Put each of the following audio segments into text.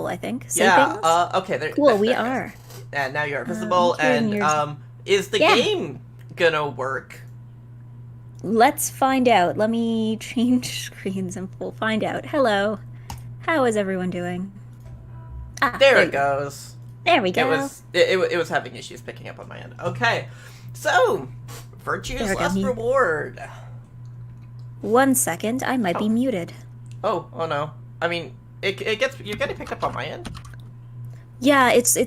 I think. Yeah, Say things? okay, there, Cool, we there it goes. are. And now you're visible, Hearing and, yours. is the Yeah. game gonna work? Let's find out. Let me change screens and we'll find out. Hello. How is everyone doing? Ah, There there it you go. goes. There we go. It was having issues picking up on my end. Okay, so, Virtue's There we go. last reward. 1 second, I might be muted. Oh no. I mean, you're getting picked up on my end? Yeah, it's an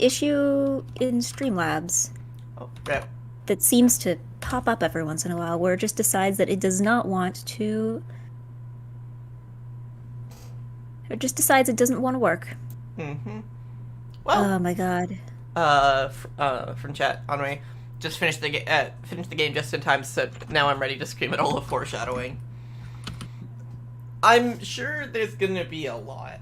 issue in Streamlabs Oh, yeah. that seems to pop up every once in a while where it just decides that it does not want to. It just decides it doesn't want to work. Mm-hmm. Well, Oh my god. from chat, on my just finished the game just in time, so now I'm ready to scream at all of foreshadowing. I'm sure there's gonna be a lot.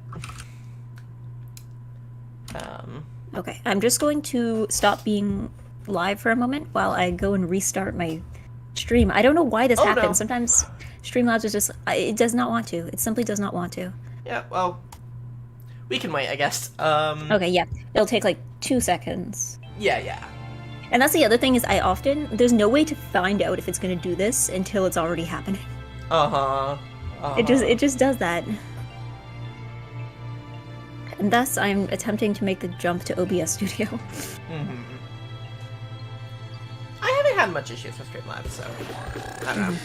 Okay, I'm just going to stop being live for a moment while I go and restart my stream. I don't know why this happens. No. Sometimes Streamlabs is just it does not want to. It simply does not want to. Yeah, well, we can wait, I guess. Okay, yeah. It'll take like 2 seconds. Yeah. And that's the other thing is there's no way to find out if it's going to do this until it's already happening. It just does that. And thus I'm attempting to make the jump to OBS Studio. Mm-hmm. I haven't had much issues with Streamlabs, so I don't know.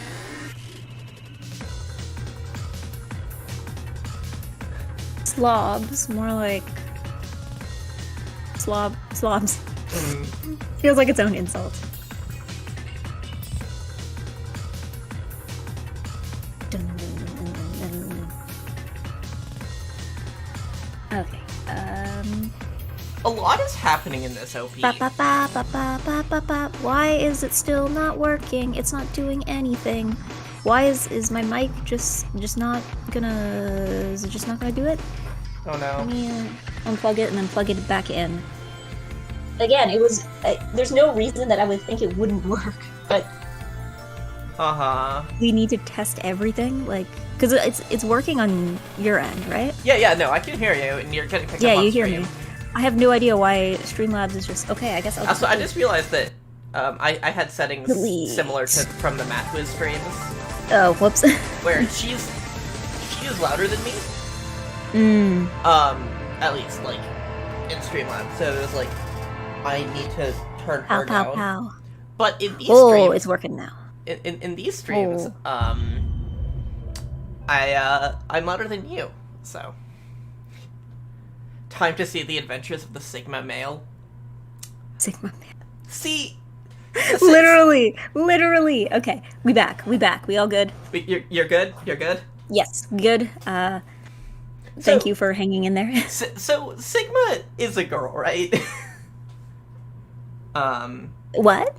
Slobs, more like slobs. Mm. Feels like its own insult. Okay. A lot is happening in this OP. Why is it still not working? It's not doing anything. Why is my mic just not gonna? Is it just not gonna do it? Oh no. Let me unplug it and then plug it back in. Again, there's no reason that I would think it wouldn't work, but we need to test everything, like, because it's working on your end, right? Yeah, no, I can hear you, and you're getting picked up Yeah, on you hear stream. me. I have no idea why Streamlabs is just okay. I guess I'll. Also, I just realized that I had settings Delete. similar to from the MathWiz streams, Oh, whoops. where she is louder than me. At least like in Streamlabs, so it was like I need to turn her down. Pow. But in these Oh, streams, it's working now. in these streams, Oh. I'm louder than you, so time to see the adventures of the Sigma male. Sigma man. See, Literally. Okay, we back. We all good? you're good. You're good. Yes, good. Thank you for hanging in there. So Sigma is a girl, right? What?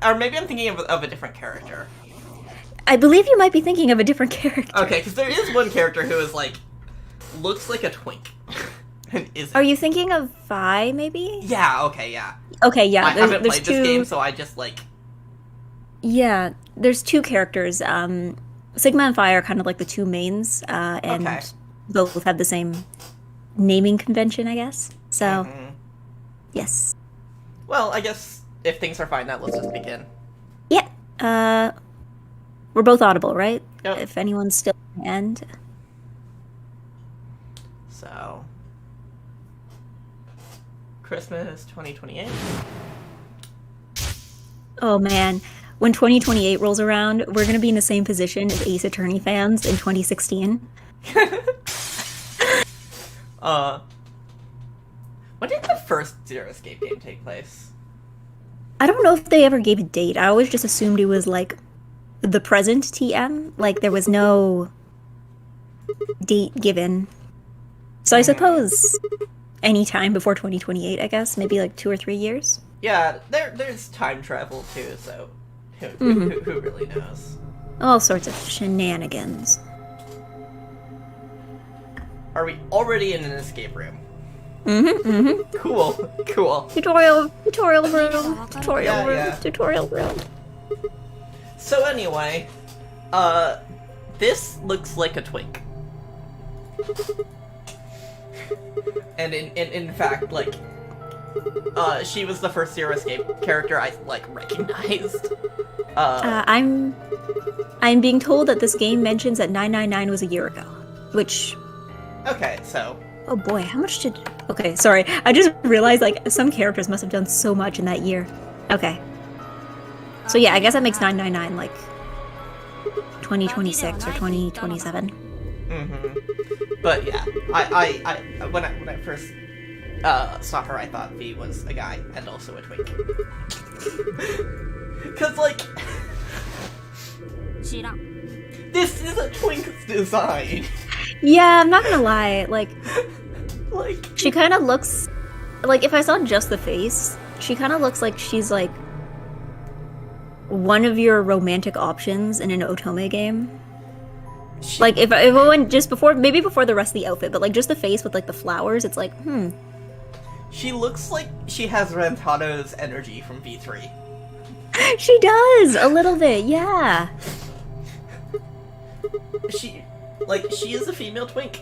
Or maybe I'm thinking of a different character. I believe you might be thinking of a different character. Okay, because there is one character who is like looks like a twink. And isn't. Are you thinking of Vi, maybe? Yeah. Okay. Yeah. Okay, yeah. I haven't there's played two... this game, so I just like. Yeah, there's two characters. Sigma and Vi are kind of like the two mains, and Okay. both have the same naming convention, I guess. So, yes. Well, I guess if things are fine now, let's just begin. Yeah. We're both audible, right? Yep. If anyone's still at the end. So. Christmas 2028. Oh man, when 2028 rolls around, we're gonna be in the same position as Ace Attorney fans in 2016. When did the first Zero Escape game take place? I don't know if they ever gave a date. I always just assumed it was like the present TM. Like there was no date given. So I suppose any time before 2028, I guess. Maybe like 2 or 3 years. Yeah, there's time travel too, so who really knows? All sorts of shenanigans. Are we already in an escape room? Mm-hmm. Cool. Tutorial room. Yeah. Tutorial room. So anyway, This looks like a twink. And in fact, like, she was the first Zero Escape character I, like, recognized. I'm being told that this game mentions that 999 was a year ago, which... Okay, so... Oh boy, how much did... Okay, sorry. I just realized, like, some characters must have done so much in that year. Okay. So yeah, I guess that makes 999, like, 2026 or 2027. Mm-hmm. But yeah, I when I first saw her, I thought V was a guy and also a twink. Cause like, this is a twink's design. Yeah, I'm not gonna lie, like, Like, she kind of looks... Like, if I saw just the face, she kind of looks like she's, like, one of your romantic options in an Otome game. Like, if it went just before, maybe before the rest of the outfit, but, like, just the face with, like, the flowers, it's like, she looks like she has Rentano's energy from V3. She does! A little bit, yeah. She is a female twink.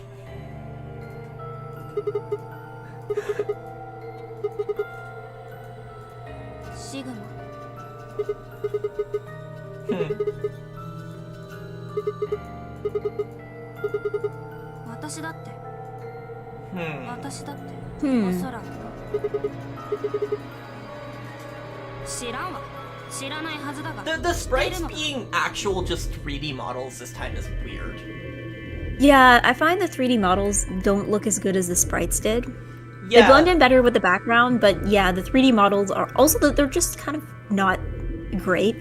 The sprites being actual just 3D models this time is weird. Yeah, I find the 3D models don't look as good as the sprites did. Yeah. They blend in better with the background, but yeah, the 3D models are also, they're just kind of not great.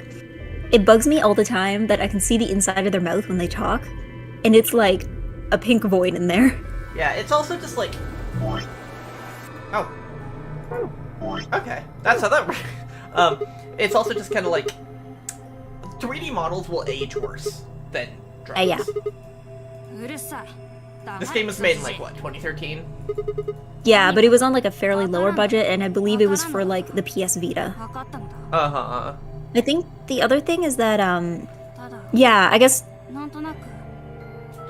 It bugs me all the time that I can see the inside of their mouth when they talk, and it's like a pink void in there. Yeah, it's also just like... Oh. Okay, that's how that works. It's also just kind of like... 3D models will age worse than drawings. Yeah. This game was made in, like, what, 2013? Yeah, but it was on like a fairly lower budget, and I believe it was for like the PS Vita. Uh-huh. I think the other thing is that, yeah, I guess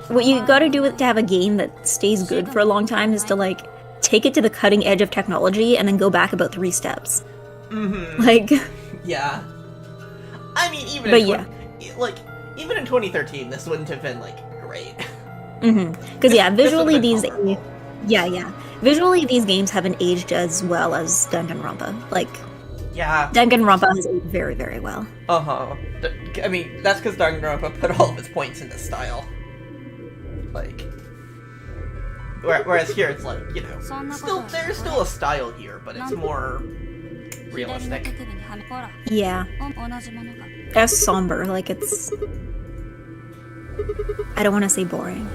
what you gotta do to have a game that stays good for a long time is to, like, take it to the cutting edge of technology and then go back about 3 steps. Mm-hmm. Like... Yeah. I mean, even even in 2013, this wouldn't have been, like, great. Mm-hmm. Because, yeah, visually these... Yeah. Visually, these games haven't aged as well as Danganronpa. Like... Yeah. Danganronpa has aged very, very well. Uh-huh. I mean, that's because Danganronpa put all of its points into style. Like... Whereas here, it's like, you know, there's still a style here, but it's more realistic. Yeah. It's somber, like it's... I don't want to say boring.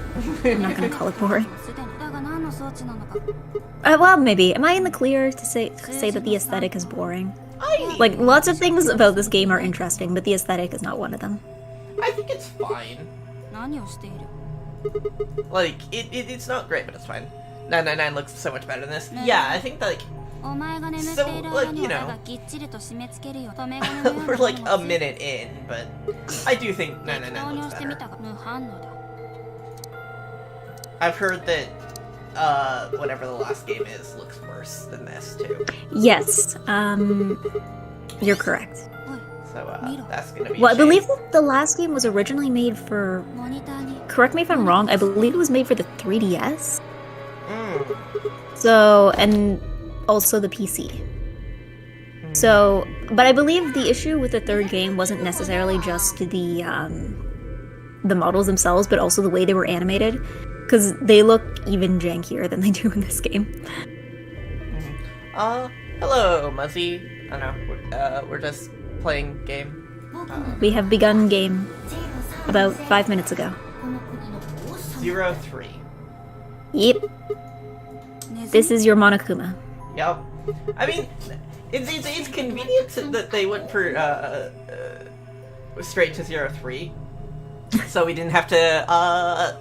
I'm not going to call it boring. Well, maybe. Am I in the clear to say that the aesthetic is boring? Like, lots of things about this game are interesting, but the aesthetic is not one of them. I think it's fine. Like, it's not great, but it's fine. 999 looks so much better than this. Yeah, I think that, like... So, like, you know... We're like a minute in, but... I do think 999 looks better. I've heard that, whatever the last game is, looks worse than this, too. Yes, you're correct. So, that's gonna be Well, I believe that the last game was originally made for... Correct me if I'm wrong, I believe it was made for the 3DS? So, and also the PC. So, but I believe the issue with the third game wasn't necessarily just the models themselves, but also the way they were animated, because they look even jankier than they do in this game. Hello, Muzzy. I know, we're just playing game. We have begun game about 5 minutes ago. 03. Yep. This is your Monokuma. Yep. I mean, it's convenient that they went for straight to 03, so we didn't have to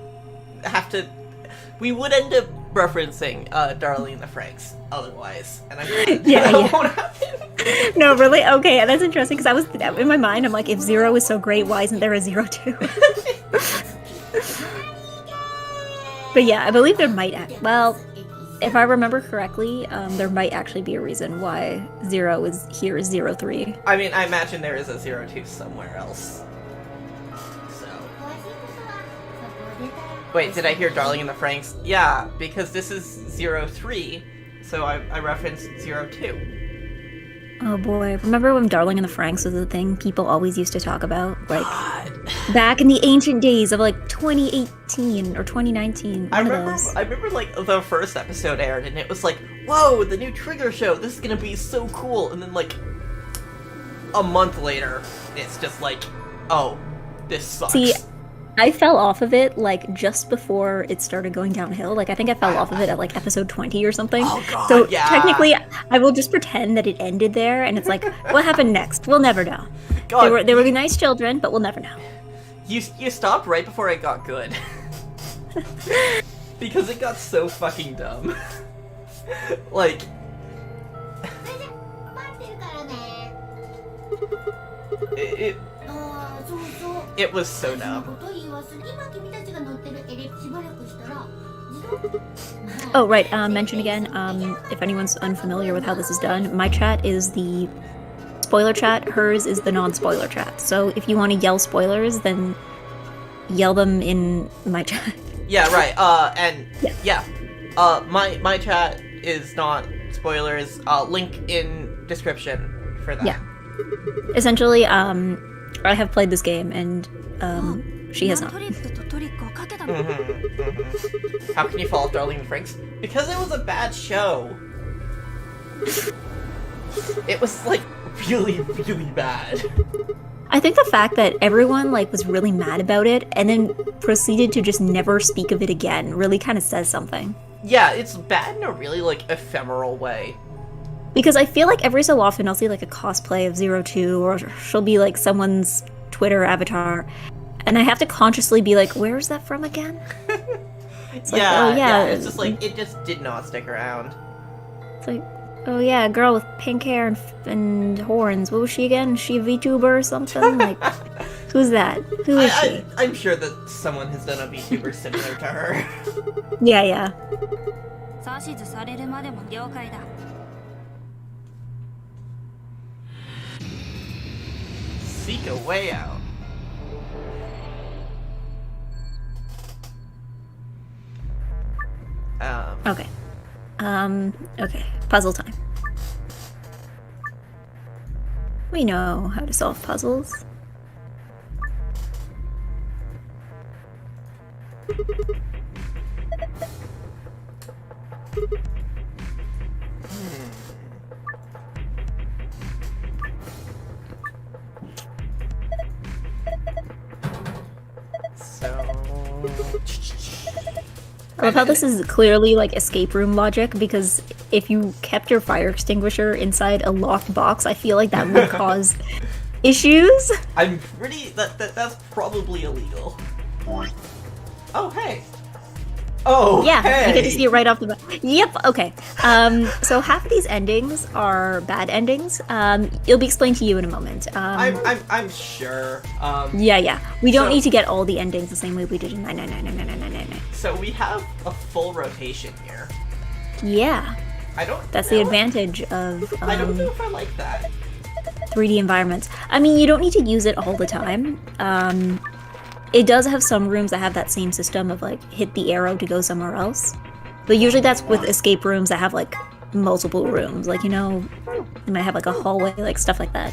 we would end up referencing Darlene the Franks otherwise, and I'm glad that won't happen. No, really? Okay, that's interesting because I was in my mind. I'm like, if 0 is so great, why isn't there a 02? But yeah, I believe there might. Well, if I remember correctly, there might actually be a reason why 0 is here is 03. I mean, I imagine there is a 02 somewhere else. So. Wait, did I hear Darling in the Franxx? Yeah, because this is 03, so I referenced 02. Oh boy, remember when Darling in the Franxx was a thing people always used to talk about? Like, God. back in the ancient days of like 2018 or 2019. I remember like the first episode aired and it was like, whoa, the new Trigger show, this is gonna be so cool. And then like a month later, it's just like, oh, this sucks. See, I fell off of it like just before it started going downhill. Like I think I fell off of it at like episode 20 or something. Oh god, so yeah. technically, I will just pretend that it ended there, and it's like, what happened next? We'll never know. God, they were nice children, but we'll never know. You stopped right before it got good. Because it got so fucking dumb. Like... It was so dumb. Oh, right, mention again, if anyone's unfamiliar with how this is done, my chat is the spoiler chat, hers is the non-spoiler chat. So if you want to yell spoilers, then yell them in my chat. Yeah, right, my chat is not spoilers, link in description for that. Yeah. Essentially, I have played this game, and, she has not. How can you follow Darling in the Franxx? Because it was a bad show. It was, like, really, really bad. I think the fact that everyone, like, was really mad about it, and then proceeded to just never speak of it again really kind of says something. Yeah, it's bad in a really, like, ephemeral way. Because I feel like every so often I'll see, like, a cosplay of 02, or she'll be, like, someone's Twitter avatar, and I have to consciously be like, where is that from again? It's like, yeah, oh, yeah, it's just like, it just did not stick around. It's like, oh yeah, a girl with pink hair and horns. What was she again? Is she a VTuber or something? Like, who's that? Who is she? I'm sure that someone has done a VTuber similar to her. Yeah. Seek a way out. Okay. Okay. Puzzle time. We know how to solve puzzles. I love how this is clearly like escape room logic, because if you kept your fire extinguisher inside a locked box, I feel like that would cause issues. I'm pretty... That's probably illegal. Oh, hey. Oh, yeah, hey. You get to see it right off the bat. Yep, okay. So half of these endings are bad endings. It'll be explained to you in a moment. I'm sure. Yeah. We don't need to get all the endings the same way we did in 9999999. So we have a full rotation here. Yeah. That's the advantage of I don't know if I like that. 3D environments. I mean, you don't need to use it all the time. It does have some rooms that have that same system of like hit the arrow to go somewhere else. But usually that's with escape rooms that have like multiple rooms. Like, you know, you might have like a hallway, like stuff like that.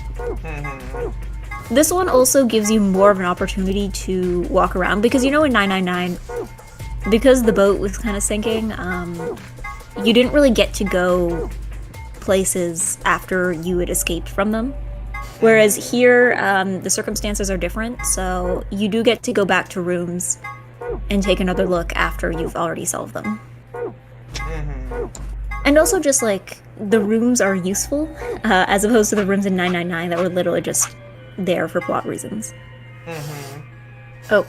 This one also gives you more of an opportunity to walk around because, you know, in 999, because the boat was kind of sinking, you didn't really get to go places after you had escaped from them. Whereas here, the circumstances are different, so you do get to go back to rooms and take another look after you've already solved them. And also just, like, the rooms are useful, as opposed to the rooms in 999 that were literally just there for plot reasons. Oh.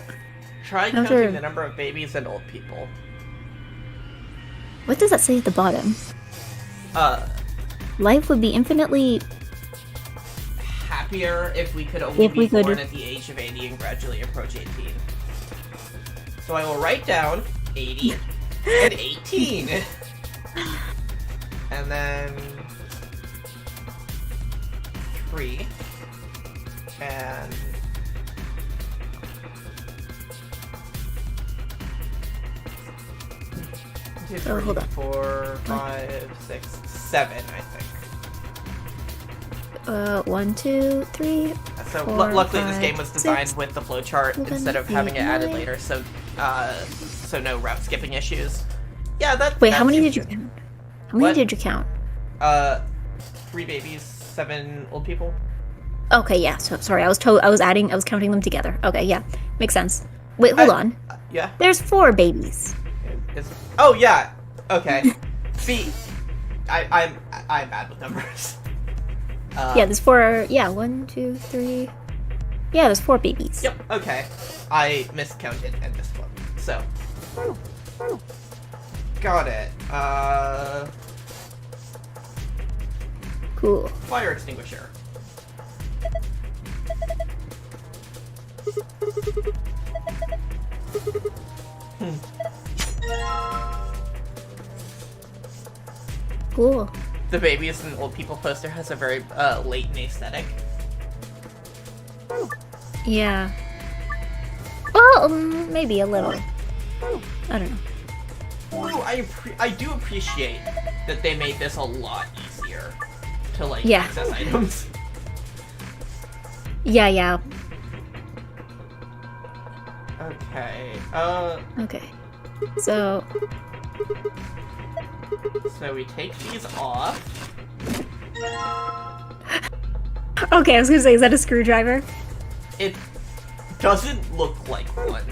Try counting the number of babies and old people. What does that say at the bottom? Life would be infinitely happier if we could only If be we could- born at the age of 80 and gradually approach 18. So I will write down 80 and 18. And then 3 and Oh, hold on. 4, 5, 6, 7, I think. 1, 2, 3. So Four, luckily this five, game was designed 6, with the flowchart 7, instead of having it added 8, 9. later, so no route skipping issues. Yeah, that. Wait, that how many seems did you good. count? How many What? did you count? 3 babies, 7 old people. Okay, yeah. So sorry, I was counting them together. Okay, yeah, makes sense. Wait, hold on. Yeah. There's 4 babies. Oh yeah. Okay. See, I'm bad with numbers. Yeah, there's 4. Yeah, 1, 2, 3. Yeah, there's 4 babies. Yep. Okay. I miscounted and missed one. So. Got it. Cool. Fire extinguisher. Cool. The babies and old people poster has a very latent aesthetic. Yeah. Well, maybe a little. I don't know. Ooh, I do appreciate that they made this a lot easier to like Yeah. access items. Yeah, yeah. Okay. Okay. So, So we take these off. okay, I was gonna say, is that a screwdriver? It doesn't look like one.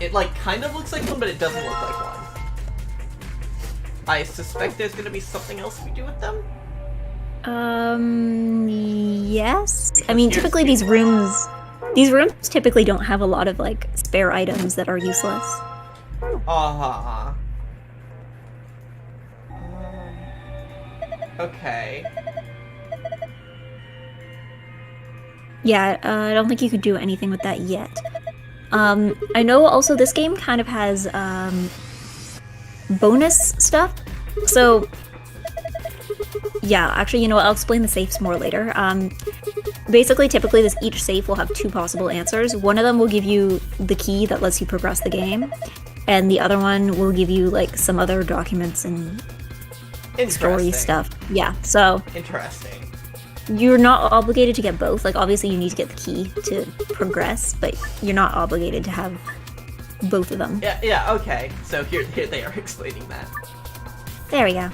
It like kind of looks like one, but it doesn't look like one. I suspect there's gonna be something else we do with them. Yes. I Because mean, here's typically the- these rooms typically don't have a lot of like spare items that are useless. Okay. Yeah, I don't think you could do anything with that yet. I know also this game kind of has bonus stuff. So, yeah, actually, you know what? I'll explain the safes more later. Basically, typically, each safe will have 2 possible answers. One of them will give you the key that lets you progress the game, and the other one will give you like some other documents and story Interesting. stuff. Yeah, so Interesting. you're not obligated to get both. Like, obviously, you need to get the key to progress, but you're not obligated to have both of them. Yeah, okay. So here they are explaining that. There we go.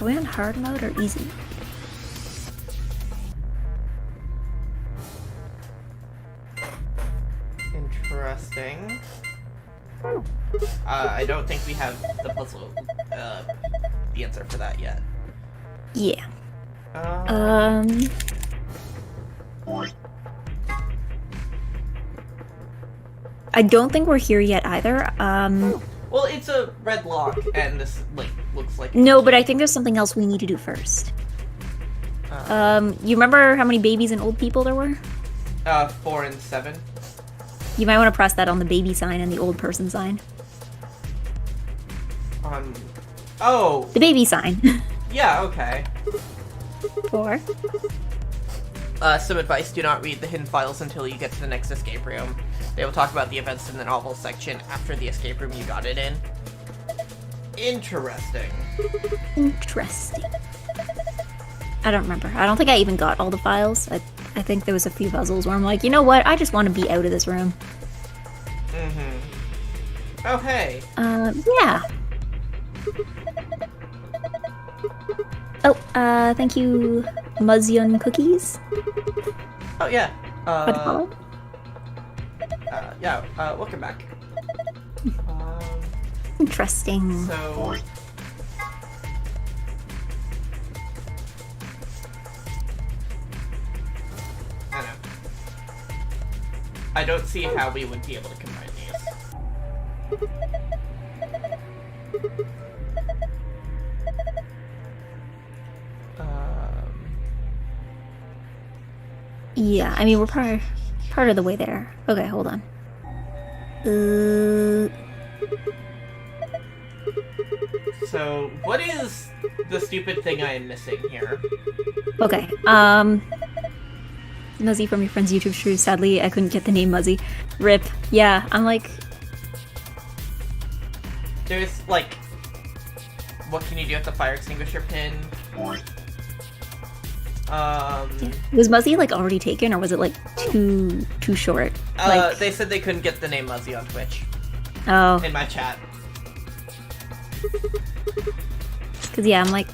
Are we on hard mode or easy? Interesting. I don't think we have the puzzle, the answer for that yet. Yeah. Um, I don't think we're here yet either. well, it's a red lock, and this like looks like No, but I think there's something else we need to do first. You remember how many babies and old people there were? 4 and 7. You might want to press that on the baby sign and the old person sign. Oh, The baby sign. yeah, okay. 4. Some advice: do not read the hidden files until you get to the next escape room. They will talk about the events in the novel section after the escape room you got it in. Interesting. Interesting. I don't remember. I don't think I even got all the files. I think there was a few puzzles where I'm like, you know what? I just want to be out of this room. Mm-hmm. Oh, hey. Yeah. Oh, thank you, Muzzion Cookies. Oh, yeah. For the follow. Yeah, welcome back. Interesting. So... I don't know. I don't see how we would be able to combine these. Yeah, I mean, we're part of the way there. Okay, hold on. So, what is the stupid thing I am missing here? Okay, Muzzy from your friend's YouTube stream. Sadly, I couldn't get the name Muzzy. Rip. Yeah, I'm like... There's, like... What can you do with the fire extinguisher pin? Yeah. Was Muzzy, like, already taken, or was it, like, too short? Like... They said they couldn't get the name Muzzy on Twitch. Oh. In my chat. Because, yeah, I'm like...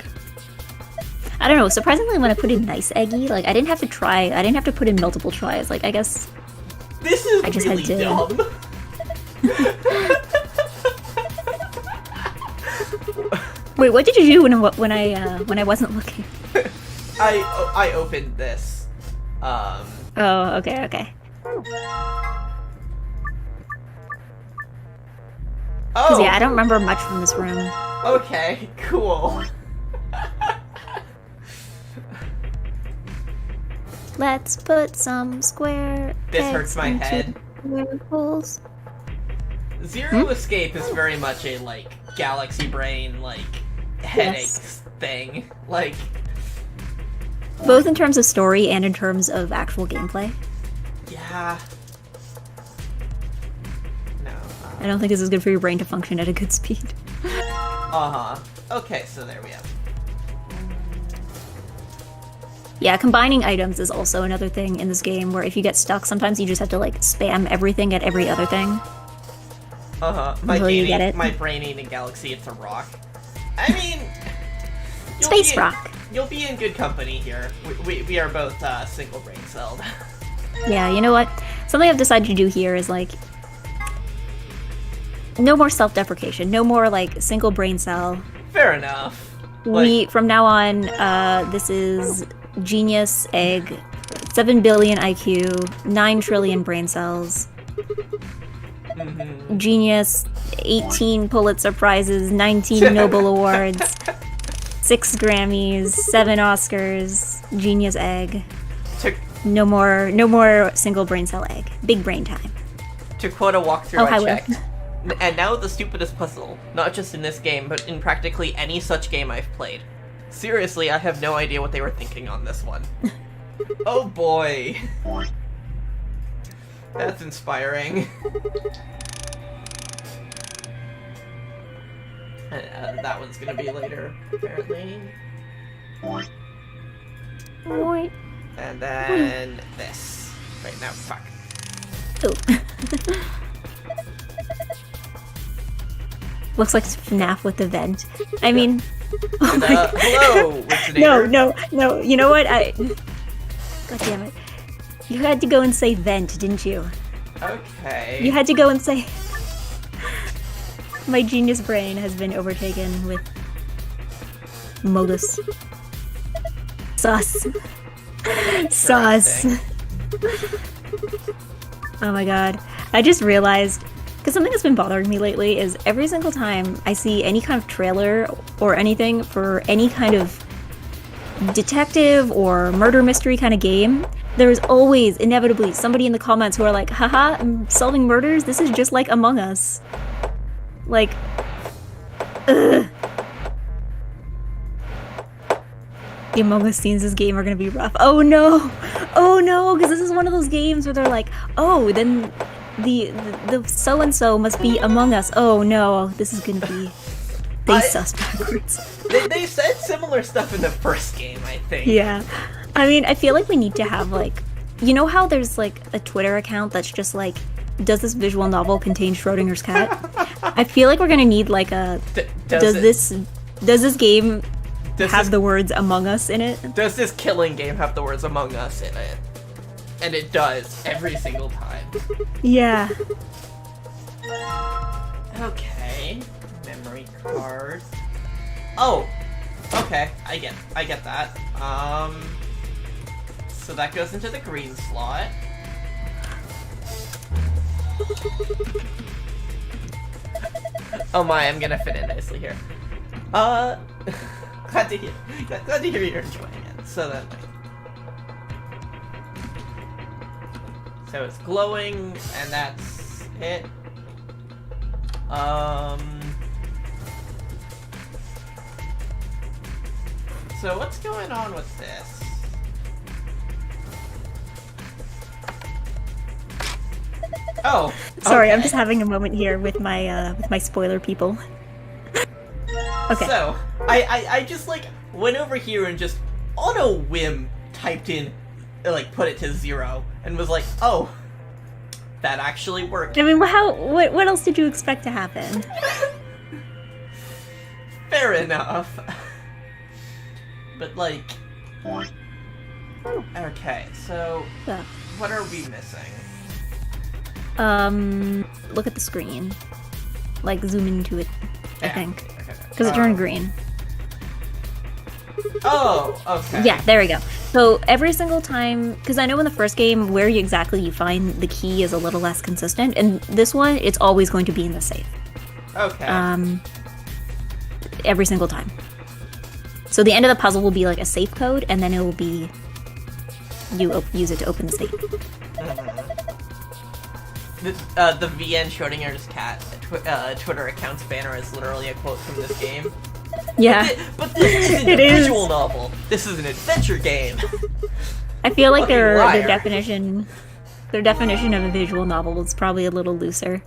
I don't know, surprisingly when I put in nice Eggy, like, I didn't have to put in multiple tries, like, I guess... This is I just really had to... dumb. Wait, what did you do when I wasn't looking? I opened this. Oh, okay. Oh! Yeah, I don't remember much from this room. Okay, cool. Let's put some square This pegs hurts my into head. square holes. Zero Escape is very much a, like, galaxy brain, like, headaches thing. Like... Both in terms of story and in terms of actual gameplay. Yeah. No. I don't think this is good for your brain to function at a good speed. Uh-huh. Okay, so there we have. Yeah, combining items is also another thing in this game where if you get stuck, sometimes you just have to, like, spam everything at every other thing. Uh-huh. My brain ain't a galaxy, it's a rock. I mean... Space rock. You'll be in good company here. We are both single brain celled. Yeah, you know what? Something I've decided to do here is, like... No more self-deprecation. No more, like, single brain cell. Fair enough. From now on, this is Genius Egg, 7 billion IQ, 9 trillion brain cells. Mm-hmm. Genius, 18 Pulitzer Prizes, 19 Nobel Awards, 6 Grammys, 7 Oscars, Genius Egg. No more single brain cell egg. Big brain time. To quote a walkthrough I checked. Will. And now the stupidest puzzle, not just in this game, but in practically any such game I've played. Seriously, I have no idea what they were thinking on this one. Oh boy. That's inspiring. That one's gonna be later, apparently. Wait. And then this. Wait, no, fuck. Oh. Looks like FNAF with the vent. I mean... Oh my God. Hello, Wixinator. No. You know what? God damn it. You had to go and say vent, didn't you? Okay. You had to go and say... My genius brain has been overtaken with... Mogus. Sauce. Sauce. Oh my god. I just realized... Because something that's been bothering me lately is every single time I see any kind of trailer or anything for any kind of detective or murder mystery kind of game, there's always, inevitably, somebody in the comments who are like, haha, I'm solving murders? This is just like Among Us. Like, ugh. The Among Us scenes in this game are gonna be rough. Oh no, because this is one of those games where they're like, oh, then the so-and-so must be Among Us. Oh no, this is gonna be sus backwards. They said similar stuff in the first game, I think. Yeah. I mean, I feel like we need to have, like, you know how there's, like, a Twitter account that's just, like, does this visual novel contain Schrodinger's cat? I feel like we're gonna need, like, a... Does this game have the words Among Us in it? Does this killing game have the words Among Us in it? And it does, every single time. Yeah. Okay. Memory card. Oh! Okay, I get that. So that goes into the green slot. Oh my, I'm gonna fit in nicely here. Glad to hear you're enjoying it. So then, So it's glowing, and that's it. So what's going on with this? Oh, Sorry, okay. I'm just having a moment here with my spoiler people. Okay. So I just like went over here and just on a whim typed in, like put it to 0 and was like, oh, that actually worked. I mean, what else did you expect to happen? Fair enough. But like, okay, so Yeah. what are we missing? Look at the screen. Like, zoom into it, I Yeah. think. Okay. Because it turned green. Oh, okay. Yeah, there we go. So every single time, because I know in the first game where exactly you find the key is a little less consistent, and this one, it's always going to be in the safe. Okay. Every single time. So the end of the puzzle will be like a safe code, and then it will be use it to open the safe. The VN Schrodinger's cat Twitter account's banner is literally a quote from this game. Yeah, But this isn't a visual novel. This is an adventure game. I feel like Fucking their liar. definition of a visual novel is probably a little looser.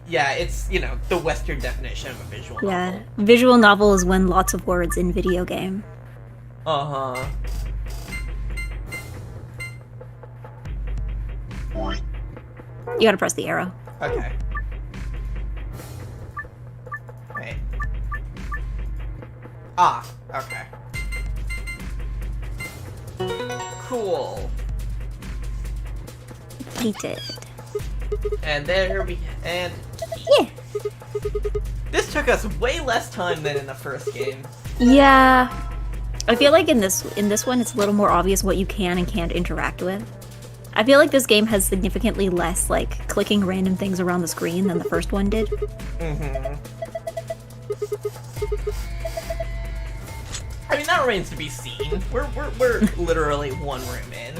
Yeah, it's, you know, the Western definition of a visual Yeah, novel. visual novel is when lots of words in video game. Uh-huh. You gotta press the arrow. Okay. Wait. Ah, okay. Cool. Hated. And there we and Yeah. this took us way less time than in the first game. Yeah. I feel like in this one it's a little more obvious what you can and can't interact with. I feel like this game has significantly less like clicking random things around the screen than the first one did. Mm-hmm. I mean, that remains to be seen. We're literally one room in.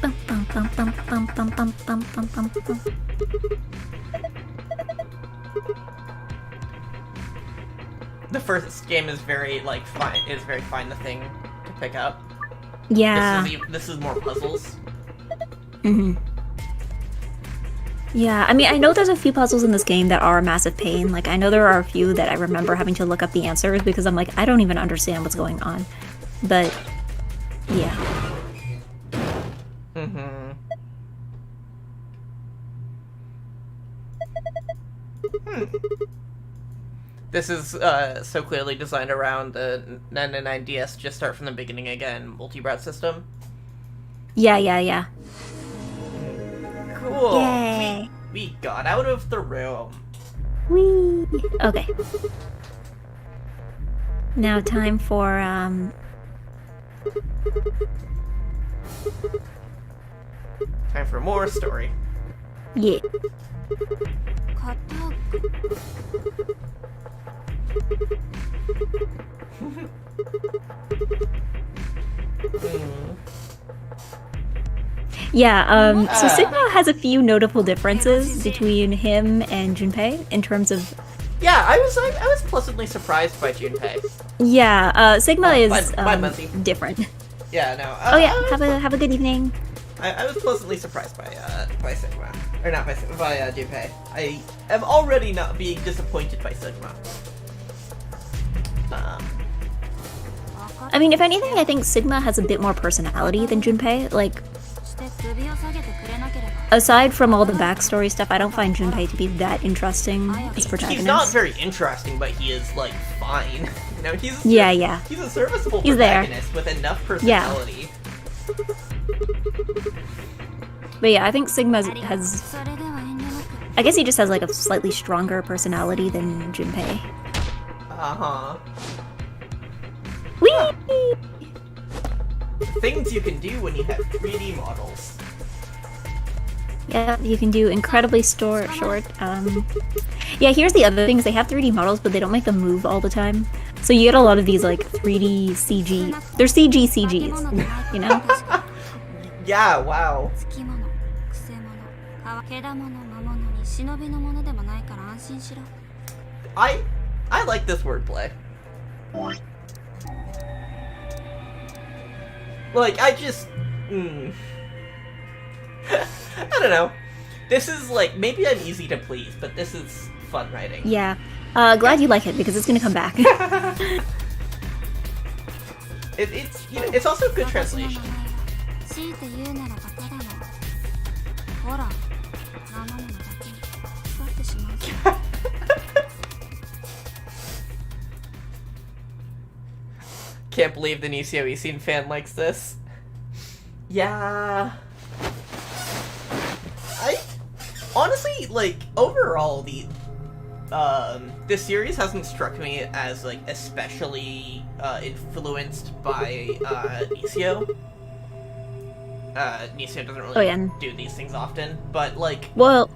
Bum, bum, bum, bum, bum, bum, bum, bum, bum, bum. The first game is very like fine. Is very fine the thing to pick up. Yeah. This is more puzzles. Mm-hmm. Yeah, I mean, I know there's a few puzzles in this game that are a massive pain. Like, I know there are a few that I remember having to look up the answers because I'm like, I don't even understand what's going on. But, yeah. Mm-hmm. This is so clearly designed around the 99DS just start from the beginning again multi-route system. Yeah. Cool. Yay. We got out of the room. Whee! Okay. Now time for, Time for more story. yeah. Yeah, so Sigma has a few notable differences between him and Junpei in terms of... Yeah, I was pleasantly surprised by Junpei. Yeah, Sigma is bye, Muncie. different. Yeah, no. Oh yeah, have a good evening. I was pleasantly surprised by Sigma. Or not by Junpei. I am already not being disappointed by Sigma. I mean, if anything, I think Sigma has a bit more personality than Junpei. Like, aside from all the backstory stuff, I don't find Junpei to be that interesting as protagonist. He's not very interesting, but he is, like, fine. You know, he's Yeah. He's a serviceable He's there. protagonist with enough personality. But yeah, I think Sigma has... I guess he just has, like, a slightly stronger personality than Junpei. Uh-huh. Whee! Things you can do when you have 3D models. Yeah, you can do incredibly short. Yeah, here's the other thing, is they have 3D models, but they don't make them move all the time. So you get a lot of these like 3D CG. They're CG CGs, you know? Yeah, wow. I like this wordplay. Like, I just... I don't know. This is, like, maybe I'm easy to please, but this is fun writing. Yeah. Glad you like it, because it's gonna come back. It's you know, it's also good translation. Can't believe the Nisio Isin fan likes this. Yeah. I honestly, like, overall, this series hasn't struck me as, like, especially influenced by Nisio. Nisio doesn't really do these things often, but, like... Well,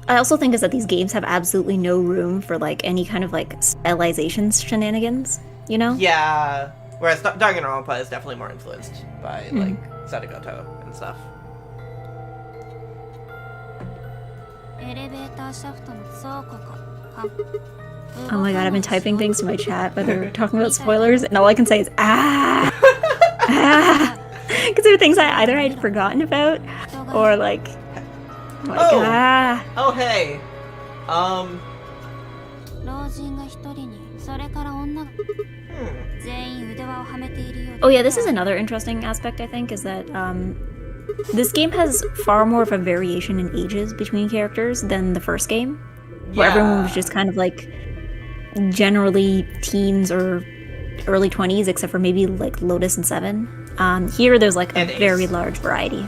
I also think is that these games have absolutely no room for, like, any kind of, like, stylization shenanigans, you know? Yeah. Whereas Danganronpa is definitely more influenced by, like, Sadagoto and stuff. Oh my god, I've been typing things to my chat, but they're talking about spoilers, and all I can say is, ah! Ah! Because there are things I either had forgotten about, or like, ah! Oh, hey! Oh yeah, this is another interesting aspect, I think, is that, this game has far more of a variation in ages between characters than the first game, where everyone was just kind of like generally teens or early 20s, except for maybe like Lotus and Seven. Here there's like a very large variety.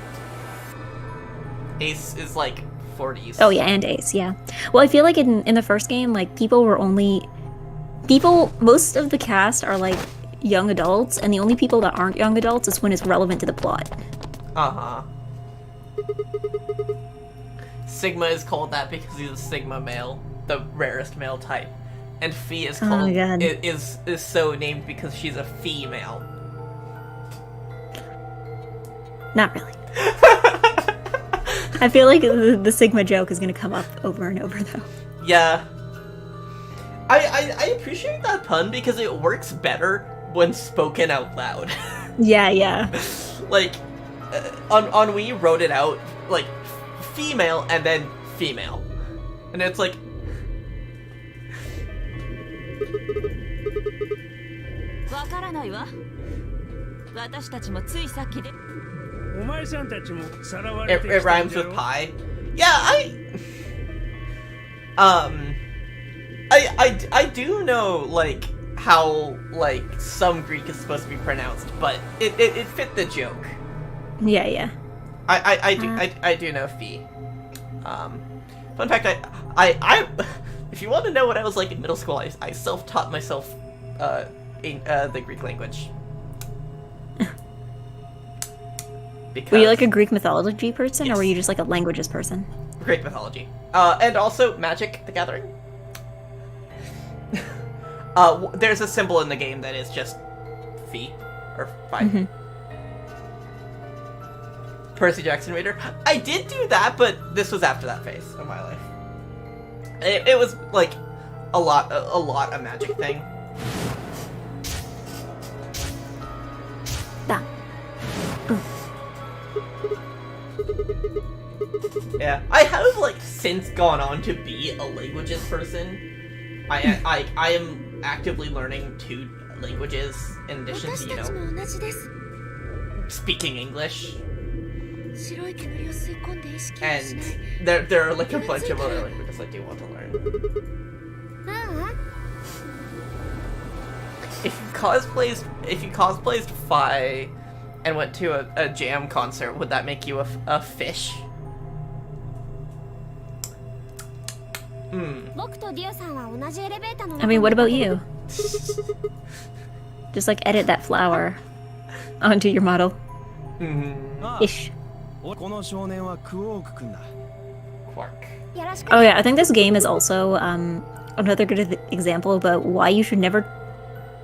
Ace is like 40s. Oh yeah, and Ace, yeah. Well, I feel like in the first game, like most of the cast are like young adults, and the only people that aren't young adults is when it's relevant to the plot. Uh-huh. Sigma is called that because he's a Sigma male, the rarest male type. And Fee is called is so named because she's a female. Not really. I feel like the Sigma joke is gonna come up over and over though. Yeah. I appreciate that pun because it works better when spoken out loud. Yeah. Like, on Wii wrote it out, like, female and then female. And it's like... It rhymes with pie. Yeah, I do know, like, how, like, some Greek is supposed to be pronounced, but it fit the joke. Yeah. I do know Fee. Fun fact, I if you want to know what I was like in middle school, I self-taught myself the Greek language. Because were you like a Greek mythology person, or were you just like a languages person? Greek mythology. And also Magic: The Gathering. There's a symbol in the game that is just Phi, or Phi. Percy Jackson Reader. I did do that, but this was after that phase of my life. It was like a lot a magic thing. Yeah, I have like since gone on to be a languages person. I am actively learning 2 languages in addition to, you know, speaking English. And there are like a bunch of other languages I do want to learn. If you cosplayed Phi and went to a jam concert, would that make you a fish? I mean, what about you? Just like edit that flower onto your model. Ish. Quark. Oh yeah, I think this game is also another good example about why you should never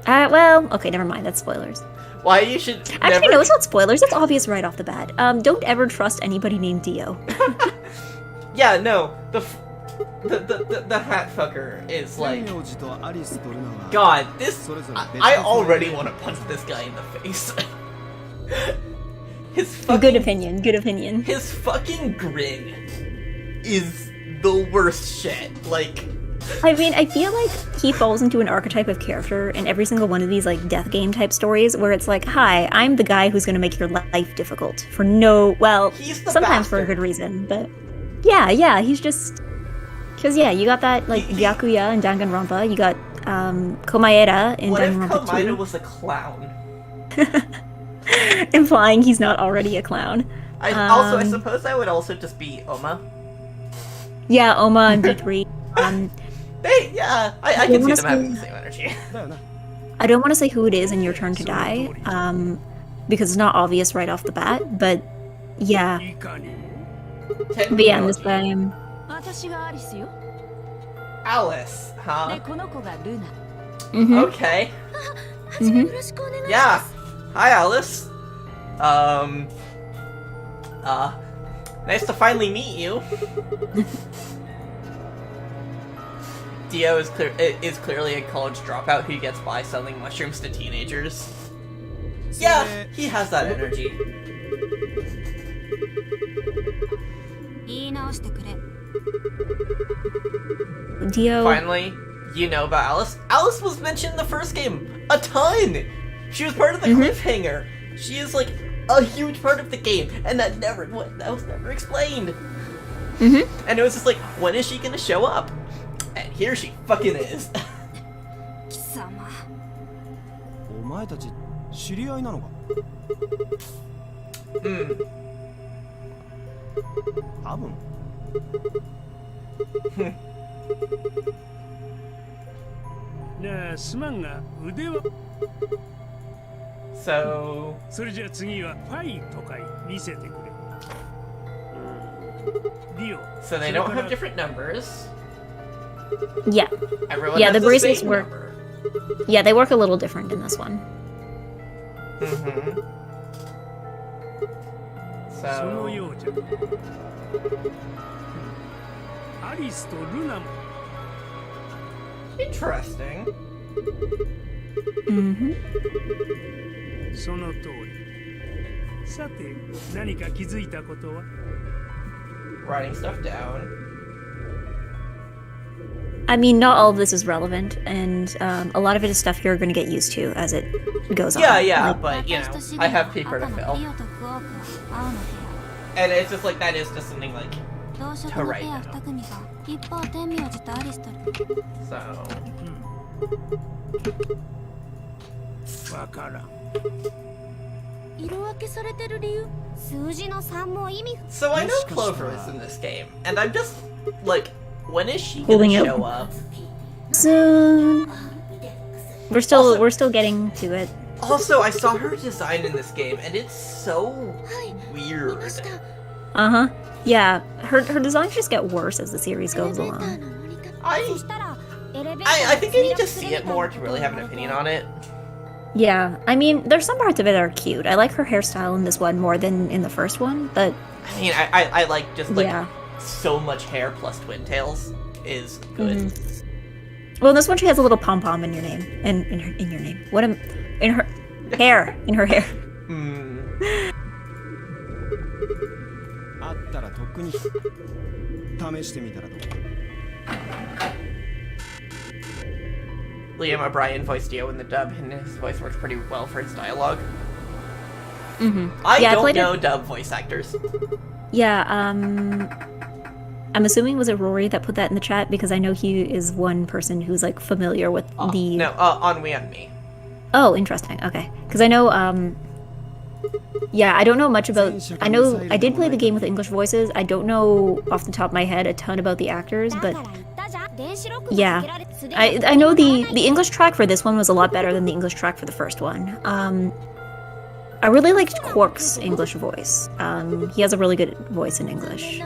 Well, okay, never mind. That's spoilers. Why you should Actually, never... no, it's not spoilers. It's obvious right off the bat. Don't ever trust anybody named Dio. Yeah, no. The hat fucker is like... God, this... I already want to punch this guy in the face. His fucking... Good opinion, good opinion. His fucking grin is the worst shit. Like... I mean, I feel like he falls into an archetype of character in every single one of these, like, death game type stories where it's like, hi, I'm the guy who's gonna make your life difficult for no... Well, sometimes for a good reason, but... Yeah, he's just... Because, yeah, you got that, like, Byakuya and Danganronpa, you got, Komaeda in Danganronpa 2. What if Komaeda was a clown? Implying he's not already a clown. I suppose I would also just be Oma. Yeah, Oma and B3. I can see them having the same energy. I don't want to say who it is in Your Turn to Die, because it's not obvious right off the bat, but yeah. But yeah, this time. Alice, huh? Mm-hmm. Okay. Mm-hmm. Yeah. Hi, Alice. Nice to finally meet you. Dio is clearly a college dropout who gets by selling mushrooms to teenagers. Yeah, he has that energy. Dio. Finally, you know about Alice. Alice was mentioned in the first game a ton. She was part of the cliffhanger. She is like a huge part of the game, and that was never explained. And it was just like, when is she gonna show up? And here she fucking is. So... So they don't have different numbers. Yeah. Everyone yeah, has the bracelets work. Number. Yeah, they work a little different in this one. So... Interesting. Writing stuff down. I mean, not all of this is relevant, and a lot of it is stuff you're going to get used to as it goes on. Yeah, but, you know, I have paper to fill. And it's just like, that is just something, like, to write down. So... So I know Clover is in this game, and I'm just, like, when is she gonna show up? Soon. We're still getting to it. Also, I saw her design in this game, and it's so weird. Yeah, her designs just get worse as the series goes along. I think I need to see it more to really have an opinion on it. Yeah, I mean, there's some parts of it that are cute. I like her hairstyle in this one more than in the first one, but... I mean, I like just, like, so much hair plus twin tails is good. Well, in this one she has a little pom-pom in your name. In your name. In her hair. In her hair. Liam O'Brien voiced Dio in the dub, and his voice works pretty well for his dialogue. I don't know dub voice actors. Yeah, I'm assuming was it Rory that put that in the chat, because I know he is one person who's like familiar with the... No, Ennui and me. Oh, interesting. Okay, because I know yeah, I don't know much about... I know I did play the game with English voices. I don't know off the top of my head a ton about the actors, but yeah, I know the English track for this one was a lot better than the English track for the first one. I really liked Quark's English voice. He has a really good voice in English.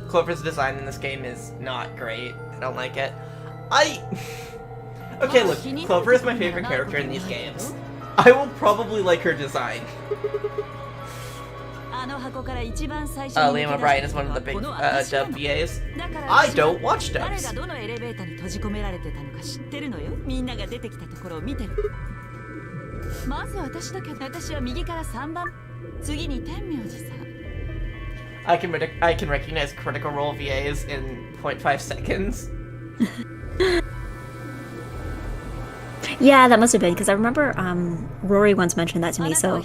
Clover's design in this game is not great. I don't like it. Okay, look, Clover is my favorite character in these games. I will probably like her design. Liam O'Brien is one of the big dub VAs. I don't watch dubs. まず私だけど私は右から3番次に天明寺さん I can recognize Critical Role VAs in 0.5 seconds. Yeah, that must have been, because I remember Rory once mentioned that to me, so...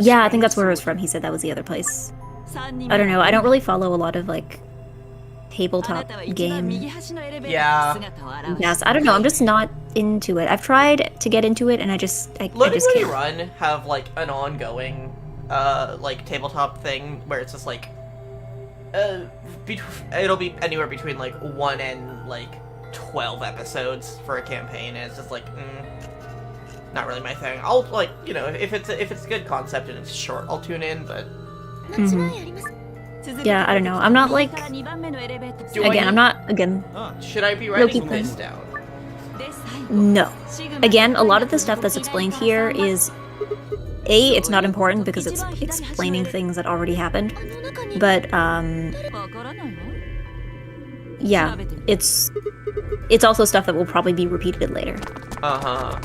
Yeah, I think that's where it was from. He said that was the other place. I don't know, I don't really follow a lot of, like, tabletop game. Yeah. Yes, I don't know, I'm just not into it. I've tried to get into it, and I just can't. Run have, like, an ongoing, like, tabletop thing, where it's just, like, it'll be anywhere between, like, 1 and, like, 12 episodes for a campaign, and it's just, like, not really my thing. I'll, like, you know, if it's a good concept and it's short, I'll tune in, but... Yeah, I don't know. I'm not, like... Should I be writing this down? No. Again, a lot of the stuff that's explained here is... A, it's not important because it's explaining things that already happened. But, yeah, it's also stuff that will probably be repeated later. Uh-huh.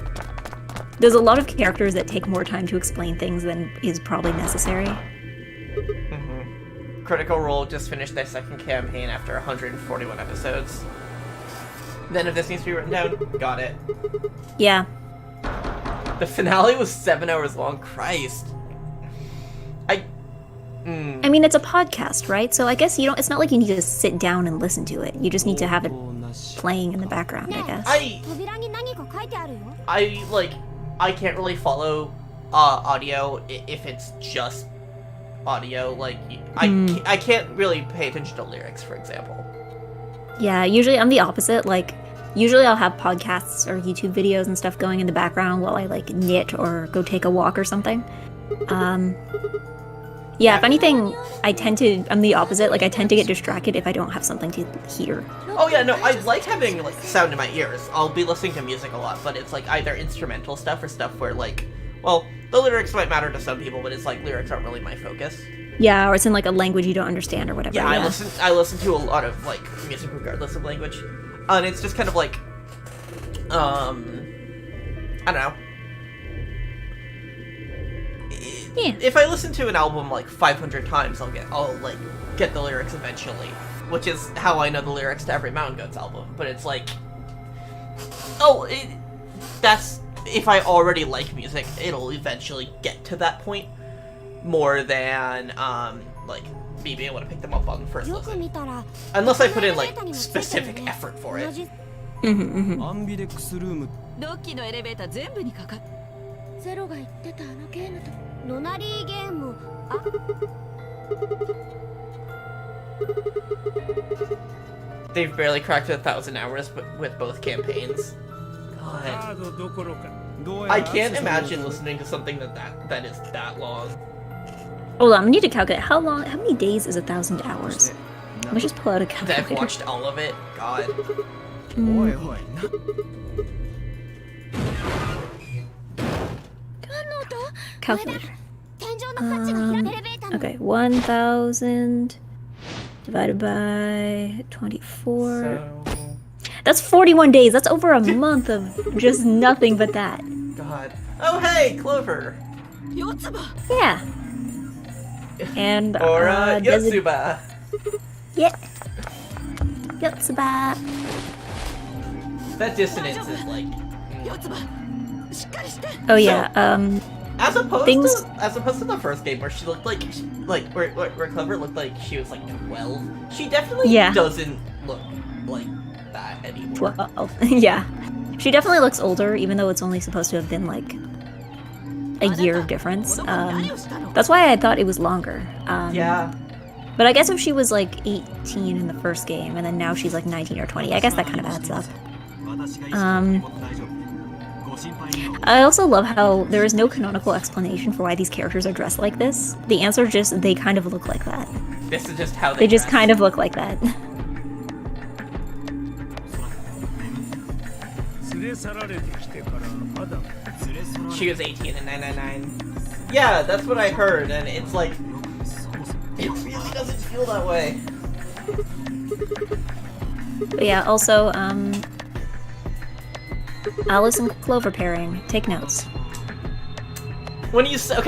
There's a lot of characters that take more time to explain things than is probably necessary. Critical Role just finished their second campaign after 141 episodes. Then if this needs to be written down, got it. Yeah. The finale was 7 hours long. Christ. I mean, it's a podcast, right? So I guess you don't. It's not like you need to sit down and listen to it. You just need to have it playing in the background, I guess. I can't really follow audio if it's just audio. Like, I can't really pay attention to lyrics, for example. Yeah, usually I'm the opposite. Like, usually I'll have podcasts or YouTube videos and stuff going in the background while I, like, knit or go take a walk or something. Yeah, if anything, I'm the opposite. Like, I tend to get distracted if I don't have something to hear. Oh yeah, no, I like having, like, sound in my ears. I'll be listening to music a lot, but it's, like, either instrumental stuff or stuff where, like, well, the lyrics might matter to some people, but it's, like, lyrics aren't really my focus. Yeah, or it's in, like, a language you don't understand or whatever. Yeah, I listen to a lot of, like, music regardless of language. And it's just kind of, like, I don't know. Yeah. If I listen to an album like 500 times, I'll get the lyrics eventually, which is how I know the lyrics to every Mountain Goats album. But it's like, that's if I already like music, it'll eventually get to that point more than like me being able to pick them up on the first listen, unless I put in like specific effort for it. They've barely cracked 1,000 hours with both campaigns. God. I can't imagine listening to something that is that long. Hold on, I need to calculate how many days is 1,000 hours? Let me just pull out a calculator. I've watched all of it. God. Calculator. Okay, 1,000 divided by 24. That's 41 days. That's over a month of just nothing but that. God. Oh, hey, Clover. Yeah. And Yotsuba. Yeah. Yotsuba. That dissonance is like. Oh yeah. As opposed to the first game where she looked like where Clover looked like she was like 12. She definitely doesn't look like that anymore. 12. Yeah. She definitely looks older, even though it's only supposed to have been like a year of difference. That's why I thought it was longer. Yeah. But I guess if she was like 18 in the first game, and then now she's like 19 or 20, I guess that kind of adds up. I also love how there is no canonical explanation for why these characters are dressed like this. The answer is just they kind of look like that. This is just how they just kind of look like that. She was 18 in 999. Yeah, that's what I heard, and it's like, it really doesn't feel that way. But yeah, also, Alice and Clover pairing. Take notes. When you say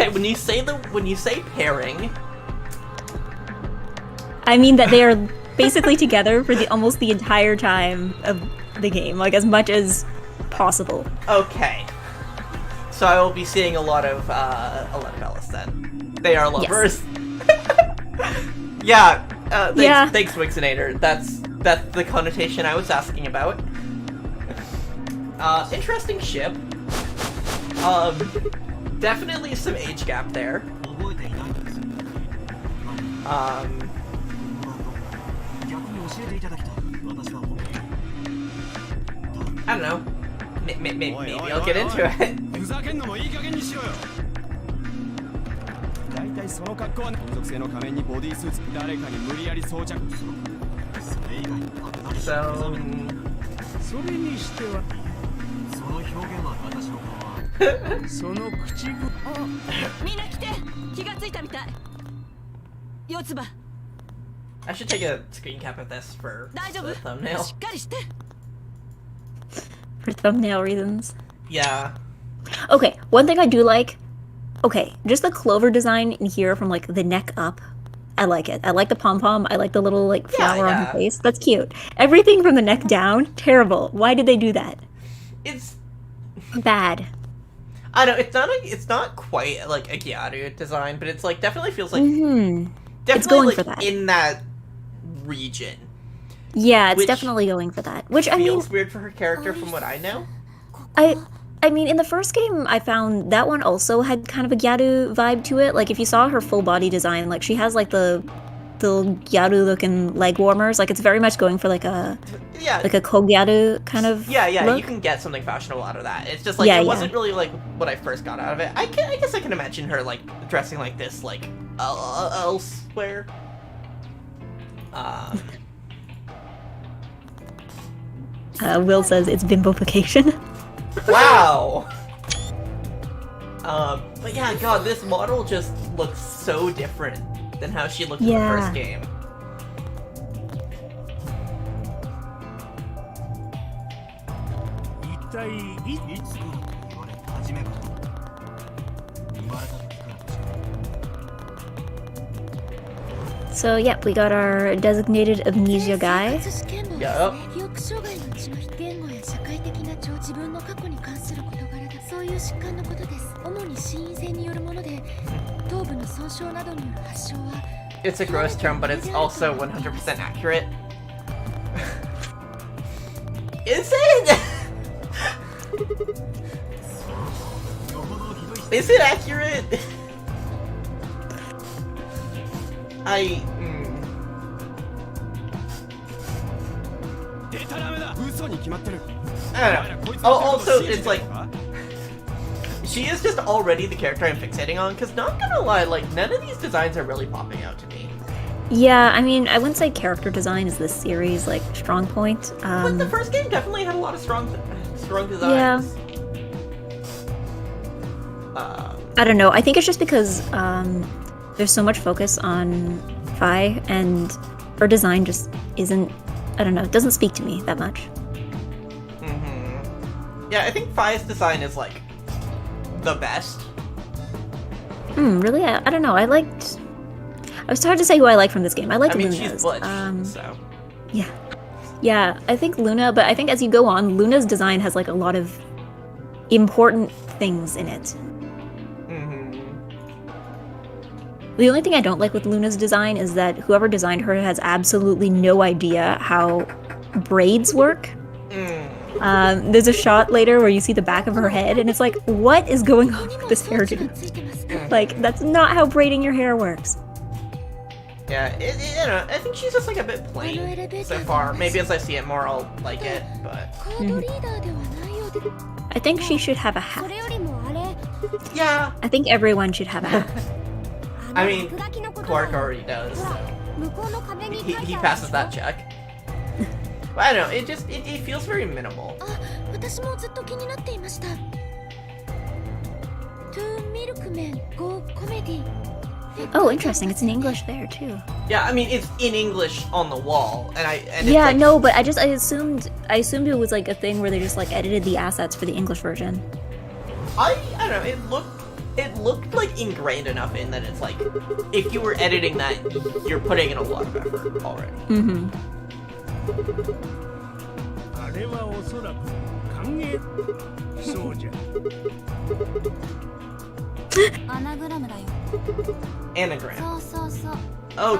pairing, I mean that they are basically together for almost the entire time of the game, like as much as possible. Okay. So I will be seeing a lot of Alice then. They are lovers. Yes. Yeah. Thanks, Wixinator. That's the connotation I was asking about. Interesting ship. Definitely some age gap there. I don't know. Maybe I'll get into it. I should take a screen cap of this for the thumbnail. For thumbnail reasons. Yeah. Okay, one thing I do like, just the Clover design in here from like the neck up. I like it. I like the pom-pom. I like the little like flower on her face. That's cute. Everything from the neck down, terrible. Why did they do that? It's bad. I know it's not quite like a Gyaru design, but it's like definitely feels like It's definitely going like for that. in that region. Yeah, it's definitely going for that. Which I mean, feels weird for her character from what I know. I mean, in the first game, I found that one also had kind of a Gyaru vibe to it. Like, if you saw her full body design, like, she has, like, the Gyaru-looking leg warmers. Like, it's very much going for, like a Kogyaru kind of look. You can get something fashionable out of that. It's just, like, it wasn't really, like, what I first got out of it. I guess I can imagine her, like, dressing like this, like, elsewhere. Will says it's bimbofication. Wow! But yeah, God, this model just looks so different than how she looked in the first game. So, yeah, we got our designated amnesia guy. Yup. It's a gross term, but it's also 100% accurate. Is it? Is it accurate? I don't know. Oh, also, it's like she is just already the character I'm fixating on, because not gonna lie, like, none of these designs are really popping out to me. Yeah, I mean, I wouldn't say character design is this series' like strong point. But the first game definitely had a lot of strong designs. Yeah. I don't know. I think it's just because there's so much focus on Fi, and her design just isn't. I don't know. It doesn't speak to me that much. Yeah, I think Fi's design is like the best. Really? I don't know. I was hard to say who I like from this game. I liked Luna's. She's Butch, so. Yeah. Yeah, I think Luna, but I think as you go on, Luna's design has like a lot of important things in it. The only thing I don't like with Luna's design is that whoever designed her has absolutely no idea how braids work. There's a shot later where you see the back of her head, and it's like, what is going on with this hairdo? Like, that's not how braiding your hair works. Yeah, you know, I think she's just like a bit plain so far. Maybe as I see it more, I'll like it, but... I think she should have a hat. Yeah. I think everyone should have a hat. I mean, Clark already does, so he passes that check. But I don't know, it feels very minimal. 私もずっと気になっていました。To Milkman Go Comedy. Oh, interesting. It's in English there too. Yeah, I mean it's in English on the wall, and it's Yeah, like, no, but I assumed it was like a thing where they just like edited the assets for the English version. I don't know. It looked like ingrained enough in that it's like if you were editing that, you're putting in a lot of effort already. Mm-hmm. あれはおそらく歓迎そうじゃ Anagram だよ。 Anagram. そうそうそう。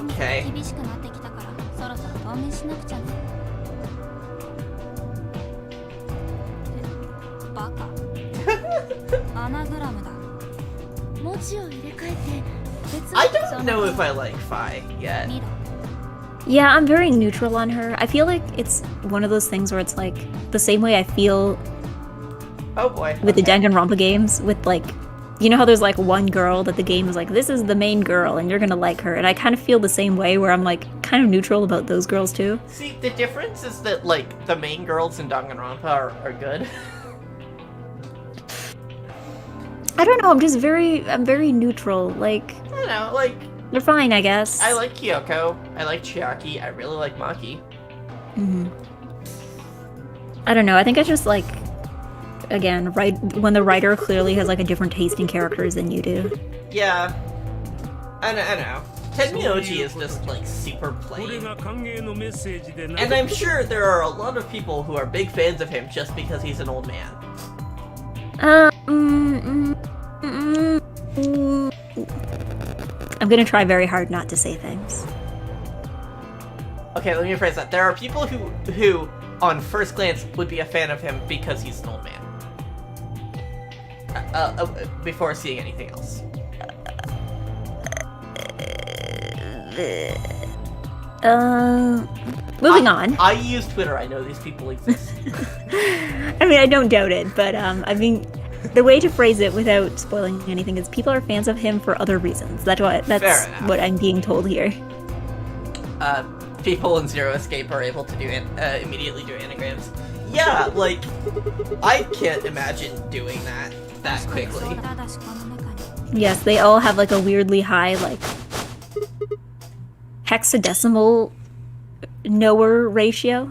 Okay. 厳しくなってきたから、そろそろ当面しなくちゃね。バカ。アナグラムだ。文字を入れ替えて別の I don't know if I like Fi yet. 見ろ。 Yeah, I'm very neutral on her. I feel like it's one of those things where it's like the same way I feel Oh boy. with the Danganronpa games, with like, you know how there's like one girl that the game is like, this is the main girl and you're gonna like her, and I kind of feel the same way where I'm like kind of neutral about those girls too. See, the difference is that like the main girls in Danganronpa are good. I don't know, I'm very neutral. Like, I don't know, like they're fine, I guess. I like Kyoko, I like Chiaki, I really like Maki. Mm-hmm. I don't know, I think it's just like, again, right when the writer clearly has like a different taste in characters than you do. Yeah. I know. Tenmyoji is just like super これ plain. が歓迎のメッセージでな And I'm sure there are a lot of people who are big fans of him just because he's an old man. I'm gonna try very hard not to say things. Okay, let me rephrase that. There are people who on first glance would be a fan of him because he's an old man. Before seeing anything else. Moving on. I use Twitter, I know these people exist. I mean, I don't doubt it, but I mean, the way to phrase it without spoiling anything is people are fans of him for other reasons. That's Fair enough. what I'm being told here. People in Zero Escape are able to do immediately do anagrams. Yeah, like, I can't imagine doing that quickly. Yes, they all have like a weirdly high like hexadecimal knower ratio.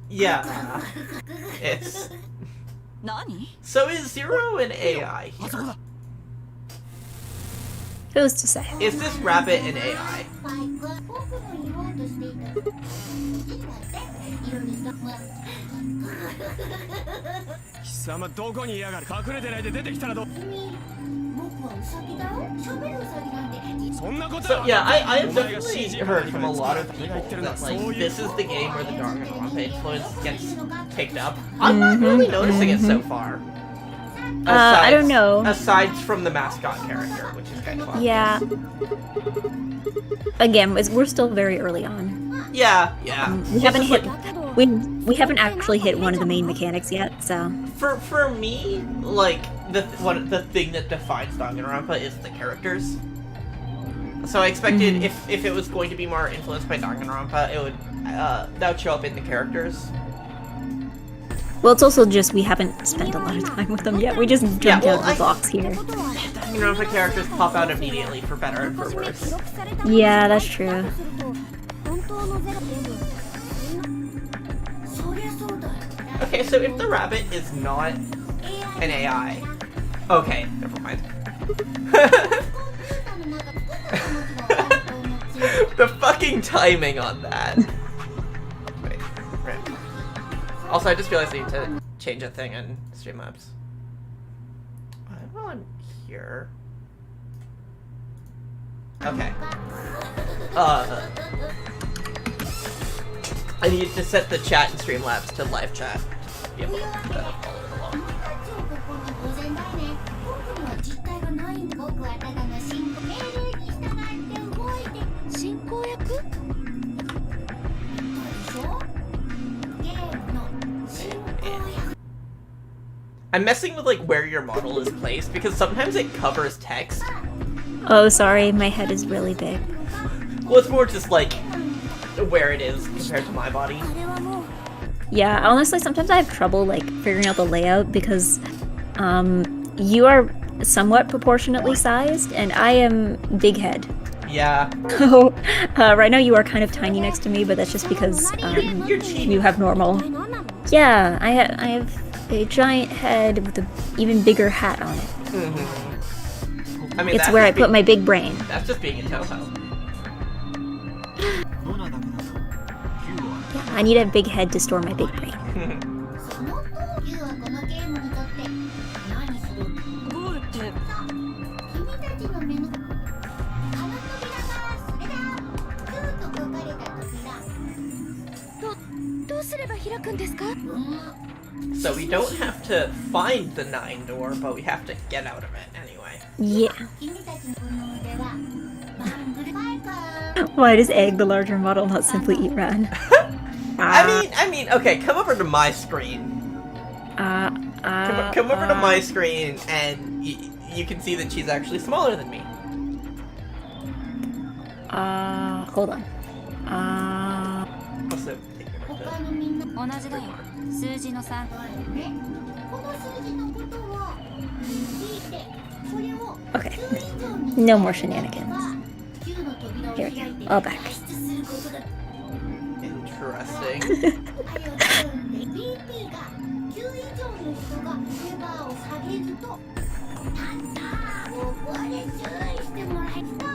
Yeah. It's... 何？ So is Zero an AI here? Who's to say? Is this rabbit an AI? 貴様どこにいやがる隠れてないで出てきたらどうそんなこと So yeah, I have definitely heard from a lot of people that like this is the game where the Danganronpa influence gets picked up. I'm not really noticing it so far. I don't know. Aside from the mascot character, which is kind of obvious. Yeah. Again, we're still very early on. Yeah. We haven't This is hit like- we haven't actually hit one of the main mechanics yet. So For me, like the thing that defines Danganronpa is the characters. So I expected if it was going to be more influenced by Danganronpa, it would that would show up in the characters. well, it's also just we haven't spent a lot of time with them yet. We just jumped well, out of the box here. Danganronpa characters pop out immediately for better and for worse. Yeah, that's true. Okay, so if the rabbit is not an AI, okay, never mind. The fucking timing on that. Wait, right. Also, I just realized I need to change a thing in Streamlabs. While I'm here. Okay. I need to set the chat in Streamlabs to live chat. To be able to follow it along. I'm messing with like where your model is placed because sometimes it covers text. Oh, sorry, my head is really big. Well, it's more just like where it is compared to my body. Yeah, honestly, sometimes I have trouble like figuring out the layout because you are somewhat proportionately sized, and I am big head. Yeah. So right now you are kind of tiny next to me, but that's just because You're cheating. you have normal. Yeah, I have a giant head with an even bigger hat on it. Mm-hmm. I mean, It's that's where I just put my big brain. That's just being a Toho. Yeah, I need a big head to store my big brain. そのユウはこのゲームにとって何する？ゴールって君たちの目のあの扉がそれだ。キューと書かれた扉。どうすれば開くんですか？ So we don't have to find the 9 door, but we have to get out of it anyway. Yeah. 君たちのこの腕はマングルバイカー。 Why does Egg, the larger model, not simply eat Ran? I mean, okay, come over to my screen. Come over to my screen, and you can see that she's actually smaller than me. Hold on. Also, take your 他のみんな同じだよ。数字の3。はね。この数字のことを聞いて、それを Okay. 9以上に No more shenanigans. 9の扉を Here 開 we い go. て All back. 脱出することだ。 Interesting. あれを使うんで BP が9以上の人がレバーを下げるとなんだここで注意してもらいた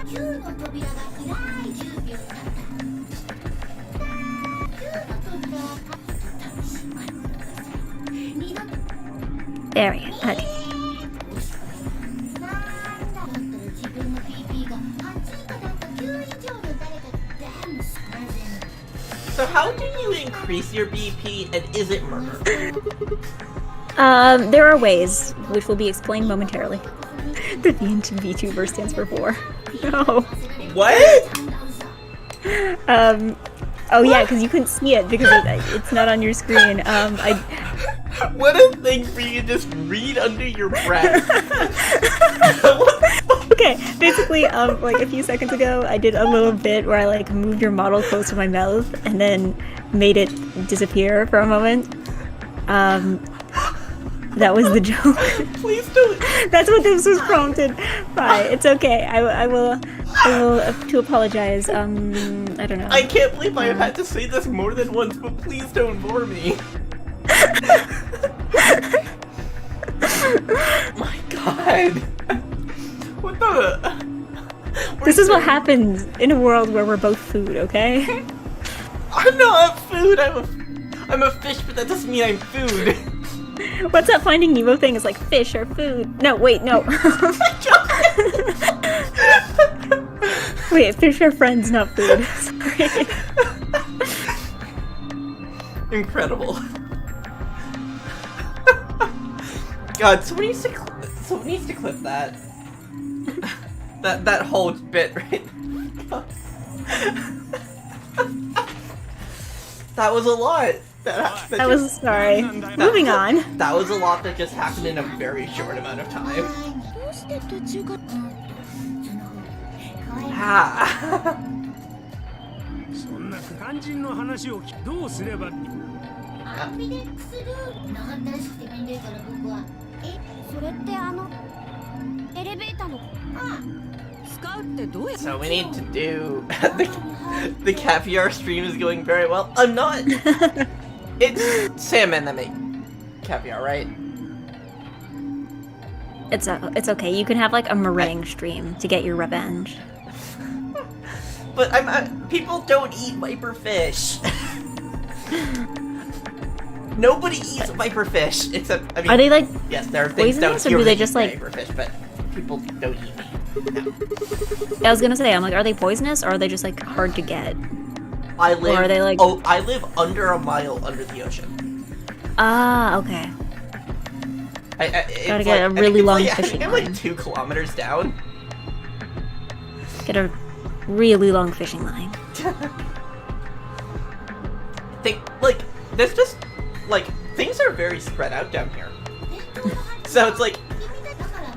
9の扉が開い10秒経った9の扉は楽しまってください二度と There we go. Okay. なんだだったら自分の BP が8以下だった9以上の誰か全部それ全部 So how do you increase your BP, and is it murder? There are ways, which will be explained momentarily. The Vtuber stands for 4. No. What? Oh yeah, because you couldn't see it because it's not on your screen. What a thing for you to just read under your breath. What the fuck? Okay, basically, like a few seconds ago, I did a little bit where I like moved your model close to my mouth and then made it disappear for a moment. That was the joke. Please don't. That's what this was prompted by. It's okay. I will to apologize. I don't know. I can't believe I have had to say this more than once, but please don't bore me. My god. What the? This is what happens in a world where we're both food, okay? I'm not food. I'm a fish, but that doesn't mean I'm food. What's that Finding Nemo thing? It's like fish or food. No, wait, no. Wait, fish are friends, not food. Sorry. Incredible. God, someone needs to clip that. that whole bit right. That was a lot. I was sorry. Moving on. That was a lot that just happened in a very short amount of time. どうして途中からAh. そんな肝心の話をどうすればアンビデックスルール長ったらしくてめんどいから僕はそれってエレベーターの使うってどうやって So we need to do the caviar stream is going very well. I'm not. It's salmon that make caviar, right? It's okay. You can have like a meringue stream to get your revenge. But people don't eat viper fish. Nobody eats viper fish except I mean. Are they like yes, there are things down poisonous, or here do they that just, eat like- viper fish, but people don't eat meat. I was gonna say, I'm like, are they poisonous or are they just like hard to get? I live. are they, like- Oh, I live under a mile under the ocean. Ah, okay. It's Gotta get a I think really it's long like, I fishing think I'm like line. 2 kilometers down. Get a really long fishing line. Like there's just like things are very spread out down here. So it's like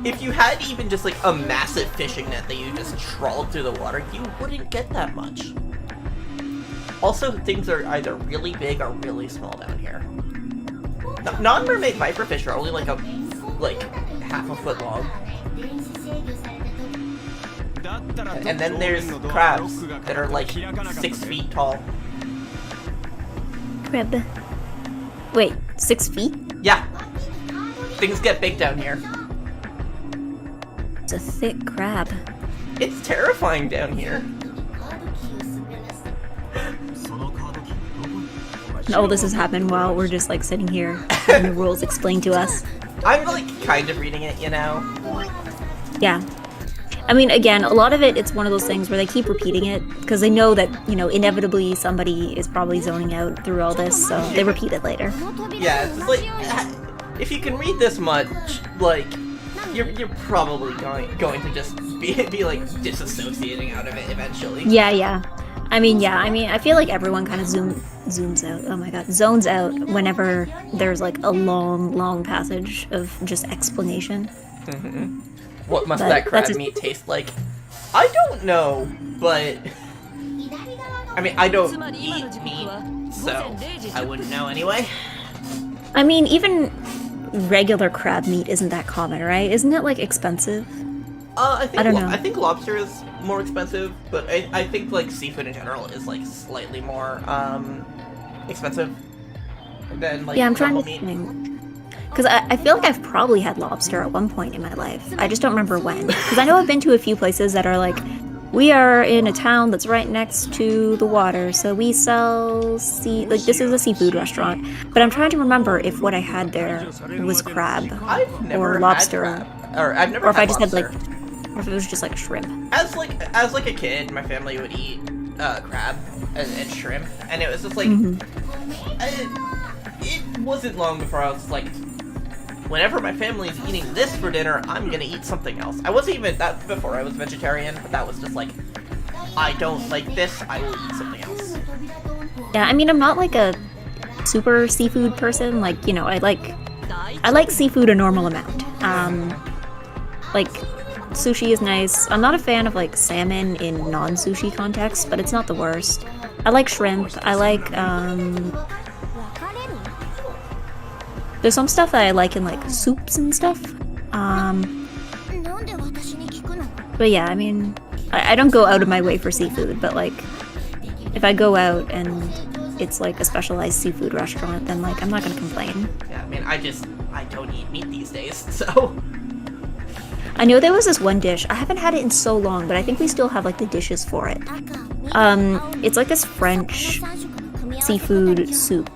if you had even just like a massive fishing net that you just trawled through the water, you wouldn't get that much. Also, things are either really big or really small down here. Non-mermaid viperfish are only like half a foot long. And then there's crabs that are like 6 feet tall. Crab. Wait, 6 feet? Yeah. Things get big down here. It's a thick crab. It's terrifying down here. And all this has happened while we're just like sitting here having the rules explained to us. I'm like kind of reading it, you know? Yeah. I mean, again, a lot of it's one of those things where they keep repeating it because they know that, you know, inevitably somebody is probably zoning out through all this, so they repeat it later. Yeah, it's just like, if you can read this much, like, you're probably going to just be like disassociating out of it eventually. Yeah. I mean, I feel like everyone kind of zooms out. Oh my god, zones out whenever there's like a long passage of just explanation. Mm-hmm. What must But that crab that's meat taste like? I don't know, but I mean, I don't eat meat, so I wouldn't know anyway. I mean, even regular crab meat isn't that common, right? Isn't it like expensive? I don't know. I think lobster is more expensive, but I think like seafood in general is like slightly more expensive than like Yeah, I'm trying to normal meat. think. Because I feel like I've probably had lobster at one point in my life. I just don't remember when. Because I know I've been to a few places that are like, we are in a town that's right next to the water, so we sell like this is a seafood restaurant. But I'm trying to remember if what I had there was crab I've never or lobster, had crab. Or I've never or if had I just lobster. had like, or if it was just like shrimp. As like a kid, my family would eat crab and shrimp, and it was just like it wasn't long before I was like, whenever my family's eating this for dinner, I'm gonna eat something else. I wasn't even that before I was vegetarian, but that was just like, I don't like this, I will eat something else. Yeah, I mean, I'm not like a super seafood person. Like, you know, I like seafood a normal amount. Like, sushi is nice. I'm not a fan of like salmon in non-sushi context, but it's not the worst. I like shrimp. I like, there's some stuff that I like in like soups and stuff. But yeah, I mean, I don't go out of my way for seafood, but like, if I go out and it's like a specialized seafood restaurant, then like, I'm not gonna complain. Yeah, I mean, I don't eat meat these days, so. I know there was this one dish, I haven't had it in so long, but I think we still have like the dishes for it. It's like this French seafood soup.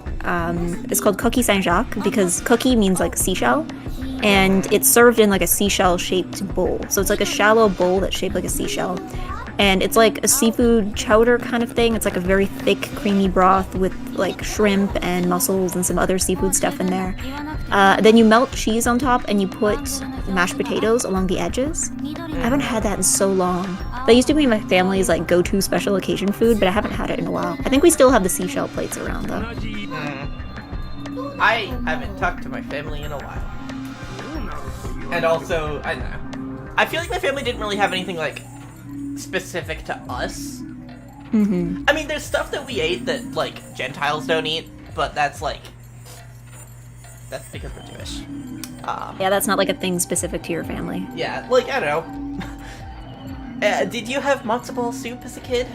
It's called coquille Saint-Jacques because coquille means like seashell, and it's served in like a seashell-shaped bowl. So it's like a shallow bowl that's shaped like a seashell, and it's like a seafood chowder kind of thing. It's like a very thick, creamy broth with like shrimp and mussels and some other seafood stuff in there. Then you melt cheese on top and you put mashed potatoes along the edges. I haven't had that in so long. That used to be my family's like go-to special occasion food, but I haven't had it in a while. I think we still have the seashell plates around though. I haven't talked to my family in a while. And also, I don't know. I feel like my family didn't really have anything like specific to us. I mean, there's stuff that we ate that like Gentiles don't eat, but that's because we're Jewish. Yeah, that's not like a thing specific to your family. Yeah, like, I don't know. Did you have matzo ball soup as a kid?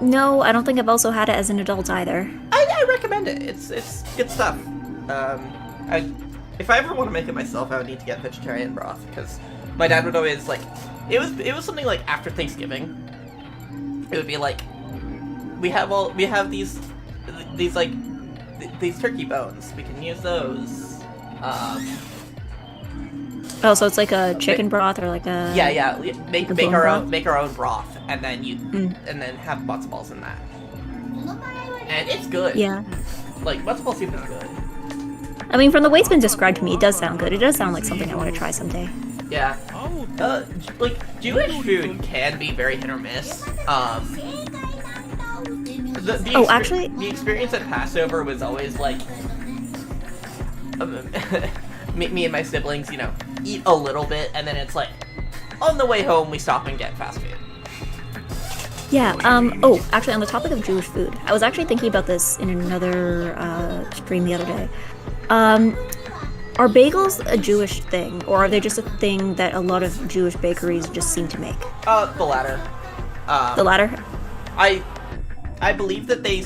No, I don't think I've also had it as an adult either. I recommend it. It's good stuff. If I ever want to make it myself, I would need to get vegetarian broth, because my dad would always, like, it was something like after Thanksgiving. It would be like, we have these turkey bones. We can use those. Oh, so it's like a chicken broth or like a... Yeah. Make bone our broth? own broth, and then and then have matzo balls in that. And it's good. Yeah. Like, matzo ball soup is good. I mean, from the way it's been described to me, it does sound good. It does sound like something I want to try someday. Yeah. Like, Jewish food can be very hit or miss. Actually... The experience at Passover was always, like... me and my siblings, you know, eat a little bit, and then it's like, on the way home, we stop and get fast food. Yeah, oh, actually, on the topic of Jewish food, I was actually thinking about this in another stream the other day. Are bagels a Jewish thing, or are they just a thing that a lot of Jewish bakeries just seem to make? The latter. The latter? I believe that they,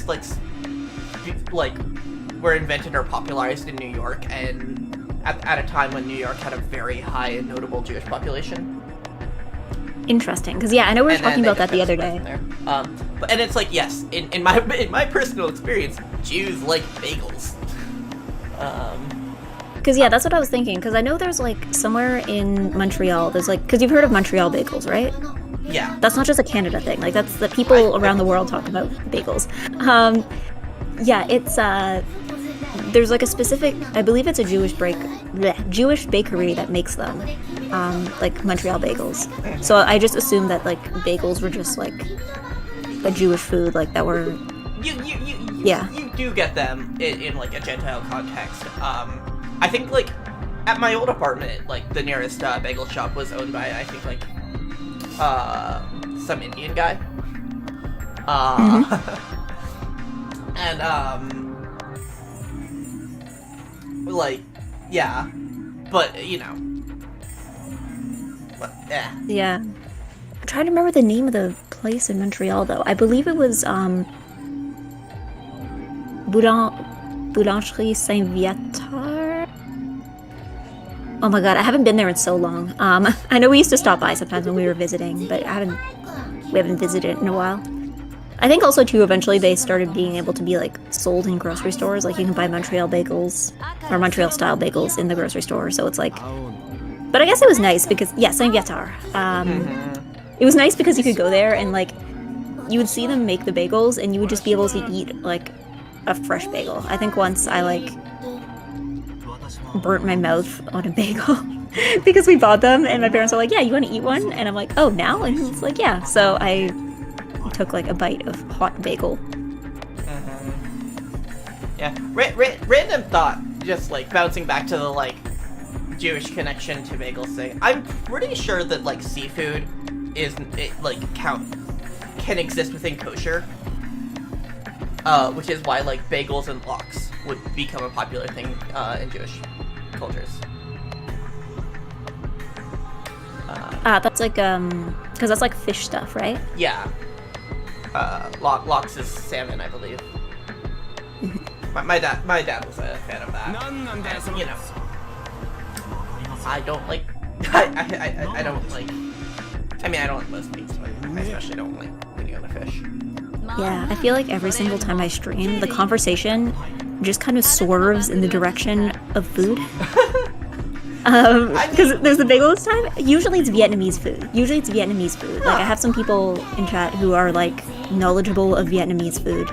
like, were invented or popularized in New York, and at a time when New York had a very high and notable Jewish population. Interesting, because yeah, I know we were talking about that the other day. And it's like, yes, in my personal experience, Jews like bagels. Because yeah, that's what I was thinking. Because I know there's like somewhere in Montreal, there's like, because you've heard of Montreal bagels, right? Yeah. That's not just a Canada thing. Like that's the people around the world talk about bagels. Yeah, it's there's like a specific, I believe it's a Jewish bakery that makes them, like Montreal bagels. So I just assumed that like bagels were just like a Jewish food, like that were. You do get them in like a Gentile context. I think like at my old apartment, like the nearest bagel shop was owned by I think like some Indian guy. And like yeah, but you know, but, yeah. I'm trying to remember the name of the place in Montreal though. I believe it was Boulangerie Saint-Viateur. Oh my god, I haven't been there in so long. I know we used to stop by sometimes when we were visiting, but we haven't visited in a while. I think also too, eventually they started being able to be like sold in grocery stores. Like you can buy Montreal bagels or Montreal style bagels in the grocery store. So it's like, but I guess it was nice because yeah, Saint-Viateur. It was nice because you could go there and like you would see them make the bagels and you would just be able to eat like a fresh bagel. I think once I like burnt my mouth on a bagel because we bought them and my parents were like, yeah, you want to eat one? And I'm like, oh, now? And he's like, yeah. So I took like a bite of hot bagel. Yeah, random thought, just like bouncing back to the like Jewish connection to bagels thing. I'm pretty sure that like seafood can exist within kosher, which is why like bagels and lox would become a popular thing in Jewish cultures. That's like because that's like fish stuff, right? Yeah. Lox is salmon, I believe. my dad was a fan of that. And, you know, I don't like. I don't like. I mean, I don't like most meats, but I especially don't like any other fish. Yeah, I feel like every single time I stream, the conversation just kind of swerves in the direction of food. Because there's the bagel this time. Usually it's Vietnamese food. Like I have some people in chat who are like knowledgeable of Vietnamese food,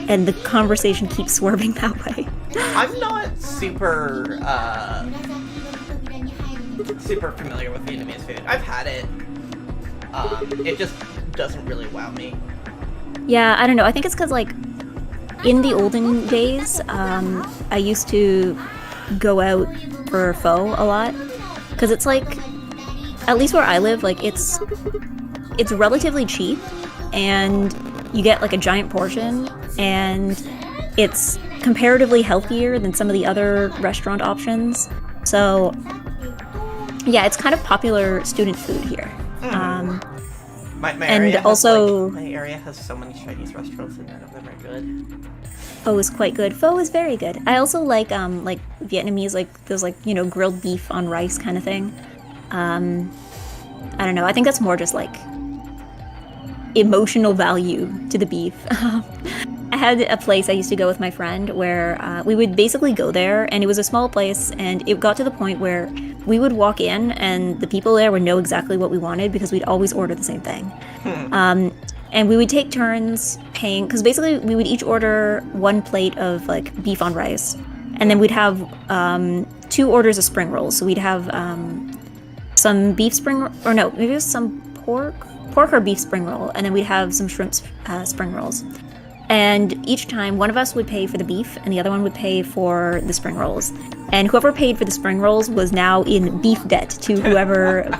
and the conversation keeps swerving that way. I'm not super familiar with Vietnamese food. I've had it. It just doesn't really wow me. Yeah, I don't know. I think it's because like in the olden days, I used to go out for pho a lot because it's like, at least where I live, like it's relatively cheap and you get like a giant portion and it's comparatively healthier than some of the other restaurant options. So yeah, it's kind of popular student food here. My and area also my area has so many Chinese restaurants and none of them are good. Pho is quite good. Pho is very good. I also like Vietnamese, like those like, you know, grilled beef on rice kind of thing. I don't know. I think that's more just like emotional value to the beef. I had a place I used to go with my friend where we would basically go there, and it was a small place, and it got to the point where we would walk in and the people there would know exactly what we wanted because we'd always order the same thing. And we would take turns paying, because basically we would each order one plate of like beef on rice, and then we'd have 2 orders of spring rolls. So we'd have some beef spring, or no, maybe it was some pork or beef spring roll, and then we'd have some shrimp spring rolls. And each time, one of us would pay for the beef, and the other one would pay for the spring rolls. And whoever paid for the spring rolls was now in beef debt to whoever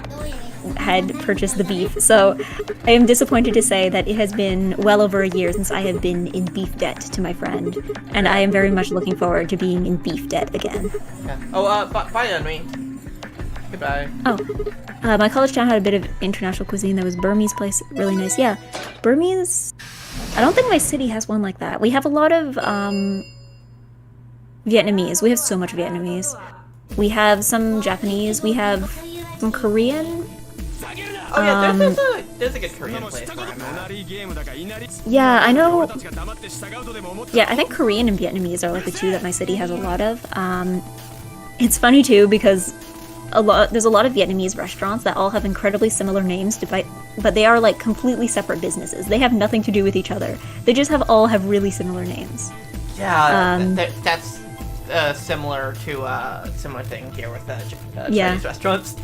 had purchased the beef. So I am disappointed to say that it has been well over a year since I have been in beef debt to my friend, and I am very much looking forward to being in beef debt again. Yeah. Oh, bye, Enemy. Goodbye. Oh, my college town had a bit of international cuisine. There was Burmese place, really nice. Yeah, Burmese. I don't think my city has one like that. We have a lot of Vietnamese. We have so much Vietnamese. We have some Japanese. We have some Korean. Oh yeah, there's a good Korean place where I'm at. Yeah, I know. Yeah, I think Korean and Vietnamese are like the two that my city has a lot of. It's funny too because there's a lot of Vietnamese restaurants that all have incredibly similar names, but they are like completely separate businesses. They have nothing to do with each other. They just all have really similar names. Yeah, that's similar to similar thing here with Chinese restaurants.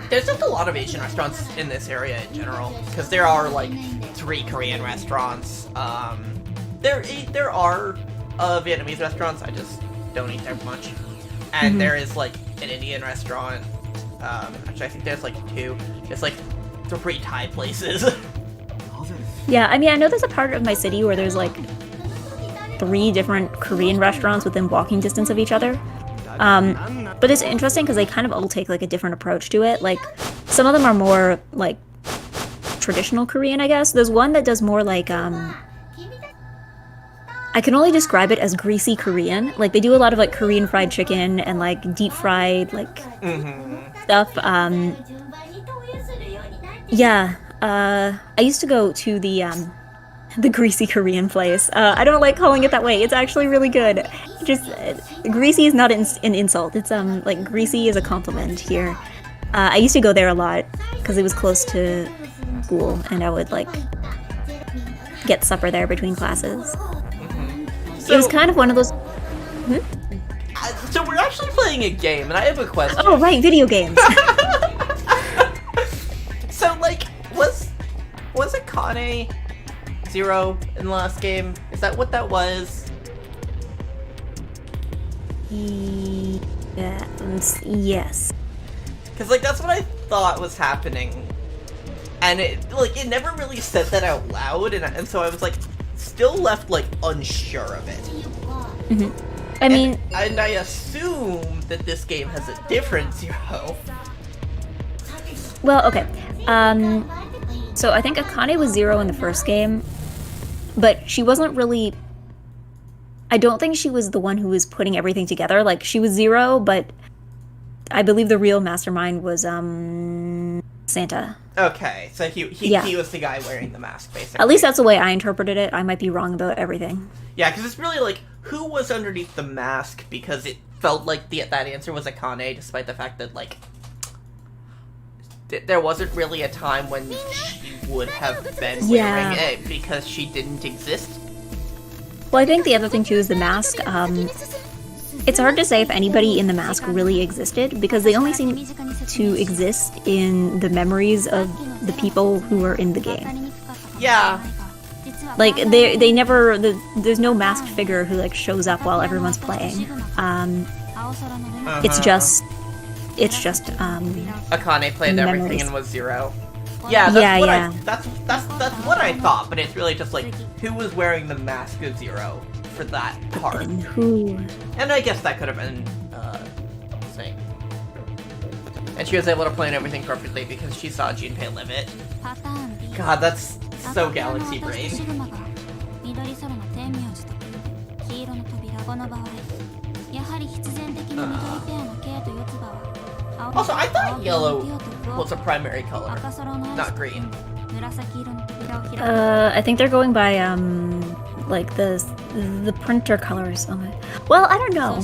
There's just a lot of Asian restaurants in this area in general, because there are like 3 Korean restaurants. There are Vietnamese restaurants. I just don't eat there much. And there is like an Indian restaurant. Actually, I think there's like 2. There's like 3 Thai places. Yeah, I mean, I know there's a part of my city where there's like 3 different Korean restaurants within walking distance of each other. But it's interesting because they kind of all take like a different approach to it. Like, some of them are more like traditional Korean, I guess. There's one that does more like, I can only describe it as greasy Korean. Like, they do a lot of like Korean fried chicken and like deep fried like stuff. Yeah, I used to go to the greasy Korean place. I don't like calling it that way. It's actually really good. Just greasy is not an insult. It's like greasy is a compliment here. I used to go there a lot because it was close to school, and I would like get supper there between classes. So, it was kind of one of those. So we're actually playing a game, and I have a question. Oh right, video games. So like, was Akane 0 in the last game? Is that what that was? Yes. Because like that's what I thought was happening, and it never really said that out loud, and so I was like still left like unsure of it. I mean, and I assume that this game has a different 0. Well, okay. So I think Akane was 0 in the first game, but she wasn't really. I don't think she was the one who was putting everything together. Like, she was 0, but I believe the real mastermind was Santa. Okay, so he was the guy wearing the mask, basically. At least that's the way I interpreted it. I might be wrong about everything. Yeah, because it's really like, who was underneath the mask? Because it felt like that answer was Akane, despite the fact that like there wasn't really a time when she would have been wearing it because she didn't exist. Well, I think the other thing too is the mask. It's hard to say if anybody in the mask really existed, because they only seem to exist in the memories of the people who are in the game. Yeah. Like, they never, there's no masked figure who like shows up while everyone's playing. It's just Akane played everything memories. and was 0. Yeah, that's what I thought, but it's really just like who was wearing the mask of 0 for that part. And who? And I guess that could have been saying. And she was able to plan everything perfectly because she saw Junpei live it. God, that's so galaxy brain. Also, I thought yellow was a primary color, not green. I think they're going by like the printer colors. Oh my. Well, I don't know.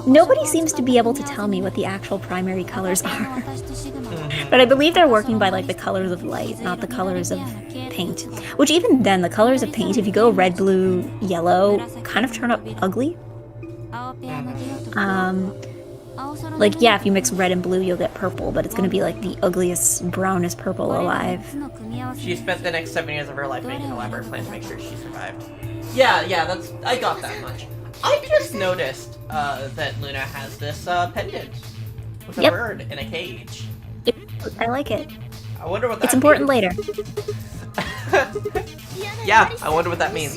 Nobody seems to be able to tell me what the actual primary colors are. But I believe they're working by like the colors of light, not the colors of paint. Which even then, the colors of paint, if you go red, blue, yellow, kind of turn up ugly. Like, yeah, if you mix red and blue, you'll get purple, but it's gonna be like the ugliest, brownest purple alive. She spent the next 7 years of her life making an elaborate plan to make sure she survived. Yeah, I got that much. I just noticed that Luna has this pendant with a bird in a cage. I like it. I wonder what that It's important means. later. Yeah, I wonder what that means.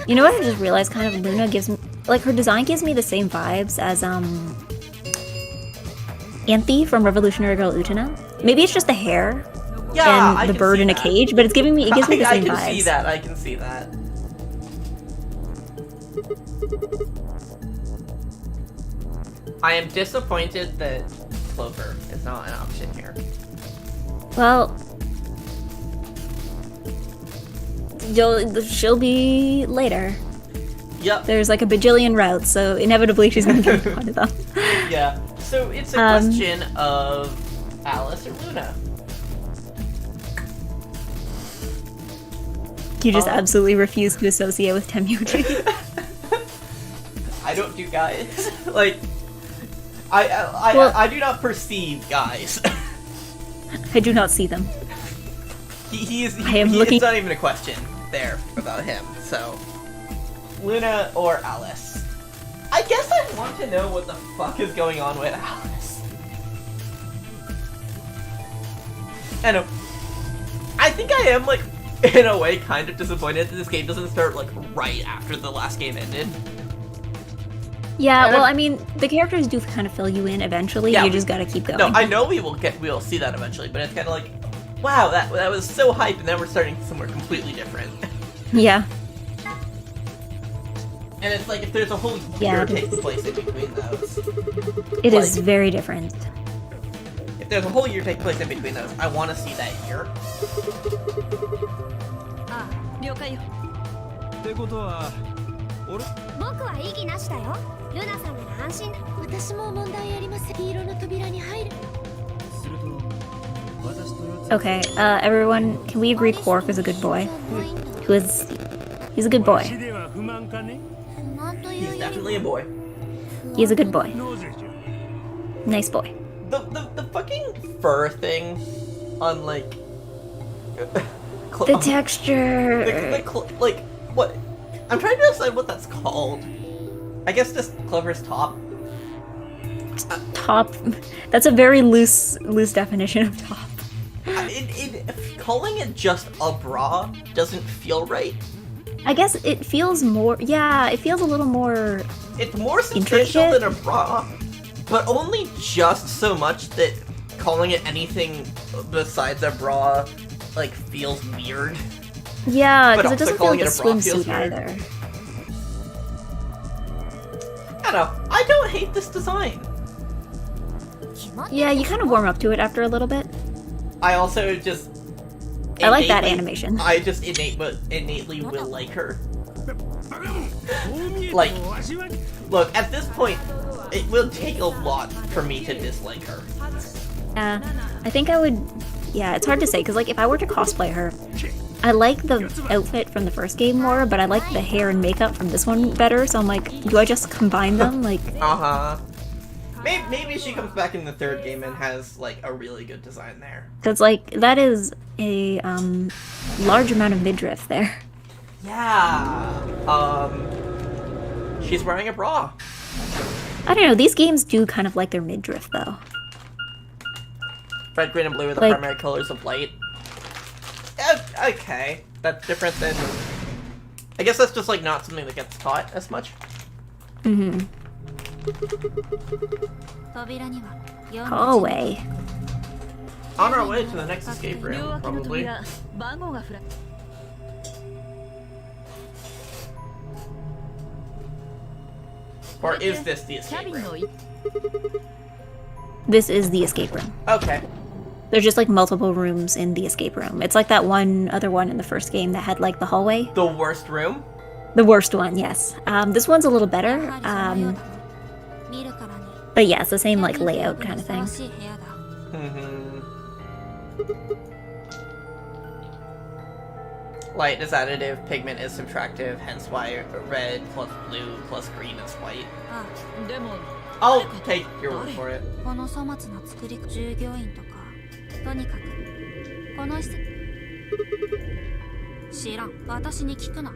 You know what I just realized? Kind of Luna gives me, like, her design gives me the same vibes as Anthe from Revolutionary Girl Utena. Maybe it's just the hair Yeah, and I the can bird see in a that. cage, but it gives me the I same can vibes. see that. I can see that. I am disappointed that Clover is not an option here. Well, she'll be later. Yep. There's like a bajillion routes, so inevitably she's gonna get one of them. Yeah. So it's a question of Alice or Luna. You just absolutely refuse to associate with Temyoji. I don't do guys. Like, Well- I do not perceive guys. I do not see them. It's not even a question there about him. So, Luna or Alice? I guess I want to know what the fuck is going on with Alice. I know. I think I am, like, in a way, kind of disappointed that this game doesn't start, like, right after the last game ended. Yeah, well, I mean, the characters do kind of fill you in eventually. Yeah, you just gotta keep going. No, I know we'll see that eventually, but it's kind of like, wow, that was so hype, and then we're starting somewhere completely different. Yeah. And it's like, if there's a whole Yeah, year it taking place in between those. It is Like- very different. If there's a whole year taking place in between those, I want to see that year. ああ了解よってことは俺僕は異議なしだよルナさんなら安心だ私も問題ありません黄色の扉に入るすると私とやつ Okay, everyone, can we agree Quark is a good boy? He's a good わ boy. しでは不満かね He's definitely a boy. He's a good boy. なぜじゃ Nice boy. The fucking fur thing on, like... The texture. like, what? I'm trying to decide what that's called. I guess just Clover's top. Top. That's a very loose definition of top. Calling it just a bra doesn't feel right. I guess it feels more. Yeah, it feels a little more. It's more substantial Intricate? than a bra, but only just so much that calling it anything besides a bra, like, feels weird. Yeah, But because it also doesn't feel calling like a it a bra feels swimsuit weird. either. I don't know. I don't hate this design. Yeah, you kind of warm up to it after a little bit. I also just... I like that innately- animation. I just innately will like her. こう見えても Like- わしは Look, at this point, it will take a lot for me to dislike her. Yeah, I think I would. Yeah, it's hard to say because like if I were to cosplay her, I like the outfit from the first game more, but I like the hair and makeup from this one better. So I'm like, do I just combine them? Like, Uh-huh. Maybe she comes back in the third game and has, like, a really good design there. because like that is a large amount of midriff there. Yeah. She's wearing a bra. I don't know. These games do kind of like their midriff though. Red, green, and blue are the Like- primary colors of light. Okay. That's different than... I guess that's just, like, not something that gets taught as much. Mm-hmm. 扉には4 Hallway. On our way to the next escape room, probably. 番号が振ら Or is this the キャ escape ビンの room? This is the escape room. Okay. There's just like multiple rooms in the escape room. It's like that one other one in the first game that had like the hallway. The worst room? The worst one, yes. This one's a little better. 見るからに But yeah, it's the same like layout kind of ふさ thing. わしい部屋だ Mm-hmm. Light is additive, pigment is subtractive, hence why red plus blue plus green is white. あでも I'll take your word for it. この粗末な作り従業員とかとにかくこの施設知らん私に聞くな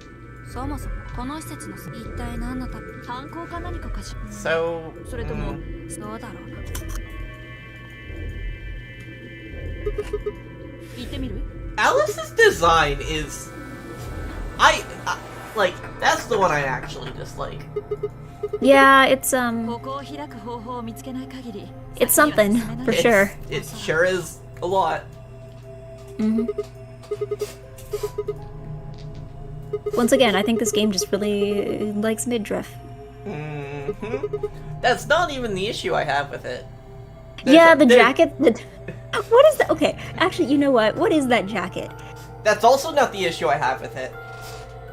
そもそもこの施設の一体何のため犯行か何かかし So. それともそうだろう行ってみる Alice's design is. Like, that's the one I actually dislike. Yeah, it's ここを開く方法を見つけない限り it's something for sure. It sure is a lot. Once again, I think this game just really likes midriff. That's not even the issue I have with it. Yeah, the jacket. What is that? Okay, actually, you know what? What is that jacket? That's also not the issue I have with it.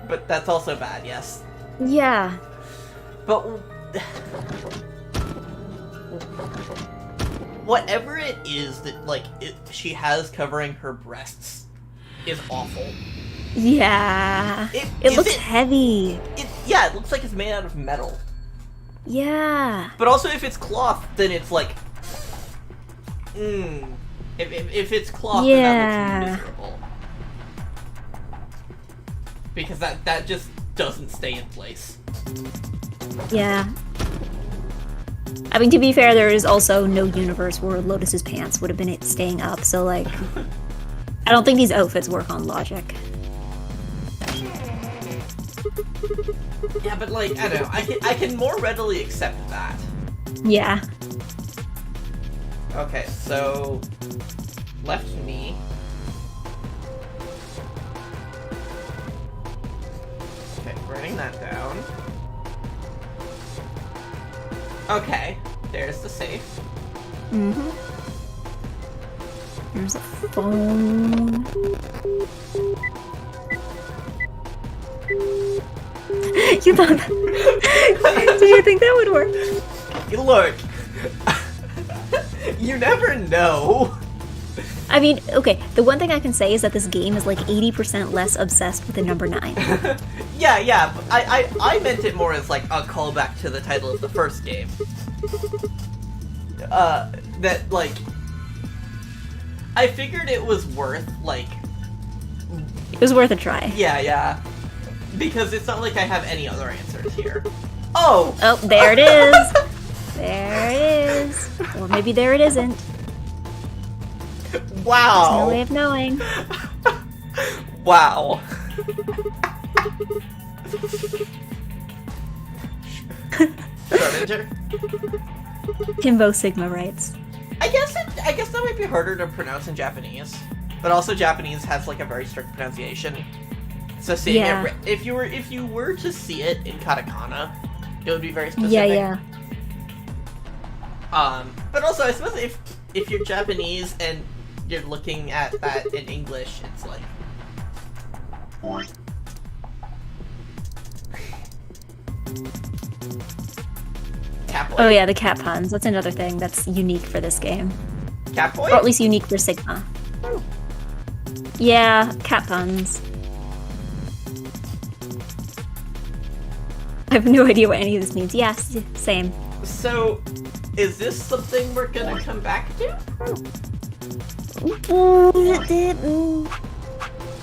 But that's also bad, yes. Yeah. But whatever it is that she has covering her breasts is awful. Yeah. It looks heavy. Yeah, it looks like it's made out of metal. Yeah. But also, if it's cloth, then it's like, If it's cloth, then that looks miserable. Because that just doesn't stay in place. Yeah. I mean, to be fair, there is also no universe where Lotus's pants would have been staying up, so like, I don't think these outfits work on logic. Yeah, but like, I don't know, I can more readily accept that. Yeah. Okay, so left knee. Okay, writing that down. Okay, there's the safe. Mm-hmm. There's a phone. You thought that? Did you think that would work? Look, you never know. I mean, okay, the one thing I can say is that this game is like 80% less obsessed with the number 9. Yeah, but I meant it more as like a callback to the title of the first game. That, like, I figured it was worth, like... It was worth a try. Yeah. Because it's not like I have any other answers here. Oh! Oh, there it is! There it is. Or maybe there it isn't. Wow! There's no way of knowing. Wow. Schrodinger? Timbo Sigma writes. I guess that might be harder to pronounce in Japanese. But also Japanese has like a very strict pronunciation. So seeing it, if you were to see it in katakana, it would be very specific. Yeah. But also I suppose if you're Japanese and you're looking at that in English, it's like Catboy. Oh yeah, the cat puns. That's another thing that's unique for this game. Catboy? Or at least unique for Sigma. Yeah, cat puns. I have no idea what any of this means. Yes, same. So, is this something we're gonna come back to?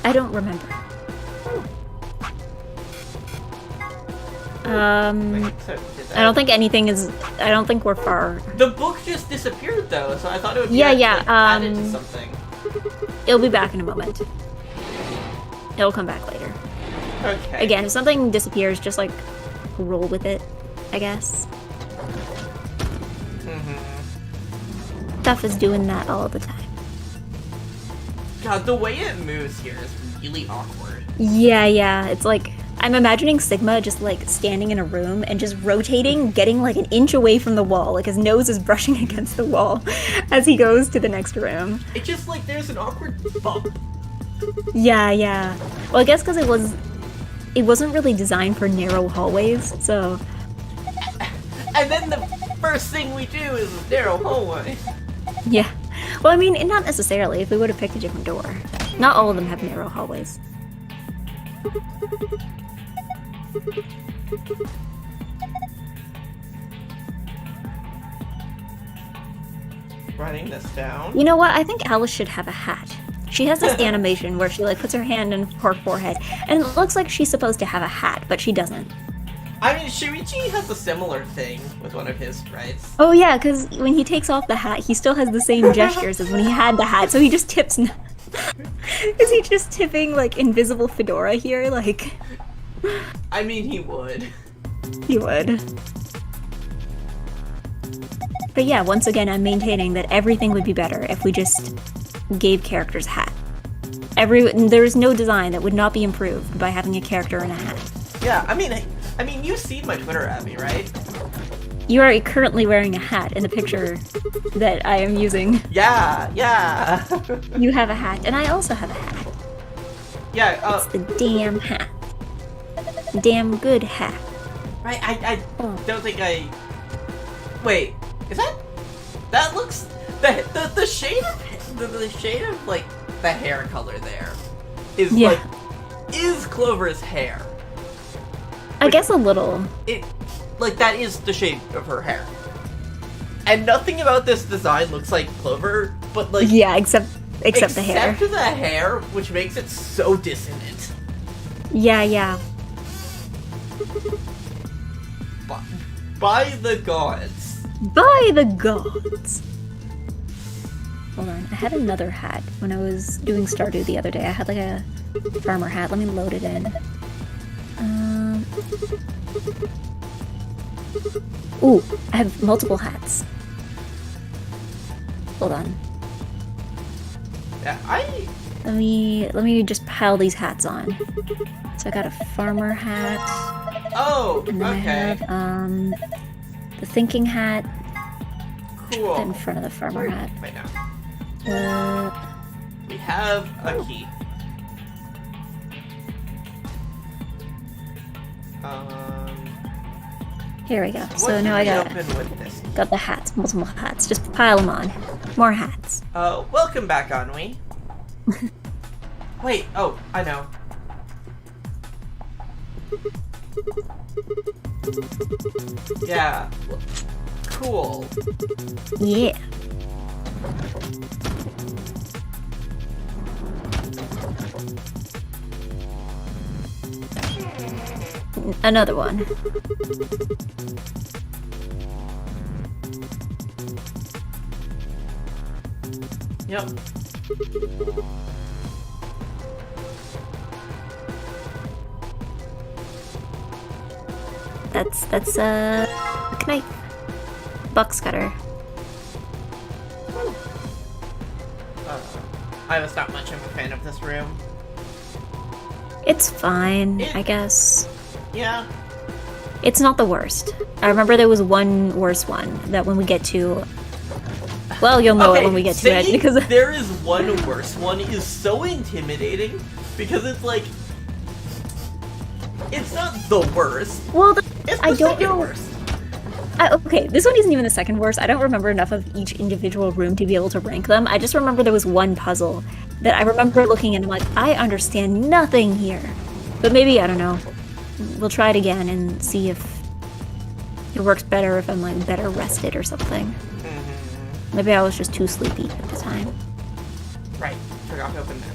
I don't remember. I don't think anything is. I don't think we're far. The book just disappeared though, so I thought it would be added to something. It'll be back in a moment. It'll come back later. Okay. Again, if something disappears, just like roll with it, I guess. Stuff is doing that all the time. God, the way it moves here is really awkward. Yeah. It's like I'm imagining Sigma just like standing in a room and just rotating, getting like an inch away from the wall, like his nose is brushing against the wall as he goes to the next room. It's just like there's an awkward bump. Yeah. Well, I guess because it wasn't really designed for narrow hallways, so. And then the first thing we do is a narrow hallway. Yeah. Well, I mean, not necessarily. If we would have picked a different door. Not all of them have narrow hallways. Writing this down. You know what? I think Alice should have a hat. She has this animation where she like puts her hand on her forehead, and it looks like she's supposed to have a hat, but she doesn't. I mean, Shuichi has a similar thing with one of his sprites. Oh yeah, because when he takes off the hat, he still has the same gestures as when he had the hat, so he just tips. Is he just tipping like invisible fedora here? Like, I mean, he would. He would. But yeah, once again, I'm maintaining that everything would be better if we just gave characters a hat. There's no design that would not be improved by having a character in a hat. Yeah, I mean, you've seen my Twitter, Abby, right? You are currently wearing a hat in the picture that I am using. Yeah. You have a hat, and I also have a hat. Yeah, It's the damn hat. Damn good hat. Right, I don't think I... Wait, is that looks... The shade of, like, the hair color there is, like, is Clover's hair. I guess a little. Like, that is the shade of her hair. And nothing about this design looks like Clover, but, like... Yeah, except the hair. Except the hair, which makes it so dissonant. Yeah. By the gods. By the gods. Hold on, I had another hat when I was doing Stardew the other day. I had like a farmer hat. Let me load it in. Ooh, I have multiple hats. Hold on. Yeah, Let me just pile these hats on. So I got a farmer hat. Oh, and then okay. I have the thinking hat. Cool. In front of the farmer hat. Right now. We have a key. Here we go. So now I got the hats, multiple hats. Just pile them on. More hats. Welcome back, Ennui. Wait, oh, I know. Yeah. Cool. Yeah. Another one. Yep. That's a knife. Box cutter. I was not much of a fan of this room. It's fine, I guess. Yeah. It's not the worst. I remember there was one worse one that when we get to... Well, you'll know it when we get to it, because... there is one worse one is so intimidating, because it's like... It's not the worst. Well, it's I the don't second know... worst. Okay, this one isn't even the second worst. I don't remember enough of each individual room to be able to rank them. I just remember there was one puzzle that I remember looking at and I'm like, I understand nothing here. But maybe, I don't know. We'll try it again and see if it works better if I'm like better rested or something. Mm-hmm. Maybe I was just too sleepy at the time. Right. Forgot to open this.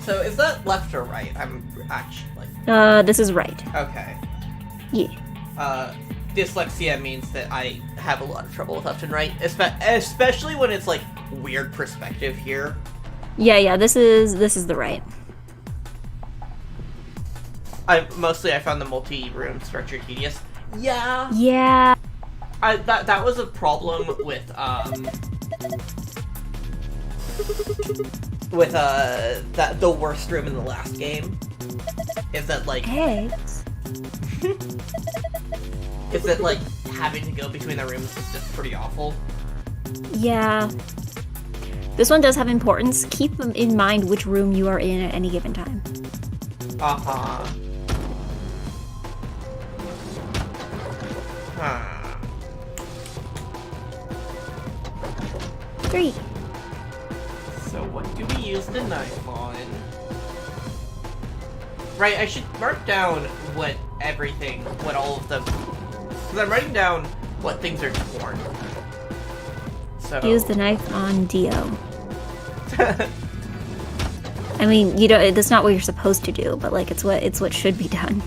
So is that left or right? I'm actually... This is right. Okay. Yeah. Dyslexia means that I have a lot of trouble with left and right, especially when it's like weird perspective here. Yeah, this is the right. I found the multi-room structure tedious. Yeah. Yeah. That was a problem with the worst room in the last game. Is that like Eggs? Is that like having to go between the rooms is just pretty awful. Yeah. This one does have importance. Keep in mind which room you are in at any given time. Uh-huh. Huh. 3. So what do we use the knife on? Right, I should mark down what all of the... Because I'm writing down what things are torn. So... Use the knife on Dio. I mean, you don't. That's not what you're supposed to do, but like, it's what should be done.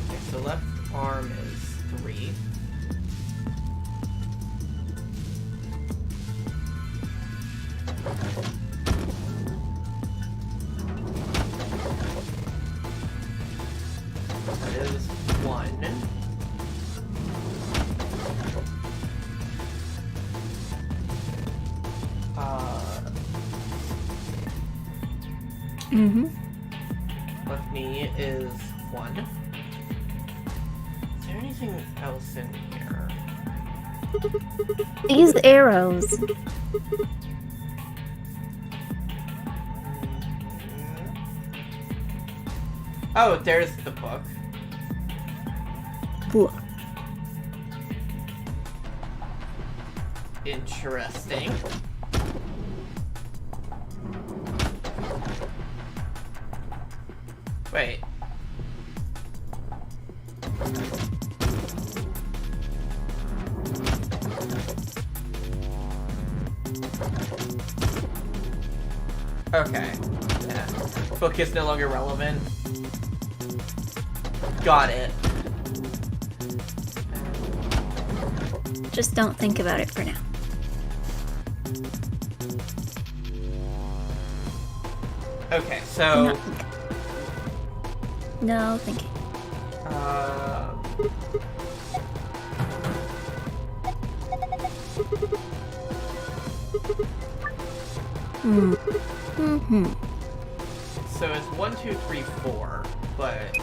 Okay, so left arm is 3. That is 1. Left knee is 1. Is there anything else in here? These arrows. Oh, there's the book. Ooh. Interesting. Wait. Okay. Yeah. Book is no longer relevant. Got it. Just don't think about it for now. Okay, so... No thinking. So it's 1, 2, 3, 4, but...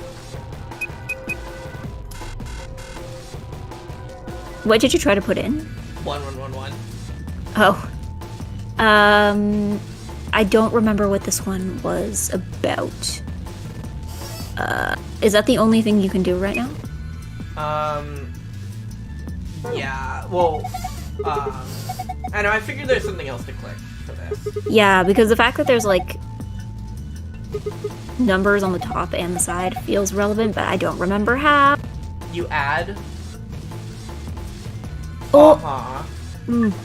What did you try to put in? 1, 1, 1, 1. Oh. I don't remember what this one was about. Is that the only thing you can do right now? Yeah, well, I know, I figured there's something else to click for this. Yeah, because the fact that there's, like, numbers on the top and the side feels relevant, but I don't remember how. You add... Oh!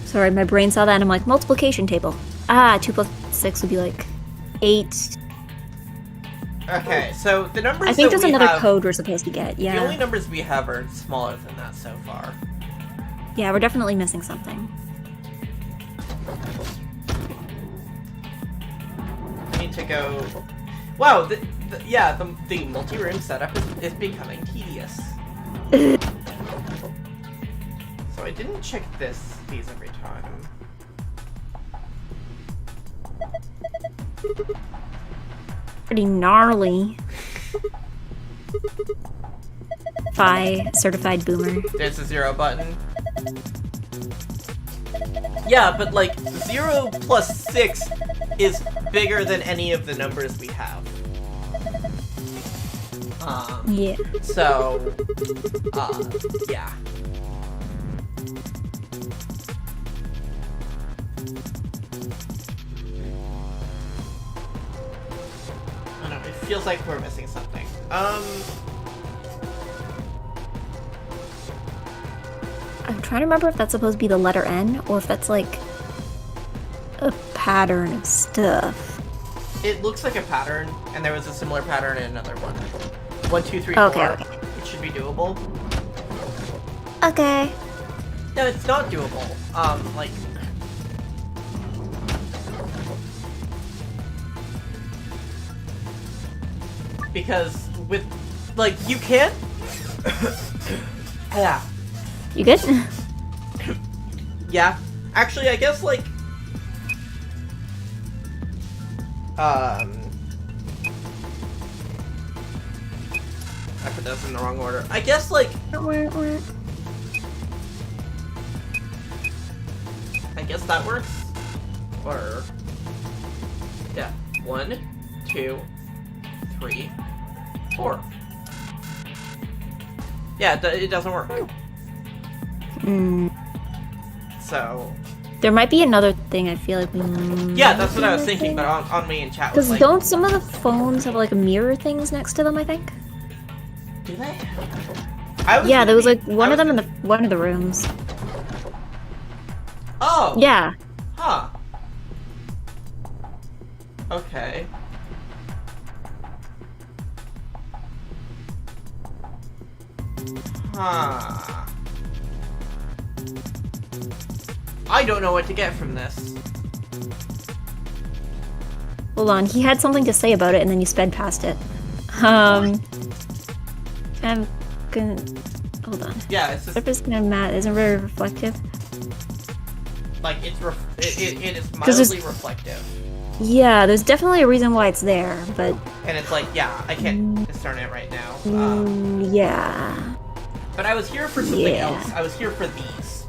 Sorry, my brain saw that and I'm like, multiplication table. 2 plus 6 would be, like, 8. Okay, so the numbers I think that there's we another have, code we're supposed to get, yeah. The only numbers we have are smaller than that so far. Yeah, we're definitely missing something. I need to go... Wow, the multi-room setup is becoming tedious. So I didn't check these every time. Pretty gnarly. Phi, certified boomer. There's a 0 button. Yeah, but like 0 plus 6 is bigger than any of the numbers we have. Yeah. So, yeah. I don't know, it feels like we're missing something. I'm trying to remember if that's supposed to be the letter N, or if that's like a pattern of stuff. It looks like a pattern, and there was a similar pattern in another one. 1, 2, 3, 4. Okay. It should be doable. Okay. No, it's not doable. Like... Because with... Like, you can't... Yeah. You good? Yeah. Actually, I guess, like... I put those in the wrong order. I guess, like... I guess that works. Or... Yeah. 1, 2, 3, 4. Yeah, it doesn't work. So... There might be another thing I feel like we Yeah, that's what I was thinking, but on me in chat was Because like... don't some of the phones have like mirror things next to them, I think? Do they? Yeah, there was like one of them in one of the rooms. Oh! Yeah. Huh. Okay. Huh. I don't know what to get from this. Hold on, he had something to say about it and then you sped past it. I'm gonna... Hold on. Yeah, it's just... Surface kind of matte, isn't very reflective. Like, it is mildly reflective. Yeah, there's definitely a reason why it's there, but... And it's like, yeah, I can't discern it right now. Yeah. But I was here for something else. I was here for these.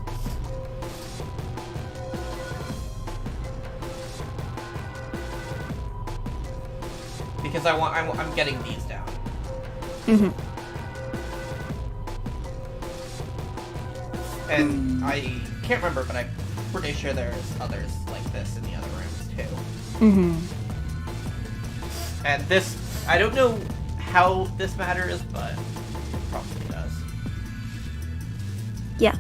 Because I'm getting these down. Mm-hmm. And I can't remember, but I'm pretty sure there's others like this in the other rooms too. Mm-hmm. And this, I don't know how this matters, but it probably does. Yeah.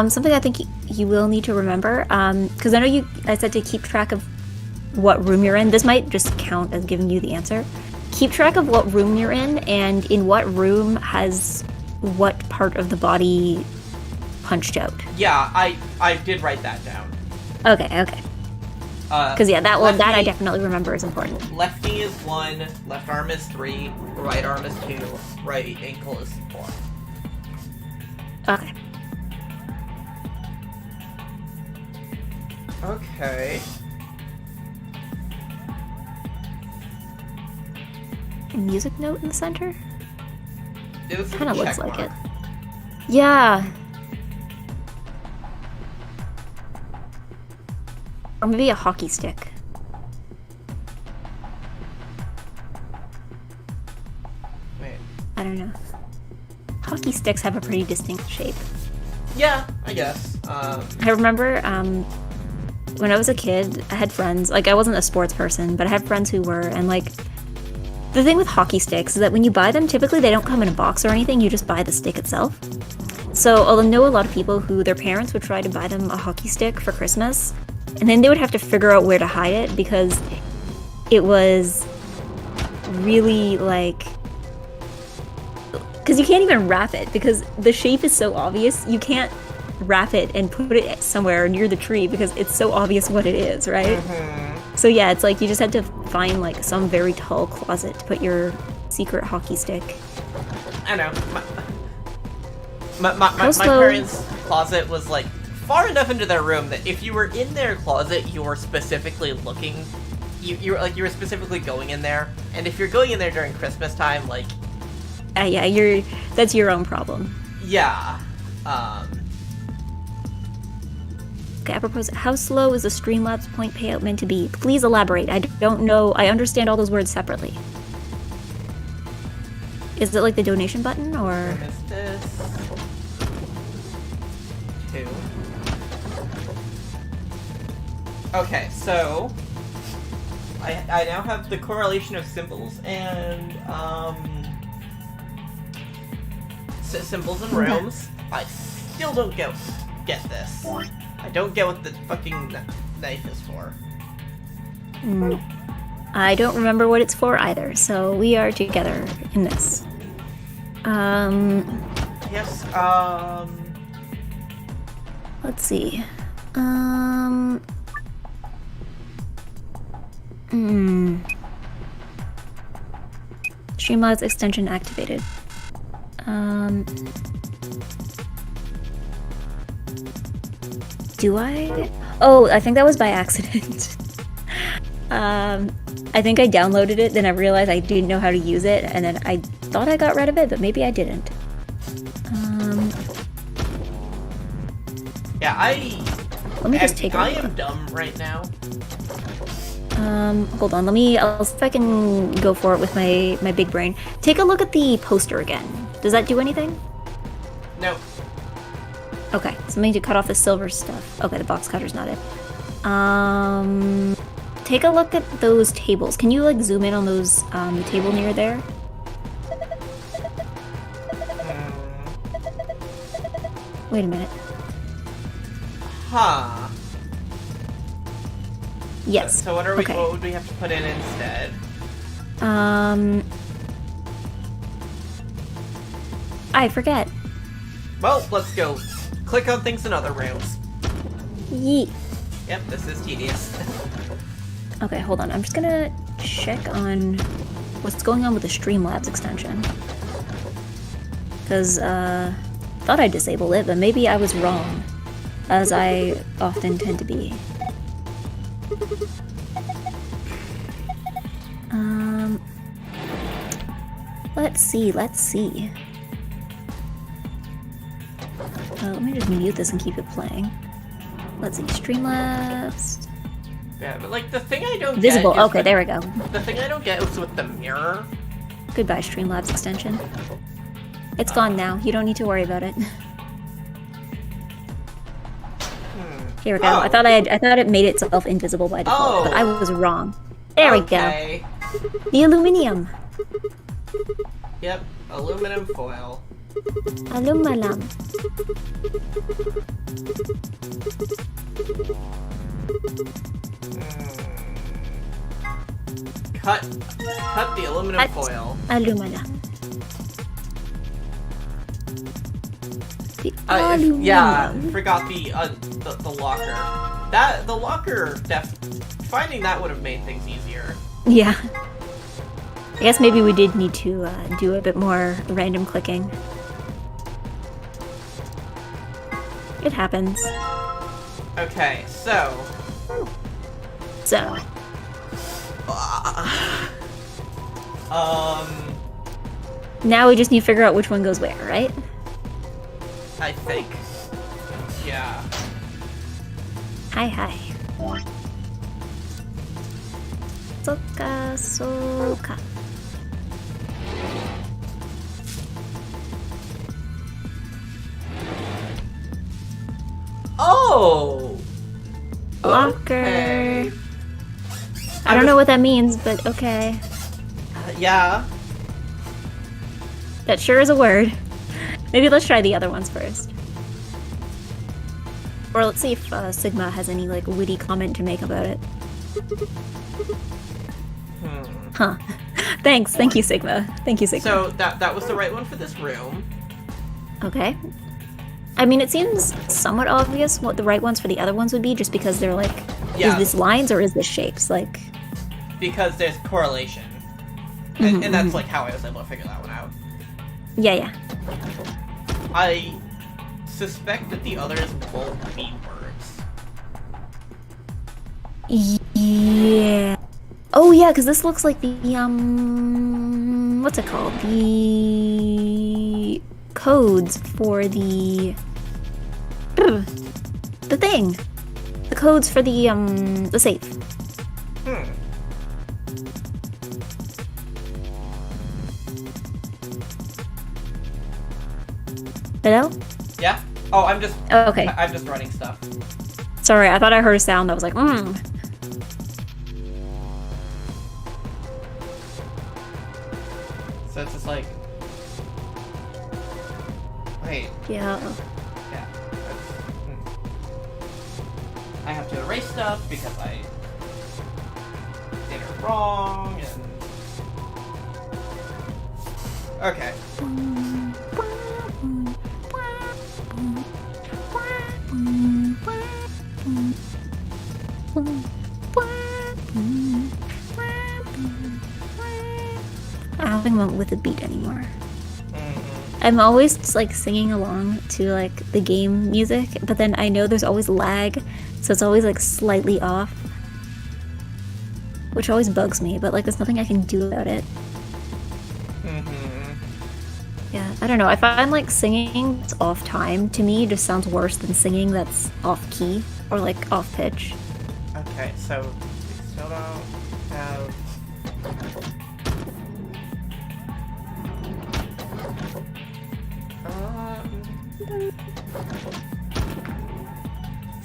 Something I think you will need to remember, because I know I said to keep track of what room you're in. This might just count as giving you the answer. Keep track of what room you're in and in what room has what part of the body punched out. Yeah, I did write that down. Okay. Because yeah, that I knee, definitely remember is important. Left knee is 1, left arm is 3, right arm is 2, right ankle is 4. Okay. Okay. A music note in the center? It was Kind of looks like mark. it. Yeah. Or maybe a hockey stick. Wait. I don't know. Hockey sticks have a pretty distinct shape. Yeah, I guess. I remember when I was a kid, I had friends, like I wasn't a sports person, but I had friends who were, and like the thing with hockey sticks is that when you buy them, typically they don't come in a box or anything, you just buy the stick itself. So I'll know a lot of people who their parents would try to buy them a hockey stick for Christmas, and then they would have to figure out where to hide it because it was really like... Because you can't even wrap it because the shape is so obvious, you can't wrap it and put it somewhere near the tree because it's so obvious what it is, right? Mm-hmm. So yeah, it's like you just had to find like some very tall closet to put your secret hockey stick. I know. My parents' closet was like far enough into their room that if you were in their closet, you were specifically looking. You were specifically going in there, and if you're going in there during Christmas time, like. Yeah, that's your own problem. Yeah. Okay, I propose, how slow is the Streamlabs point payout meant to be? Please elaborate. I don't know. I understand all those words separately. Is it like the donation button, or? Is this 2? Okay, so I now have the correlation of symbols and symbols and realms. I still don't get this. I don't get what the fucking knife is for. I don't remember what it's for either, so we are together in this. Yes, Let's see. Streamlabs extension activated. Do I? Oh, I think that was by accident. I think I downloaded it, then I realized I didn't know how to use it, and then I thought I got rid of it, but maybe I didn't. Yeah, Let me just take a look. I am dumb right now. Hold on, I'll see if I can go for it with my big brain. Take a look at the poster again. Does that do anything? No. Okay, so I need to cut off the silver stuff. Okay, the box cutter's not it. Take a look at those tables. Can you like zoom in on those the table near there? Wait a minute. Huh. Yes. So what are we? Okay. What would we have to put in instead? I forget. Well, let's go. Click on things in other rooms. Yeet. Yep, this is tedious. Okay, hold on. I'm just gonna check on what's going on with the Streamlabs extension. Because, thought I disabled it, but maybe I was wrong. As I often tend to be. Let's see. Let me just mute this and keep it playing. Let's see, Streamlabs. Yeah, but like the thing I don't Visible. get is Okay, there we go. the thing I don't get is with the mirror. Goodbye, Streamlabs extension. It's gone now. You don't need to worry about it. Here we go. Oh. I thought it made itself invisible by default, but I was wrong. There we go. The aluminium. Yep, aluminum foil. Aluminum. Cut the aluminum foil. Aluminum. The aluminum. Yeah, forgot the locker. The locker finding that would have made things easier. Yeah. I guess maybe we did need to do a bit more random clicking. It happens. Okay, so. So. Now we just need to figure out which one goes where, right? I think. Yeah. Hi. Soka. Oh! Locker. Okay. I don't know what that means, but okay. Yeah. That sure is a word. Maybe let's try the other ones first. Or let's see if Sigma has any like witty comment to make about it. Huh. Thanks. Thank you, Sigma. Thank you, Sigma. So that was the right one for this room. Okay. I mean, it seems somewhat obvious what the right ones for the other ones would be, just because they're like, Yeah. is this lines or is this shapes? Like, Because there's correlation. And that's like how I was able to figure that one out. yeah. I suspect that the others won't be words. Yeah. Oh yeah, because this looks like the what's it called? The codes for the thing. The codes for the safe. Hello? Yeah? Oh, I'm just Okay. I'm just running stuff. Sorry, I thought I heard a sound that was like, So it's just like wait. Yeah. Yeah. I have to erase stuff because I did it wrong and okay. I don't think I'm with the beat anymore. I'm always just, like singing along to like the game music, but then I know there's always lag, so it's always like slightly off, which always bugs me. But like, there's nothing I can do about it. Yeah, I don't know. I find like singing that's off time to me just sounds worse than singing that's off key or like off pitch. Okay, so we still don't have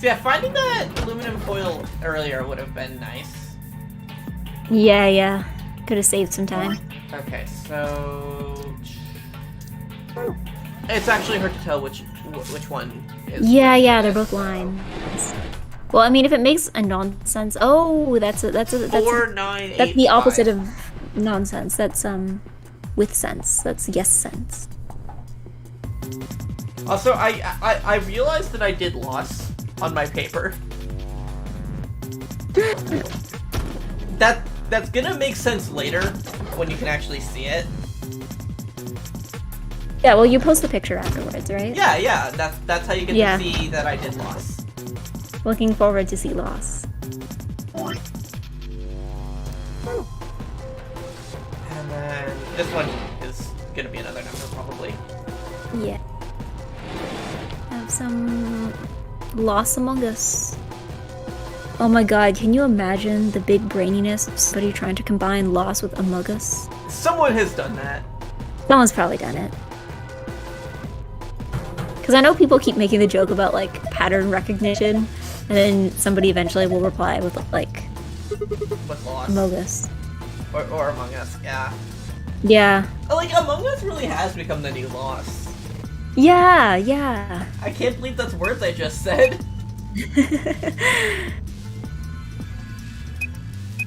So yeah, finding that aluminum foil earlier would have been nice. Yeah. Could have saved some time. Okay, so it's actually hard to tell which one is. Yeah, they're both lines. Well, I mean, if it makes a nonsense. Oh, that's 4, 9, 8, that's the opposite 5. of nonsense. That's with sense. That's yes sense. Also, I realized that I did loss on my paper. That's gonna make sense later when you can actually see it. Yeah, well, you post the picture afterwards, right? Yeah. That's how you get Yeah. to see that I did loss. Looking forward to see loss. And then this one is gonna be another number probably. Yeah. Have some loss among us. Oh my god, can you imagine the big braininess of somebody trying to combine loss with Among Us? Someone has done that. Someone's probably done it. Because I know people keep making the joke about, like, pattern recognition, and then somebody eventually will reply with, like, With loss. Among Us. Or Among Us, yeah. Yeah. Like, Among Us really has become the new loss. Yeah. I can't believe that's words I just said.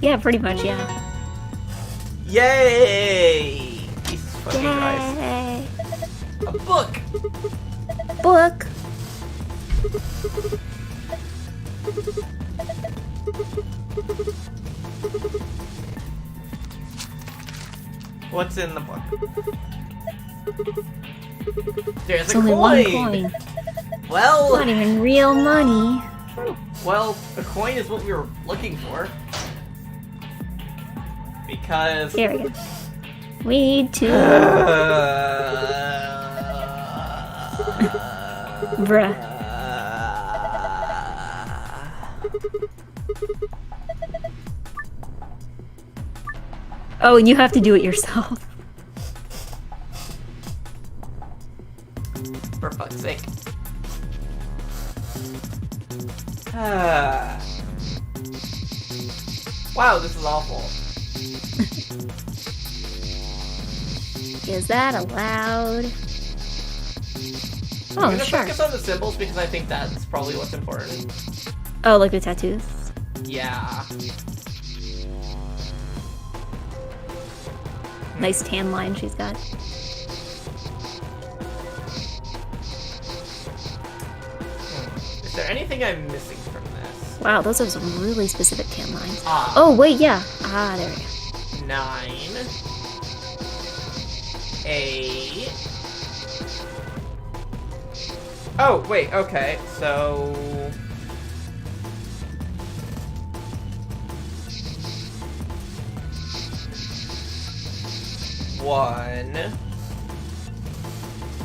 Yeah, pretty much, yeah. Yay! Jesus fucking Christ. Yay! A book! Book! What's in the book? There's It's a only coin! one coin. Well, Not even real money. a coin is what we were looking for. Because... Here we go. We need to... Bruh. Oh, and you have to do it yourself. For fuck's sake. Wow, this is awful. Is that allowed? I'm Oh, gonna sure. focus on the symbols because I think that's probably what's important. Oh, like the tattoos? Yeah. Nice tan line she's got. Is there anything I'm missing from this? Wow, those are some really specific tan lines. Ah. Oh, wait, yeah. Ah, there we go. 9, 8. Oh, wait, okay, so...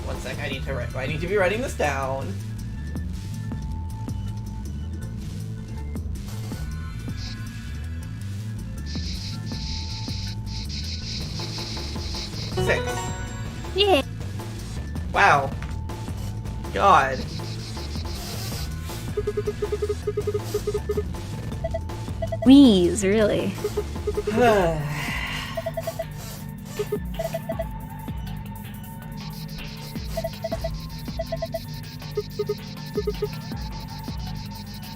One sec, I need to be writing this down. Six. Yeah. Wow. God. Wheeze, really.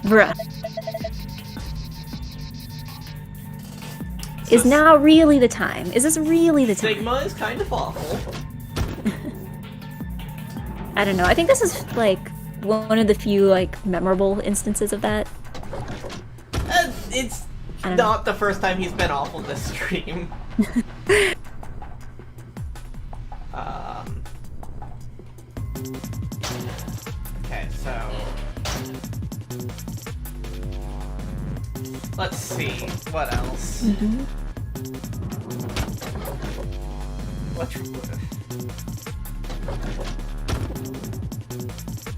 Bruh. Is now really the time? Is this really the time? Sigma is kind of awful. I don't know. I think this is, like, one of the few, like, memorable instances of that. It's I don't know. not the first time he's been awful this stream. Okay, so... Let's see, what else?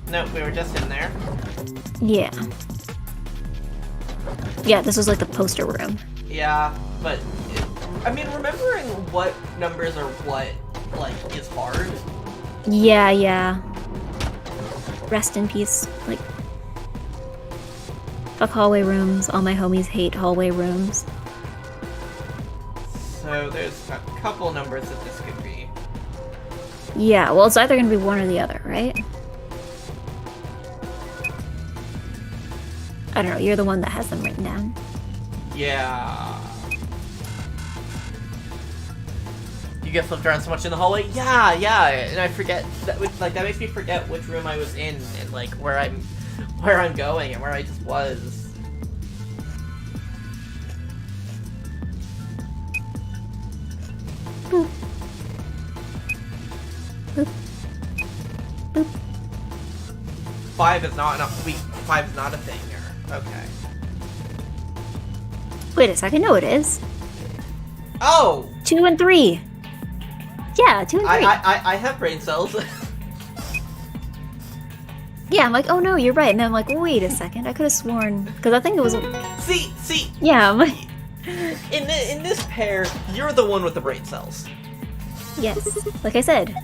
No, we were just in there. Yeah. Yeah, this was like the poster room. Yeah, but I mean, remembering what numbers are what, like, is hard. Yeah. Rest in peace. Like, Fuck hallway rooms. All my homies hate hallway rooms. So there's a couple numbers that this could be. Yeah, well, it's either gonna be one or the other, right? I don't know, you're the one that has them written down. Yeah. You get flipped around so much in the hallway? Yeah, and I forget that that makes me forget which room I was in and like where I'm going and where I just was. Boop. Boop. Boop. 5 is not enough. 5 is not a thing here. Okay. Wait a second, no it is. Oh! 2 and 3. Yeah, 2 and 3. I have brain cells. Yeah, I'm like, oh no, you're right. And then I'm like, wait a second, I could have sworn, because I think it was. See. Yeah, I'm like, In this pair, you're the one with the brain cells. yes, like I said.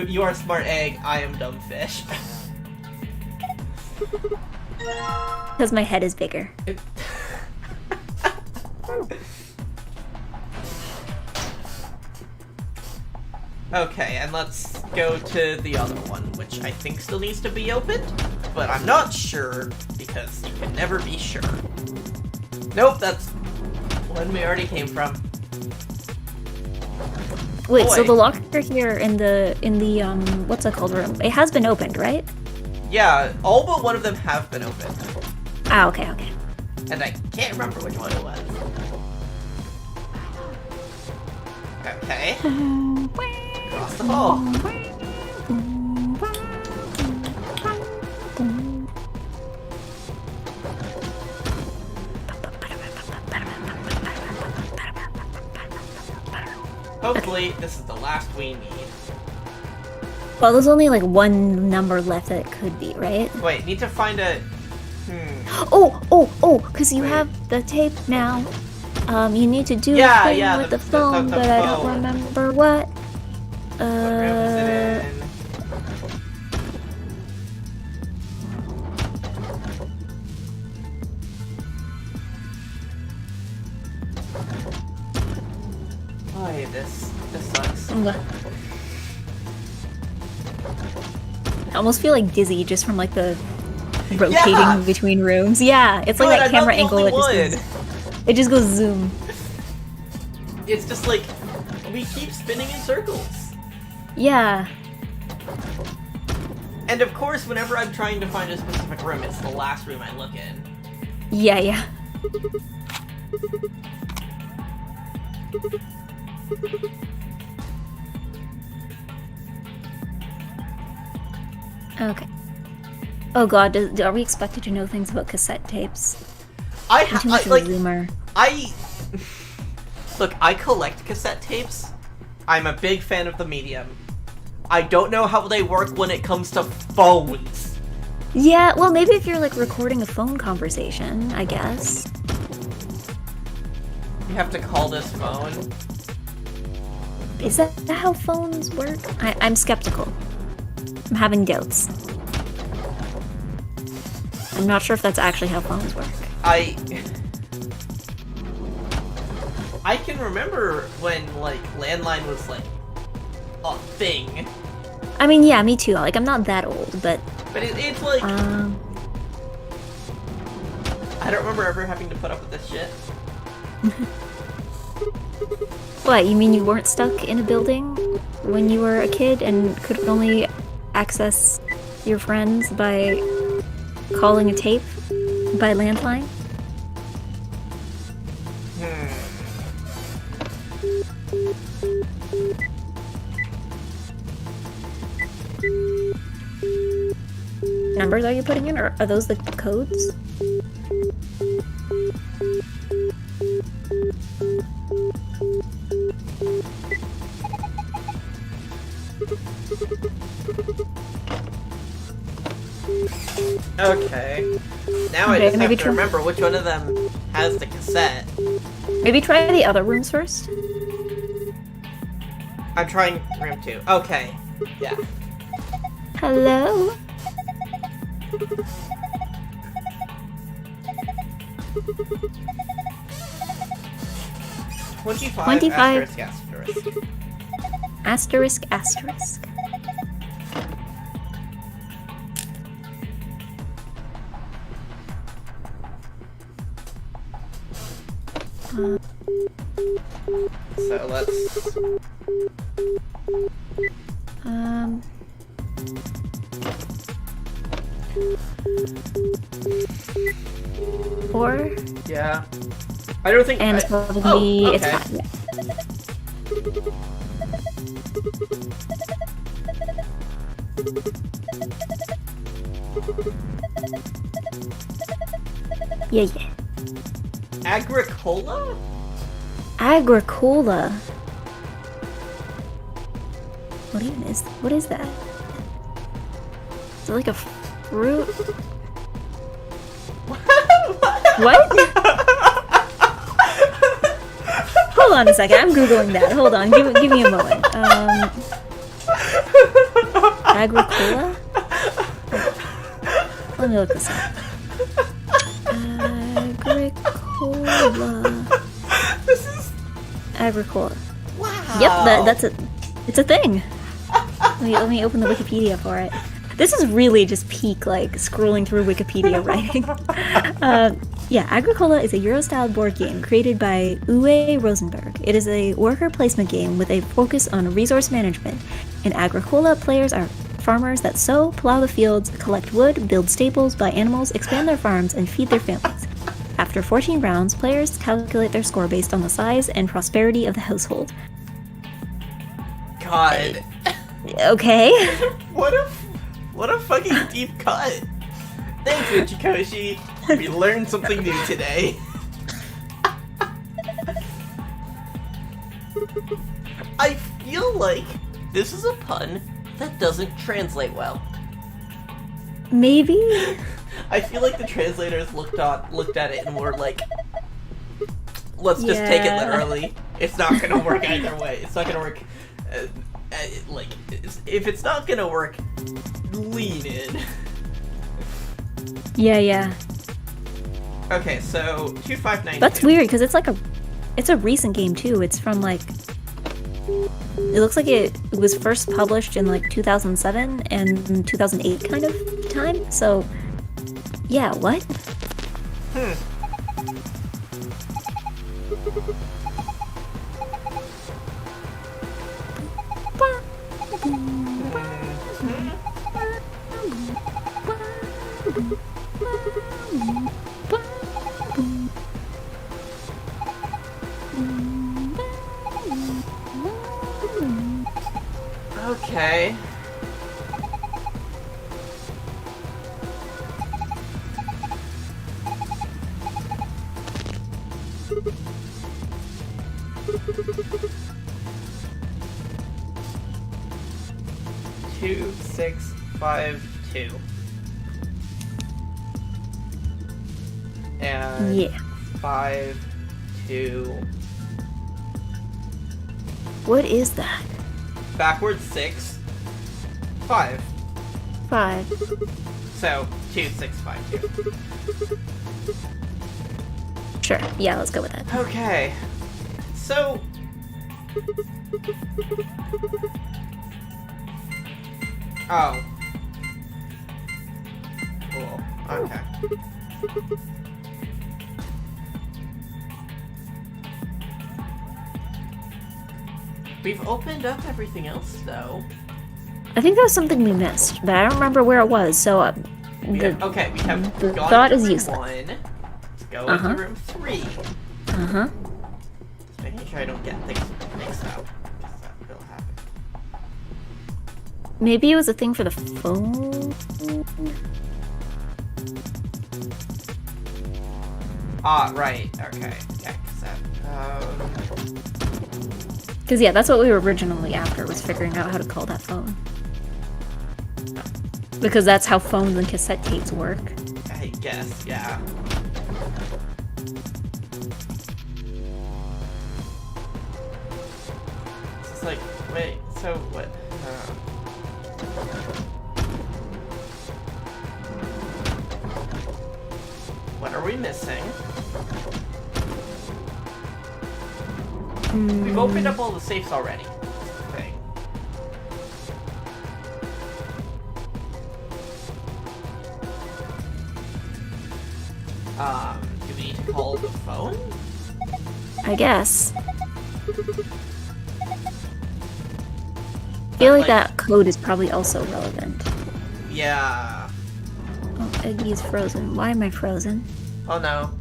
You are smart egg. I am dumb fish. Because my head is bigger. Okay, and let's go to the other one, which I think still needs to be opened, but I'm not sure, because you can never be sure. Nope, that's one we already came from. Wait, Boy. so the locker here in the what's it called room? It has been opened, right? Yeah, all but one of them have been opened, Ah, okay. and I can't remember which one it was. Okay. Across the hall. Hopefully, this is the last we need. Well, there's only like one number left that it could be, right? Wait, need to find a... Oh, because you Wait. have the tape now. You need to do Yeah, a thing yeah, with the- the phone, the but I don't phone. remember what. What room is it in? Boy, this sucks. I almost feel like dizzy just from like the rotating Yeah! between rooms. Yeah, it's like Good, that I'm not camera the angle. only It just goes zoom. It's just like, we keep spinning in circles. Yeah. And of course, whenever I'm trying to find a specific room, it's the last room I look in. Yeah. Okay. Oh god, are we expected to know things about cassette tapes? I'm too much of a like, zoomer. Look, I collect cassette tapes. I'm a big fan of the medium. I don't know how they work when it comes to phones. Yeah, well maybe if you're like recording a phone conversation, I guess. You have to call this phone. Is that how phones work? I'm skeptical. I'm having doubts. I'm not sure if that's actually how phones work. I can remember when, like, landline was, like, a thing. I mean, yeah, me too. Like, I'm not that old, but... But it's like... Um... I don't remember ever having to put up with this shit. What, you mean you weren't stuck in a building when you were a kid and could only access your friends by calling a tape by landline? Numbers are you putting in, or are those the codes? Okay. Now I Okay, just maybe have to remember which one of them has the cassette. Maybe try the other rooms first? I'm trying room 2. Okay. Yeah. Hello? 25, 25. asterisk. Asterisk. So let's... Four. Yeah. I don't think... And it's probably... Oh, It's okay. 5. Yeah. Yeah, yeah. Agricola? Agricola. What is that? Is it like a fruit? What? Hold on a second, I'm googling that. Hold on, give me a moment. Agricola? Let me look this up. Agricola. This is... Agricola. Wow. Yep, that's a... It's a thing. Let me open the Wikipedia for it. This is really just peak, like, scrolling through Wikipedia writing. Yeah, Agricola is a Euro-style board game created by Uwe Rosenberg. It is a worker placement game with a focus on resource management. In Agricola, players are farmers that sow, plow the fields, collect wood, build stables, buy animals, expand their farms, and feed their families. After 14 rounds, players calculate their score based on the size and prosperity of the household. God. Okay. What a fucking deep cut. Thanks, Ichikoshi. We learned something new today. I feel like this is a pun that doesn't translate well. Maybe? I feel like the translators looked at it and were like, let's just take it literally. It's not gonna work either way. It's not gonna work. If it's not gonna work, lean in. Yeah. Okay, so 2592. That's weird because it's a recent game too. It's from like, it looks like it was first published in like 2007 and 2008 kind of time. So, yeah, what? Okay. Two, 6, 5, 2. And Yeah. 5, 2. What is that? Backwards 6, 5. 5. So 2, 6, 5, 2. Sure. Yeah, let's go with that. Okay. So oh. Cool. Okay. We've opened up everything else, though. I think that was something we missed, but I don't remember where it was. So, Okay, we have the gone thought to is room useless. 1. Let's go into room 3. Uh-huh. Just making sure I don't get things mixed up. 'Cause that will happen. Maybe it was a thing for the phone. Ah, right. Okay. Yeah, 'cause that, Because yeah, that's what we were originally after, was figuring out how to call that phone. Because that's how phones and cassette tapes work. I guess, yeah. It's just like, wait, so what? What are we missing? We've opened up all the safes already. Thing. Do we need to call the phone? I guess. I feel like that code is probably also relevant. Yeah. Oh, Eggy's frozen. Why am I frozen? Oh no.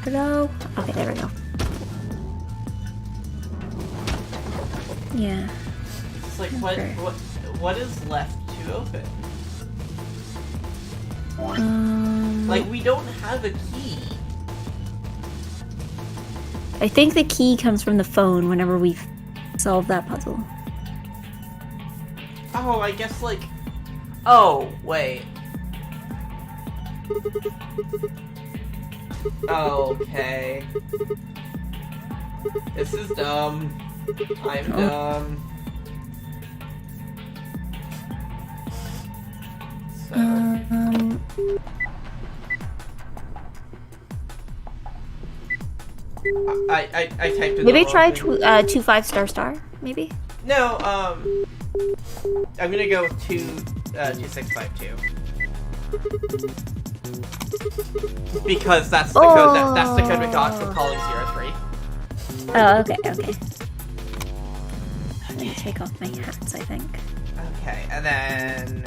Hello? Okay, there we go. Yeah. It's like Okay. what is left to open? Like we don't have a key. I think the key comes from the phone whenever we solve that puzzle. Oh, I guess like. Oh wait. Okay. This is dumb. I'm dumb. So. I typed in. Maybe the try wrong thing. 2 5 star. Maybe. No. I'm gonna go with 2652. Because that's the code that's the code we got from calling 03. Oh, okay, okay. Let me take off my hats, I think. Okay, and then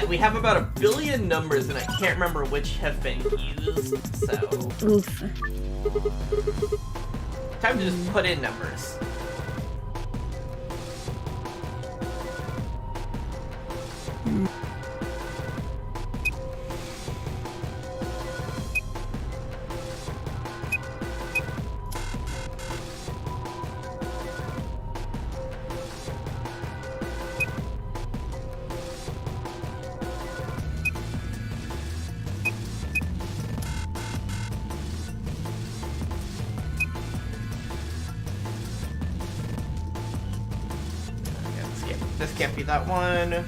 we have about 1 billion numbers, and I can't remember which have been used. So Oof. time to just put in numbers. This can't be that one.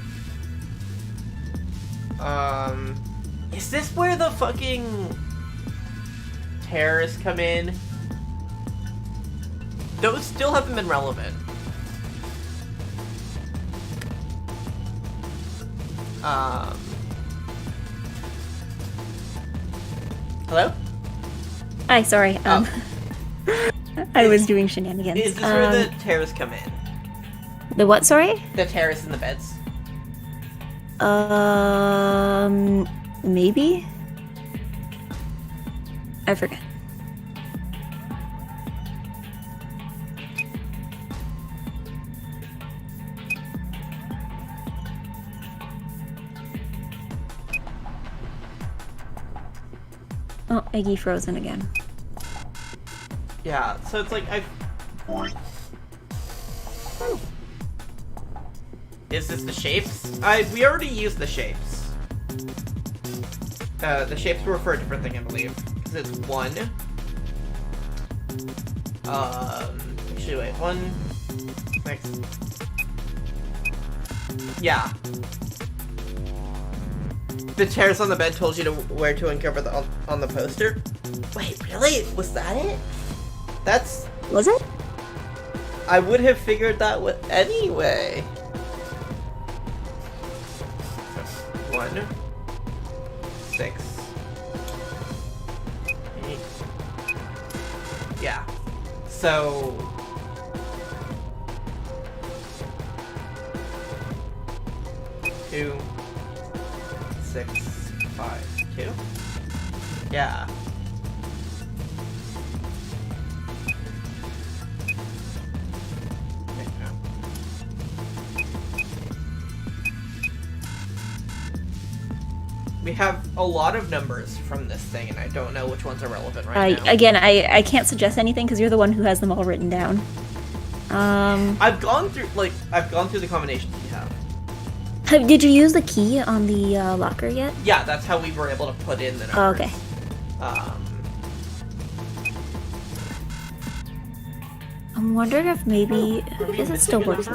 Is this where the fucking terrorists come in? Those still haven't been relevant. Hello? Hi, sorry. I was doing shenanigans. Is this where the terrorists come in? The what, sorry? The terrorists in the beds? Maybe? I forget. Oh, Eggy frozen again. Yeah, so it's like Is this the shapes? We already used the shapes. The shapes were for a different thing, I believe. Because it's 1. Actually, wait, 1. Next. Yeah. The chairs on the bed told you to where to uncover on the poster. Wait, really? Was that it? That's. Was it? I would have figured that anyway. 1, 6, 8. Yeah. So. Two, 6, 5, 2. Yeah. We have a lot of numbers from this thing, and I don't know which ones are relevant right now. Again, I can't suggest anything because you're the one who has them all written down. I've gone through the combinations you have. Did you use the key on the locker yet? Yeah, that's how we were able to put in the numbers. Oh, okay. I'm wondering if maybe... I guess it still works.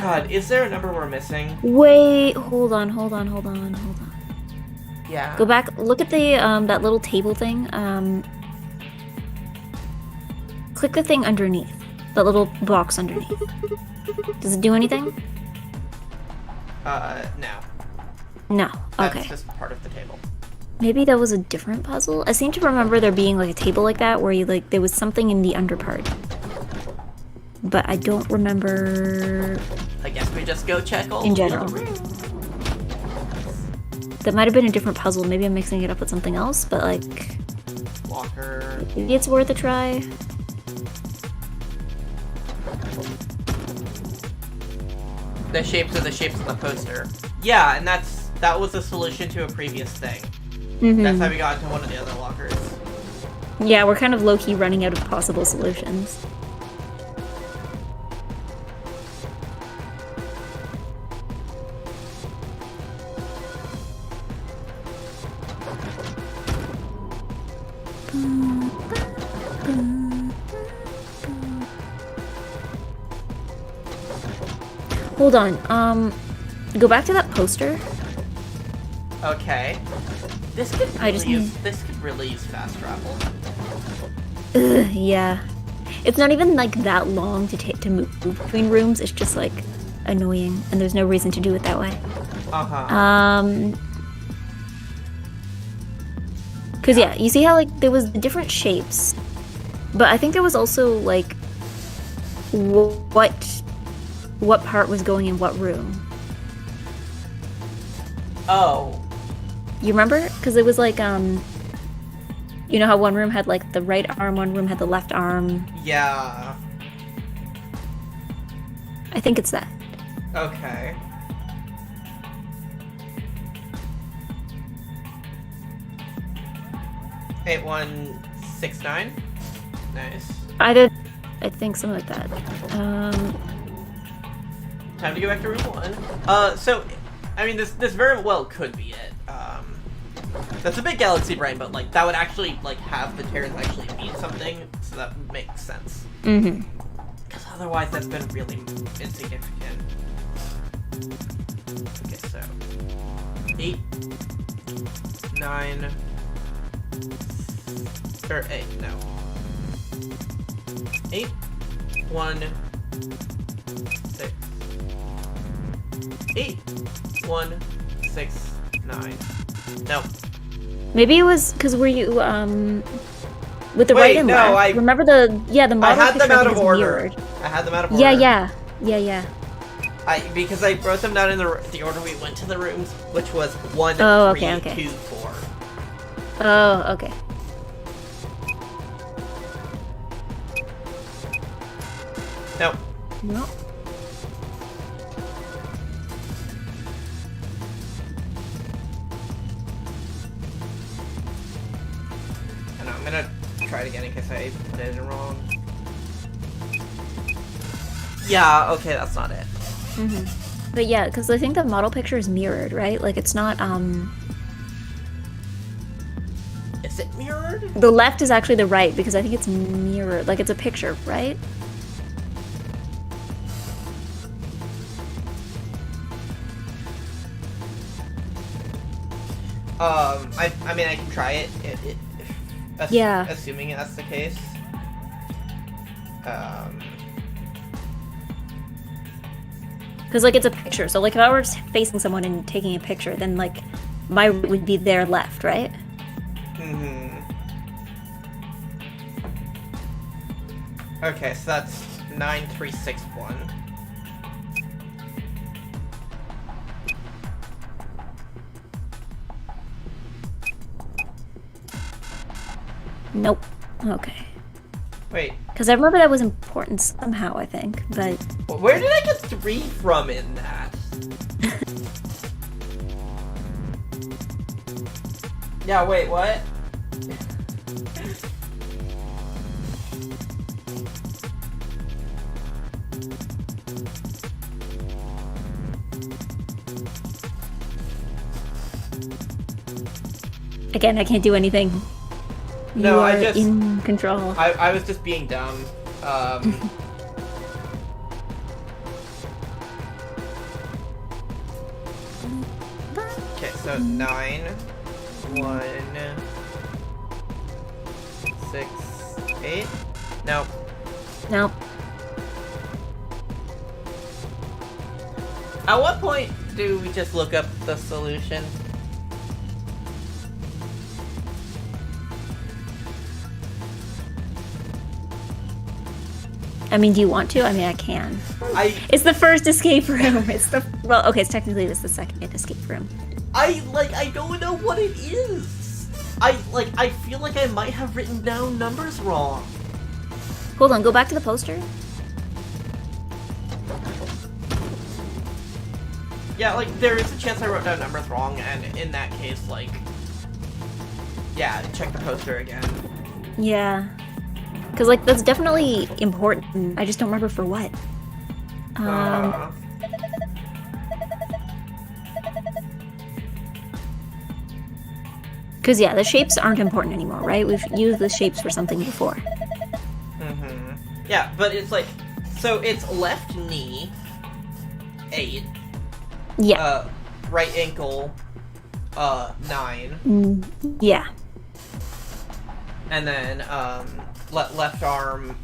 God, is there a number we're missing? Wait, hold on. Yeah. Go back, look at the, that little table thing. Click the thing underneath. That little box underneath. Does it do anything? No. No. That's Okay. just part of the table. Maybe that was a different puzzle? I seem to remember there being like a table like that where you there was something in the under part. But I don't remember I guess we just go check all in general. the rooms. That might have been a different puzzle. Maybe I'm mixing it up with something else, but like Locker. maybe it's worth a try. The shapes are the shapes on the poster. Yeah, and that was the solution to a previous thing. That's how we got into one of the other lockers. Yeah, we're kind of low-key running out of possible solutions. Hold on, go back to that poster. Okay. This could I just really use fast travel. Ugh, yeah. It's not even like that long to move between rooms, it's just like annoying, and there's no reason to do it that way. Cause yeah, you see how like there was different shapes, but I think there was also like what part was going in what room. Oh. You remember? Cause it was like you know how one room had like the right arm, one room had the left arm. Yeah. I think it's that. Okay. Eight 169. Nice. I think something like that. Time to go back to room 1. So, I mean, this very well could be it. That's a big galaxy brain, but like that would actually like have the tears actually mean something, so that makes sense. Mm-hmm. Because otherwise, that's been really insignificant. Okay, so 8, 9, or 8, no. 8, 1, 6. 8, 1, 6, 9. No. Maybe it was because were you with the Wait, right and no, left? Remember the model I had them picture, I out think, of is order. mirrored. I had them out of Yeah, order. yeah. Because I wrote them down in the order we went to the rooms, which was 1, Oh, 3, okay. 2, 4. Oh, okay. No. No. And I'm gonna try it again in case I did it wrong. Yeah, okay, that's not it. Mm-hmm. But yeah, because I think the model picture is mirrored, right? Like it's not Is it mirrored? the left is actually the right because I think it's mirrored. Like it's a picture, right? I mean, I can try it. Yeah. Assuming that's the case. Because like it's a picture. So like if I were facing someone and taking a picture, then like my right would be their left, right? Mm-hmm. Okay, so that's 9361. Nope. Okay. Wait, Because I remember that was important somehow, I think. But where did I get 3 from in that? Yeah, wait, what? again, I can't do anything. No, you I are just- in control. I was just being dumb. Okay, so 9, 1, 6, 8. No. Nope. At what point do we just look up the solution? I mean, do you want to? I mean, I can. I It's the first escape room. It's the well, okay. It's technically the second escape room. I don't know what it is. I feel like I might have written down numbers wrong. Hold on. Go back to the poster. Yeah, like there is a chance I wrote down numbers wrong, and in that case, like, yeah, check the poster again. Yeah. Because like that's definitely important. I just don't remember for what. Because yeah, the shapes aren't important anymore, right? We've used the shapes for something before. Yeah, but it's like, so it's left knee, 8. Yeah. Right ankle, 9. Yeah. And then, left arm,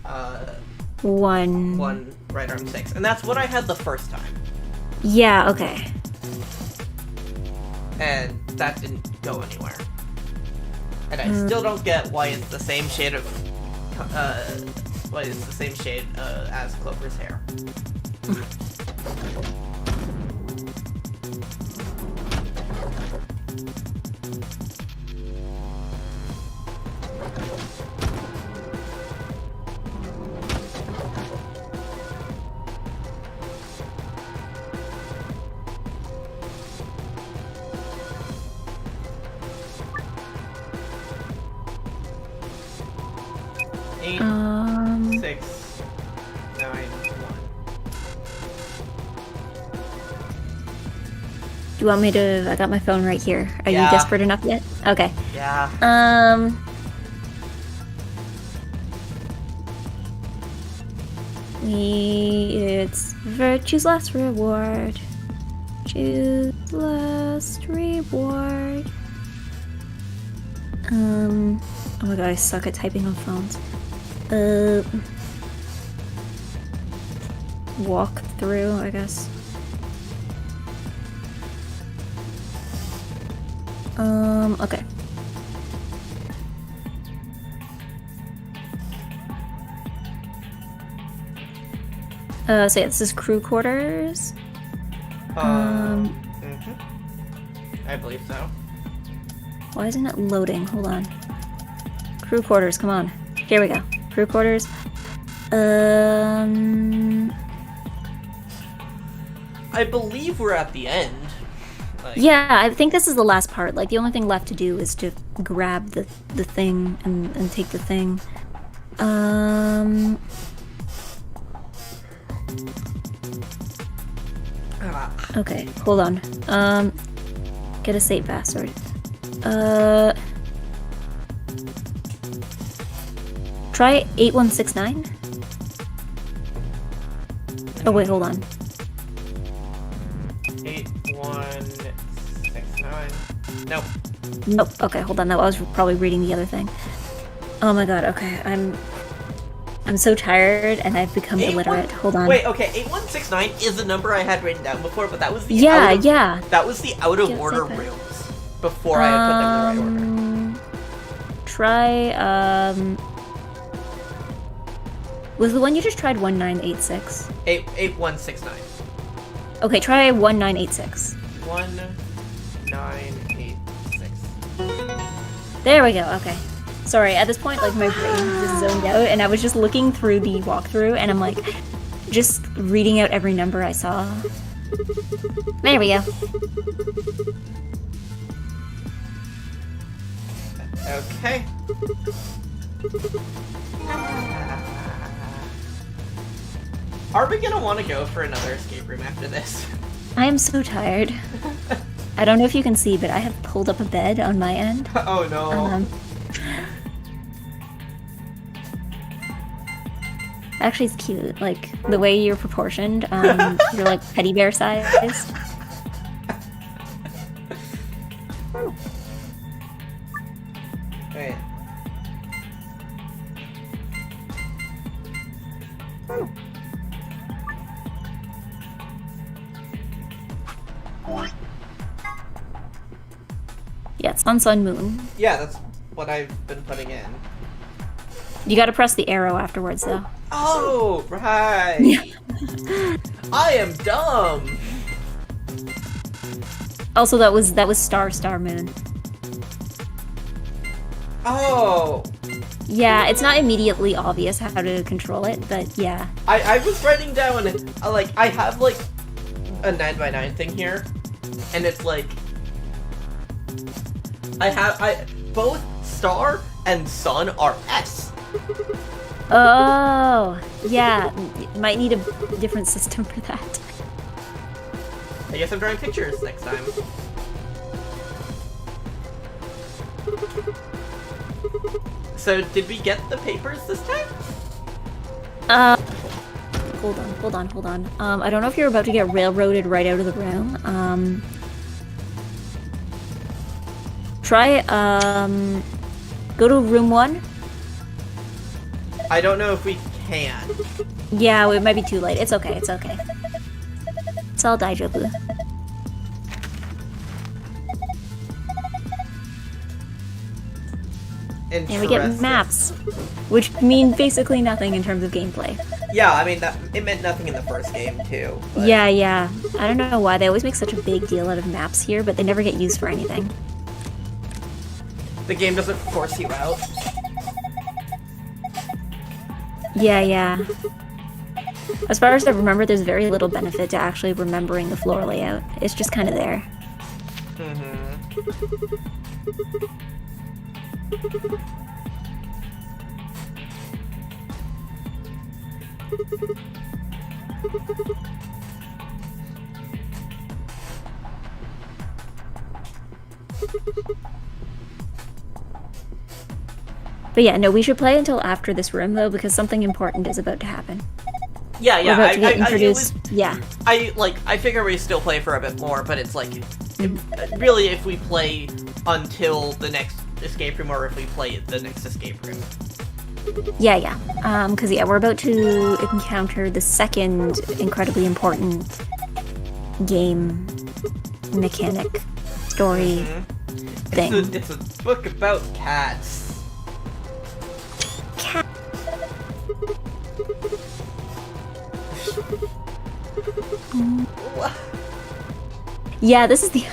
1. 1, right arm 6. And that's what I had the first time. Yeah. Okay. And that didn't go anywhere. And I still don't get why it's the same shade of, as Clover's hair. Eight, 6, 9, 1. Do you want me to? I got my phone right here. Are Yeah. you desperate enough yet? Okay. Yeah. It's Virtue's last reward. Choose last reward. Oh my god, I suck at typing on phones. Walk through, I guess. Okay. So yeah, this is crew quarters. I believe so. Why isn't it loading? Hold on. Crew quarters, come on. Here we go. Crew quarters. I believe we're at the end. Like, Yeah, I think this is the last part. Like, the only thing left to do is to grab the thing and take the thing. Okay, hold on. Get a save password. Try 8169. Oh wait, hold on. 8169. Nope. Nope. Okay, hold on. That I was probably reading the other thing. Oh my god. Okay, I'm so tired and I've become illiterate. Hold on. Wait, okay, 8169 is the number I had written down before, but that was the Yeah, out of, yeah. That was the out of Yes, order okay. rooms before I had put them in the right order. Try was the one you just tried 1986? 8169. Okay, try 1986. 1986. There we go. Okay. Sorry, at this point, like, my brain just zoned out, and I was just looking through the walkthrough, and I'm, like, just reading out every number I saw. There we go. Okay. Are we gonna want to go for another escape room after this? I am so tired. I don't know if you can see, but I have pulled up a bed on my end. Oh no. Actually, it's cute. Like, the way you're proportioned, you're, like, teddy bear sized. Wait. Yeah, it's sun, moon. Yeah, that's what I've been putting in. You gotta press the arrow afterwards, though. Oh, right. I am dumb. Also, that was star, moon. Oh. Yeah, it's not immediately obvious how to control it, but yeah. I was writing down, like, I have, like, a 9x9 thing here, and it's like, both star and sun are S. Oh, yeah. You might need a different system for that. I guess I'm drawing pictures next time. So, did we get the papers this time? Hold on. I don't know if you're about to get railroaded right out of the room. Try, go to room 1. I don't know if we can. Yeah, it might be too late. It's okay. It's all deja vu. And we get maps, which mean basically nothing in terms of gameplay. Yeah, I mean, it meant nothing in the first game, too. But... Yeah. I don't know why they always make such a big deal out of maps here, but they never get used for anything. The game doesn't force you out. Yeah. As far as I remember, there's very little benefit to actually remembering the floor layout. It's just kind of there. But yeah, no, we should play until after this room, though, because something important is about to happen. Yeah, We're about to get introduced. I figure we still play for a bit more, but it's like, really, if we play until the next escape room, or if we play the next escape room. Yeah. Because, we're about to encounter the second incredibly important game mechanic story thing. It's a book about cats. Yeah, this is the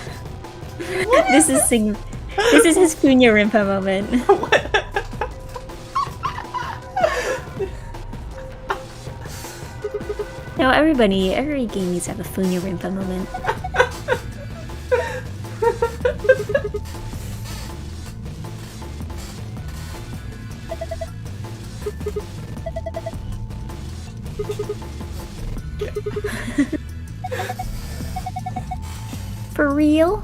this is his Funya Rimpa moment. No, every game needs to have a Funya Rimpa moment. For real?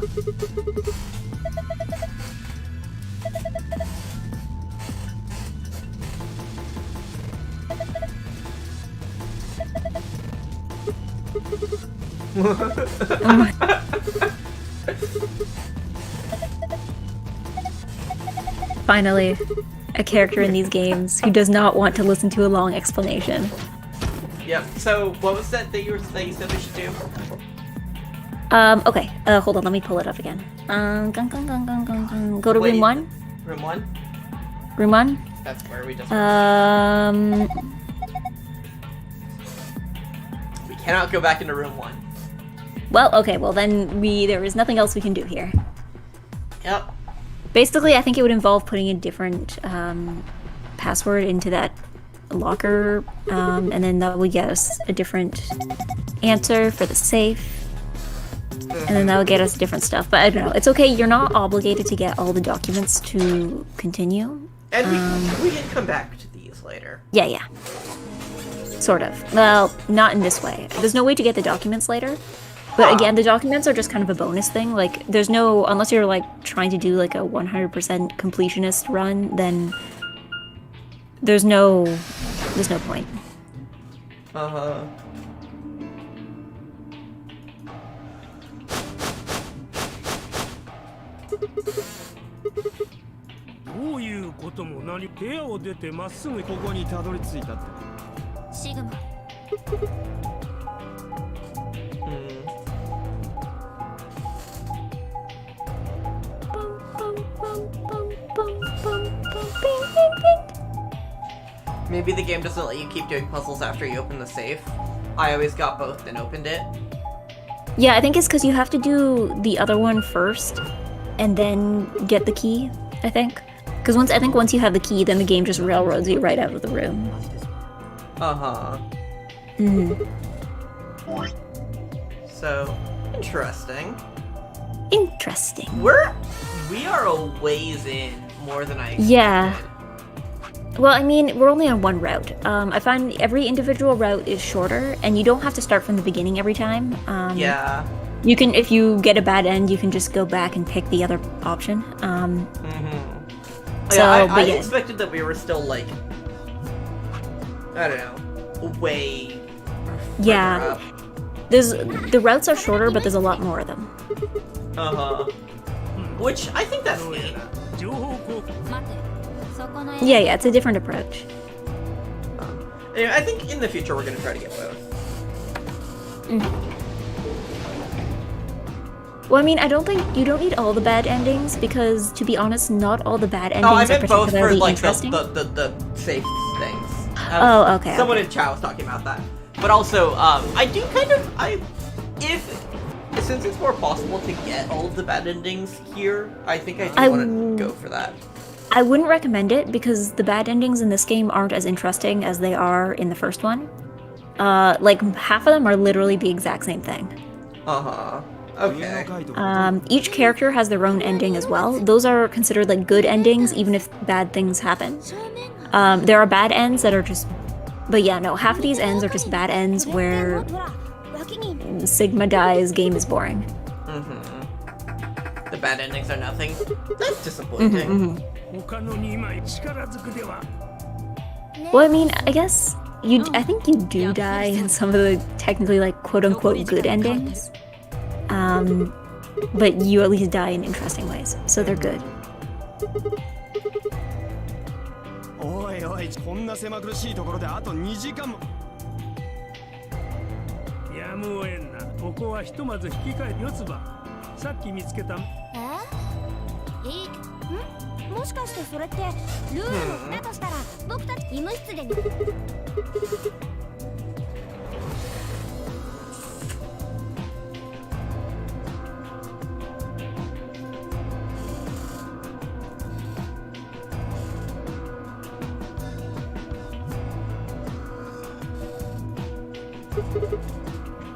Finally, a character in these games who does not want to listen to a long explanation. Yep. So, what was that you said we should do? Okay. Hold on. Let me pull it up again. Go to room 1. Room 1? Room 1? That's where we just... We cannot go back into room 1. Well, okay. Well, then there is nothing else we can do here. Yep. Basically, I think it would involve putting a different password into that locker, and then that would get us a different answer for the safe. And then that would get us different stuff. But I don't know. It's okay. You're not obligated to get all the documents to continue. And we can come back to these later. Yeah. Sort of. Well, not in this way. There's no way to get the documents later. But again, the documents are just kind of a bonus thing. Like, there's no... Unless you're, like, trying to do, like, a 100% completionist run, then... There's no point. Uh-huh. どういうことも何部屋を出てまっすぐここにたどり着いたってシグマ Maybe the game doesn't let you keep doing puzzles after you open the safe. I always got both and opened it. Yeah, I think it's because you have to do the other one first and then get the key, I think. Because once you have the key, then the game just railroads you right out of the room. Uh-huh. So, interesting. Interesting. We are a ways in more than I expected. Yeah. Well, I mean, we're only on one route. I find every individual route is shorter, and you don't have to start from the beginning every time. Yeah. You can, if you get a bad end, you can just go back and pick the other option. So, I but yeah. expected that we were still, like, I don't know, way Yeah. further up. The routes are shorter, but there's a lot more of them. Uh-huh. Which, I think that's neat. 情報交換 待てそこの Yeah, it's a different approach. Anyway, I think in the future we're gonna try to get both. Well, I mean, I don't think you don't need all the bad endings because, to be honest, not all the bad endings Oh, I are meant both for, particularly like, interesting. the safe things. Oh, okay, Someone okay. in chat was talking about that. But also, I do kind of, since it's more possible to get all of the bad endings here, I think I do want to go for that. I wouldn't recommend it because the bad endings in this game aren't as interesting as they are in the first one. Like, half of them are literally the exact same thing. Uh-huh. Okay. Each character has their own ending as well. Those are considered like good endings, even if bad things happen. There are bad ends that are just... But yeah, no, half of these ends are just bad ends where Sigma dies, game is boring. The bad endings are nothing. That's disappointing. 他の2枚力ずくでは Well, I mean, I guess I think you do die in some of the technically like quote-unquote good endings. But you at least die in interesting ways, so they're good. おいおいこんな狭苦しいところであと2時間もやむをえんなここはひとまず引き換え四つ葉さっき見つけたもしかしてそれってルールだとしたら僕たち医務室で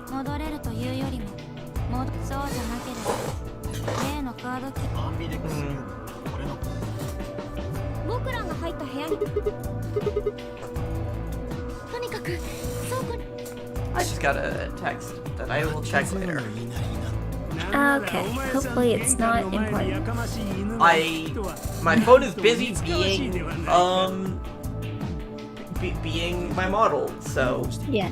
戻れるというよりもそうじゃなければ例のカードキーアンビレックス俺の僕らが入った部屋にとにかく倉庫に I just got a text that I will check later. Okay, hopefully it's not important. My phone is busy being my model, so Yeah.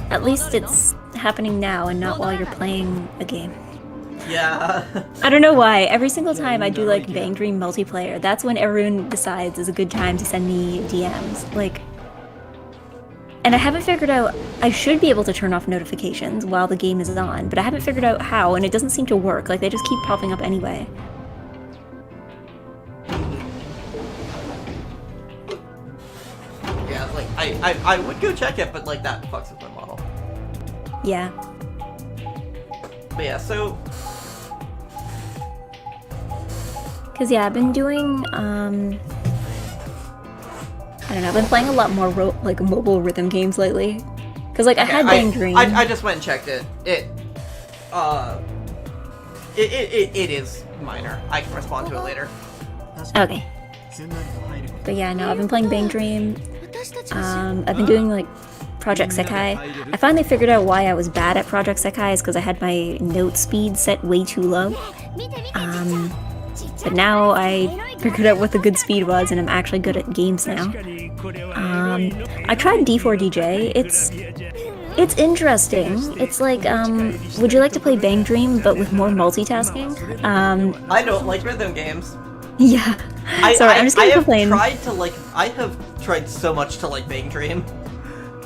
At least it's happening now and not while you're playing a game. yeah. I don't know why. Every single time I do like Bang Dream multiplayer, that's when everyone decides is a good time to send me DMs. Like, and I haven't figured out, I should be able to turn off notifications while the game is on, but I haven't figured out how, and it doesn't seem to work. Like, they just keep popping up anyway. Yeah, like I would go check it, but like that fucks with my model. Yeah. But yeah, so Because, yeah, I've been doing, I don't know, I've been playing a lot more, like, mobile rhythm games lately. Because, like, I had Bang Dream. I just went and checked it. It is minor. I can respond to it later. Okay. But yeah, no, I've been playing Bang Dream. I've been doing, like, Project Sekai. I finally figured out why I was bad at Project Sekai is because I had my note speed set way too low. But now I figured out what the good speed was and I'm actually good at games now. I tried D4DJ. It's interesting. It's like, would you like to play Bang Dream but with more multitasking? I don't like rhythm games. Yeah. Sorry, I'm just gonna complain. I have tried so much to like Bang Dream.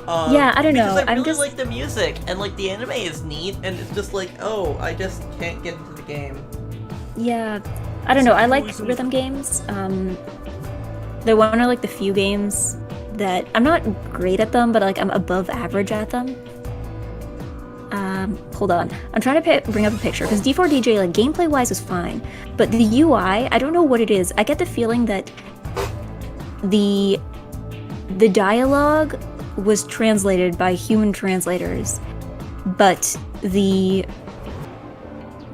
Yeah, I don't know. Because I I'm really just like the music, and like the anime is neat, and it's just like, oh, I just can't get into the game. Yeah, I don't know. I like rhythm games. They're one of like the few games that I'm not great at them, but like I'm above average at them. Hold on. I'm trying to bring up a picture because D4DJ, like gameplay wise, was fine, but the UI, I don't know what it is. I get the feeling that the dialogue was translated by human translators, but the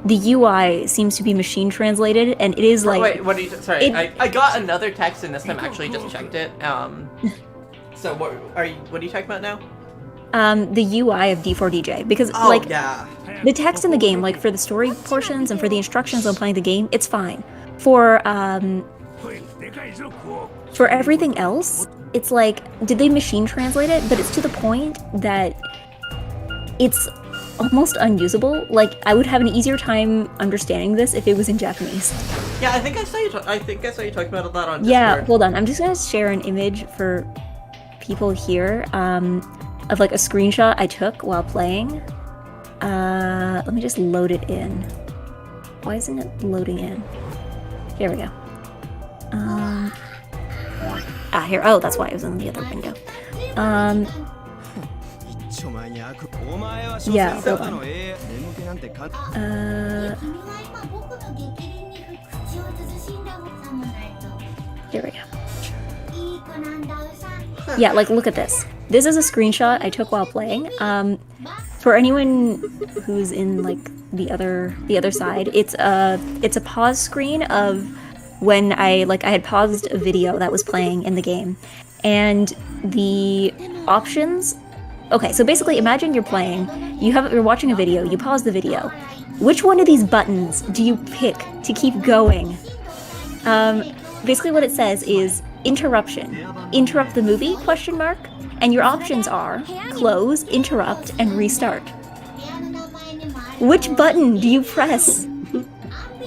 UI seems to be machine translated, and it is like... Wait, what are you... Sorry, I got another text, and this time I actually just checked it. So what are you talking about now? The UI of D4DJ, because yeah. The text in the game, like for the story portions and for the instructions on playing the game, it's fine. For everything else, it's like, did they machine translate it? But it's to the point that it's almost unusable. Like, I would have an easier time understanding this if it was in Japanese. Yeah, I think I saw you talking about that on Discord. Yeah, hold on. I'm just gonna share an image for people here of like a screenshot I took while playing. Let me just load it in. Why isn't it loading in? Here we go. Here. Oh, that's why it was in the other window. Yeah, hold on. Here we go. Yeah, like look at this. This is a screenshot I took while playing. For anyone who's in like the other side, it's a pause screen of when I had paused a video that was playing in the game, and the options. Okay, so basically, imagine you're playing, you're watching a video, you pause the video. Which one of these buttons do you pick to keep going? Basically, what it says is interruption, interrupt the movie ? And your options are close, interrupt, and restart. Which button do you press?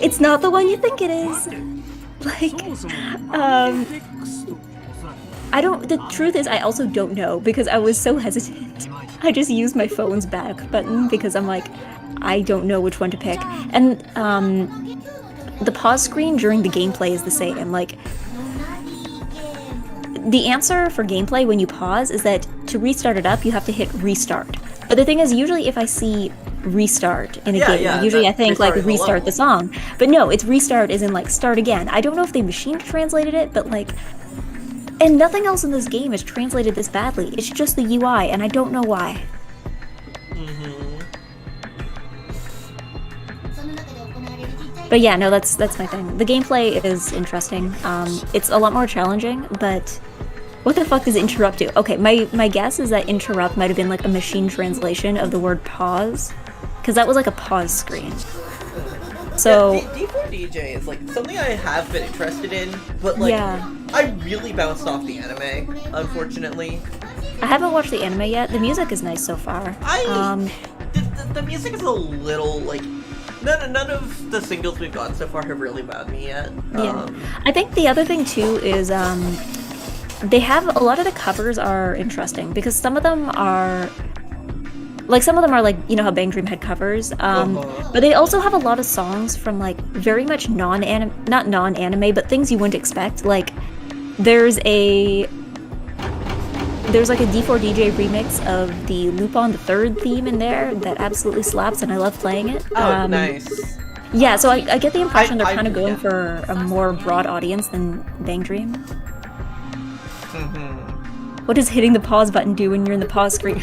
It's not the one you think it is. Like, the truth is I also don't know because I was so hesitant. I just used my phone's back button because I'm like, I don't know which one to pick. And, the pause screen during the gameplay is the same. Like, the answer for gameplay when you pause is that to restart it up, you have to hit restart. But the thing is, usually if I see restart in a game, usually I think like restart the song. But no, it's restart as in like start again. I don't know if they machine translated it, but like, and nothing else in this game is translated this badly. It's just the UI, and I don't know why. But yeah, no, that's my thing. The gameplay is interesting. It's a lot more challenging, but what the fuck does interrupt do? Okay, my guess is that interrupt might have been like a machine translation of the word pause, because that was like a pause screen. So yeah, D4DJ is like something I have been interested in, but like I really bounced off the anime, unfortunately. I haven't watched the anime yet. The music is nice so far. The music is a little like. None of the singles we've got so far have really wowed me yet. Yeah. I think the other thing too is they have a lot of the covers are interesting because some of them are like you know how Bang Dream had covers, but they also have a lot of songs from like very much not non-anime, but things you wouldn't expect. Like there's like a D4DJ remix of the Lupin the Third theme in there that absolutely slaps, and I love playing it. Oh, nice. Yeah, so I get the impression they're kind of going for a more broad audience than Bang Dream. What does hitting the pause button do when you're in the pause screen?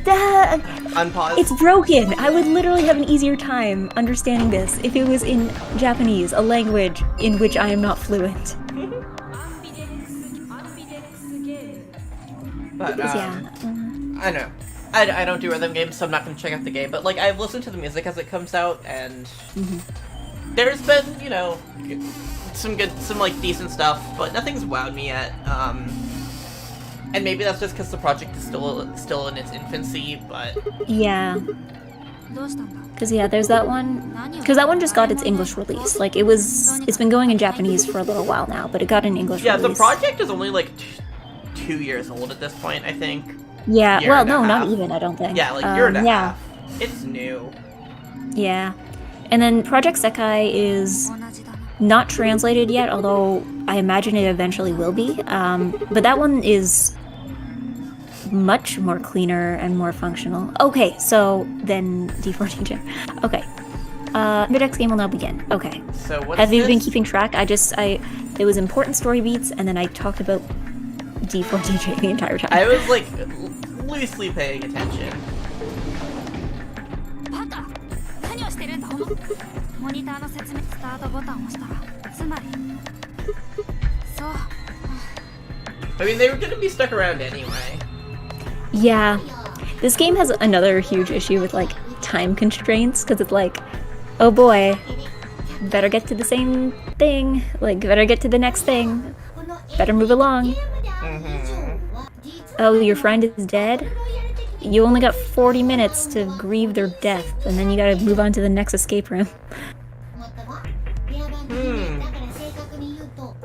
Unpause? It's broken! I would literally have an easier time understanding this if it was in Japanese, a language in which I am not fluent. But, I know. I don't do rhythm games, so I'm not going to check out the game, but, like, I've listened to the music as it comes out, and there's been, you know, some, like, decent stuff, but nothing's wowed me yet. And maybe that's just because the project is still in its infancy, but... Yeah. どうしたんだ Because yeah, there's that one. Because that one just got its English release. Like it's been going in Japanese for a little while now, but it got an English Yeah, release. the project is only like 2 years old at this point, I think. Yeah, Year well, and a no, not half. even. I don't think. Yeah, like year and a yeah, half. It's new. yeah. And then Project Sekai is 同じだな not translated yet, although I imagine it eventually will be. But that one is much more cleaner and more functional. Okay, so then D4DJ. Okay. Your next game will now begin. Okay. So what's Have you been this? keeping track? It was important story beats, and then I talked about D4DJ the entire time. I was like loosely paying attention. バカ何をしてるんだモニターの説明スタートボタンを押したらつまりそう I mean, they were gonna be stuck around anyway. Yeah. This game has another huge issue with like time constraints, because it's like, oh boy, better get to the same thing, like better get to the next thing, better move along. Oh, your friend is dead? You only got 40 minutes to grieve their death, and then you gotta move on to the next escape room. もっとも電話番号だから正確に言うとだって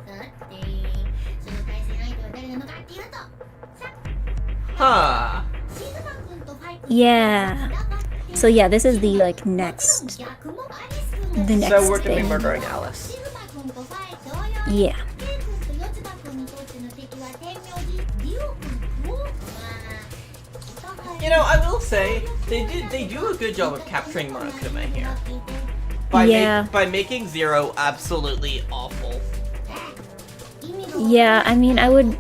その対戦相手は誰なのかっていうとさ Huh. シズマ君とファイト Yeah. So yeah, this is the like next, 逆もアリス君が the So next we're gonna be thing. murdering Alice. シズマ君とファイトよ Yeah. ケイ君とヨツバ君にとっての敵は天明寺リオ君をまあ You know, I will say they do a good job of capturing Monokuma here by Yeah. by making Zero absolutely awful. Yeah, I mean, I would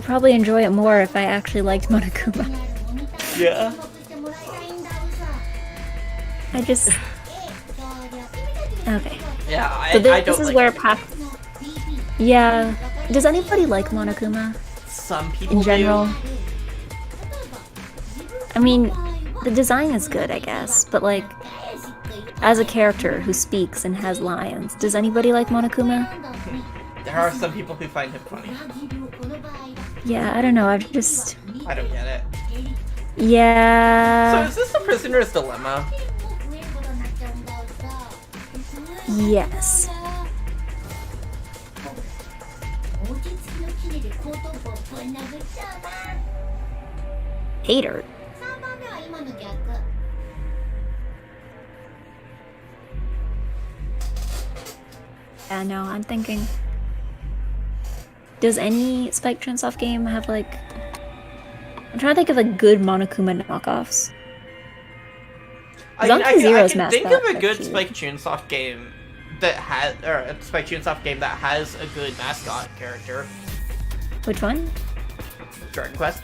probably enjoy it more if I actually liked Monokuma. Yeah. I just... Okay. Yeah, I So don't this is like where Monokuma. path... Yeah. Does anybody like Monokuma Some people in general? do. I mean, the design is good, I guess, but like, as a character who speaks and has lines, does anybody like Monokuma? There are some people who find him funny. Yeah, I don't know, I've just... I don't get it. So Yeah... is this the prisoner's dilemma? Yes. Hater. Yeah, no, I'm thinking... Does any Spike Chunsoft game have, like... I'm trying to think of, like, good Monokuma knockoffs. Donkey I Zero's can think mascot, of a good actually. Spike Chunsoft game that has, or a Spike Chunsoft game that has a good mascot character. Which one? Dragon Quest.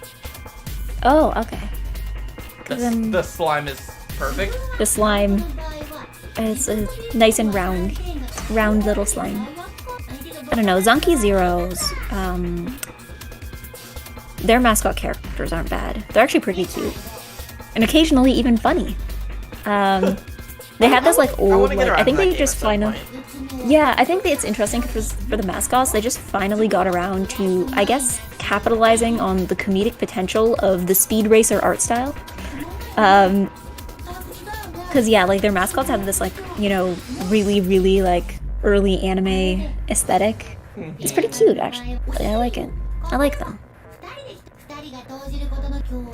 Oh, okay. 'Cause, The slime is perfect. the slime, it's a nice and round little slime. I don't know, Zonky Zero's, their mascot characters aren't bad. They're actually pretty cute. And occasionally even funny. They have this like I old, wanna get like, around I think to that they game just at some finally... point. Yeah, I think that it's interesting for the mascots. They just finally got around to, I guess, capitalizing on the comedic potential of the Speed Racer art style. Because, yeah, like, their mascots have this, like, you know, really, really, like, early anime aesthetic. It's pretty cute, actually. I like it. I like them. 二人が投じることの協力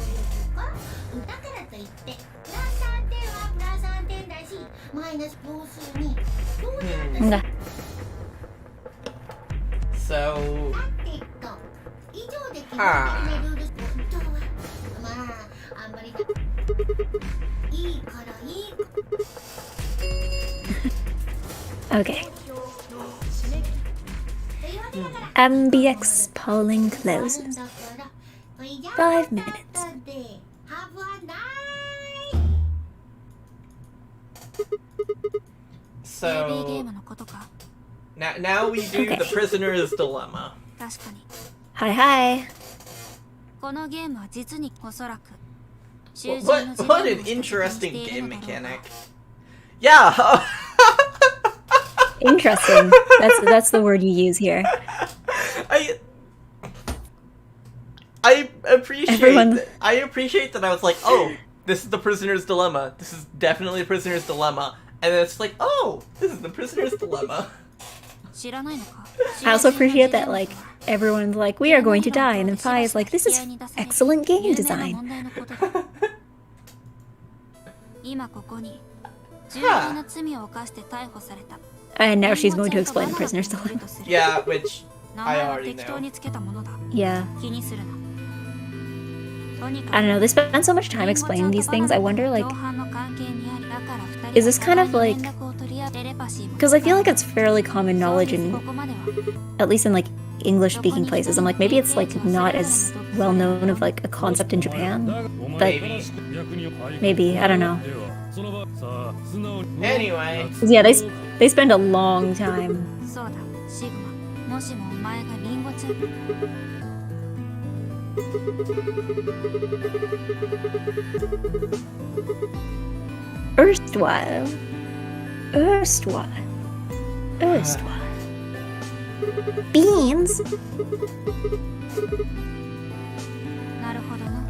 か歌からといってプラス3点はプラス3点だしマイナス要するにどうなんだ Okay. So さてと以上で基本的なルール本当はまああんまりいいからいい Okay. MBX polling closes. 5 minutes. Have a night. so ゲームのことか now we do Okay. the prisoner's dilemma. 確かに Hi, hi. このゲームは実におそらく囚人 What の時 what 間 an を interesting してい game るのだろう mechanic. か Yeah. Interesting. That's the word you use here. Everyone- I appreciate that I was like, oh, this is the prisoner's dilemma. This is definitely the prisoner's dilemma. And then it's like, oh, this is the prisoner's dilemma. 知らないのか I also appreciate that, like, everyone's like, we are going to die, and then Fi is like, this is excellent game design. 今ここに重大な罪を犯して逮捕された And now she's going to explain the prisoner's dilemma. Yeah, which 名 I 前は already 適当 know. につけたものだ Yeah. 気にするなとに I か don't know, they spend so much time explaining these things, I wonder, like, is this kind of like... Because I feel like it's fairly common knowledge in, at least in, like, English-speaking places. I'm like, maybe it's, like, not as well-known of, like, a concept in Japan. But maybe, I don't know. Anyway. 'Cause, yeah, they spend a long time. そうだシグマもしもお前がリンゴちゃん Erstwhile. Beans? なるほどな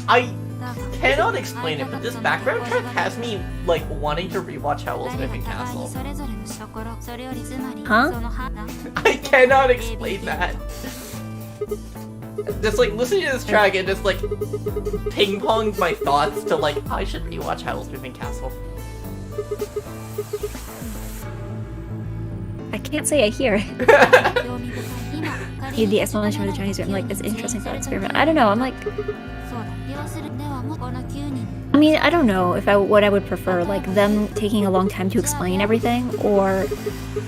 I だが cannot explain it, but this background track has me, like, wanting to rewatch Howl's 二人 Moving が互いに Castle. それぞれのところそれよりつまり Huh? そのはな I cannot explain that. Just, like, listening to this track, it just, like, ping-ponged my thoughts to, like, I should rewatch Howl's Moving Castle. I can't say I hear it. 興味深い今仮 The に explanation of the Chinese written, like, it's interesting thought experiment. I don't know, I'm like... そうだ要するにではもうこの9人 I mean, I don't know if what I would prefer, like, them taking a long time to explain everything, or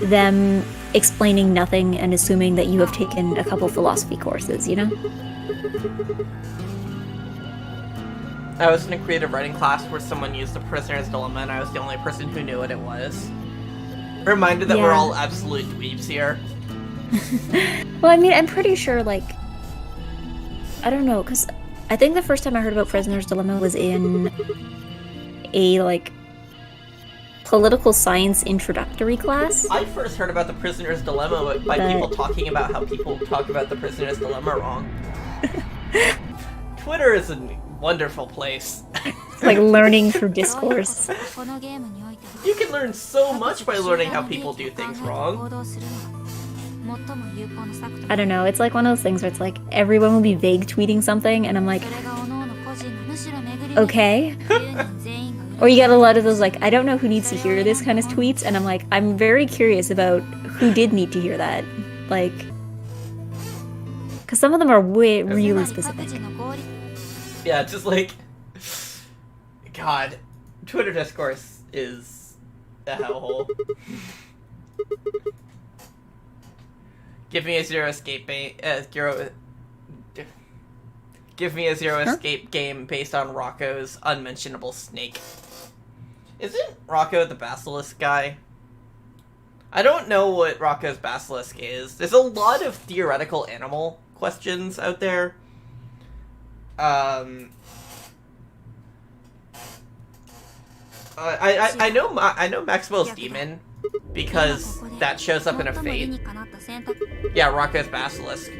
them explaining nothing and assuming that you have taken a couple philosophy courses, you know? I was in a creative writing class where someone used the prisoner's dilemma and I was the only person who knew what it was. Reminded that we're Yeah. all absolute dweebs here. Well, I mean, I'm pretty sure, like... I don't know, because I think the first time I heard about Prisoner's Dilemma was in a, like, political science introductory class. I first heard about the prisoner's dilemma by But- people talking about how people talk about the prisoner's dilemma wrong. Twitter is a wonderful place. Like, learning through discourse. このゲームにおいては You can learn so much by learning how people do things 行 wrong. 動するのは最も有効な策と I don't know, it's like one of those things where it's like, everyone will be vague tweeting something, and I'm like, それが各々個人のむしろ巡り okay. 10人全員が Or you get a lot of those, like, I don't know who needs to hear this kind of tweets, and I'm like, I'm very curious about who did need to hear that. Like, because some of them are way, really つまり各 specific. 自の合理 Yeah, just like... God. Twitter discourse is a hellhole. Give me a zero escape Give me a zero escape game based on Rocco's unmentionable snake. Isn't Rocco the basilisk guy? I don't know what Rocco's basilisk is. There's a lot of theoretical animal questions out there. I know Maxwell's demon because that shows up in a 最も理 fate. にかなった選択 Yeah, Rocco's basilisk.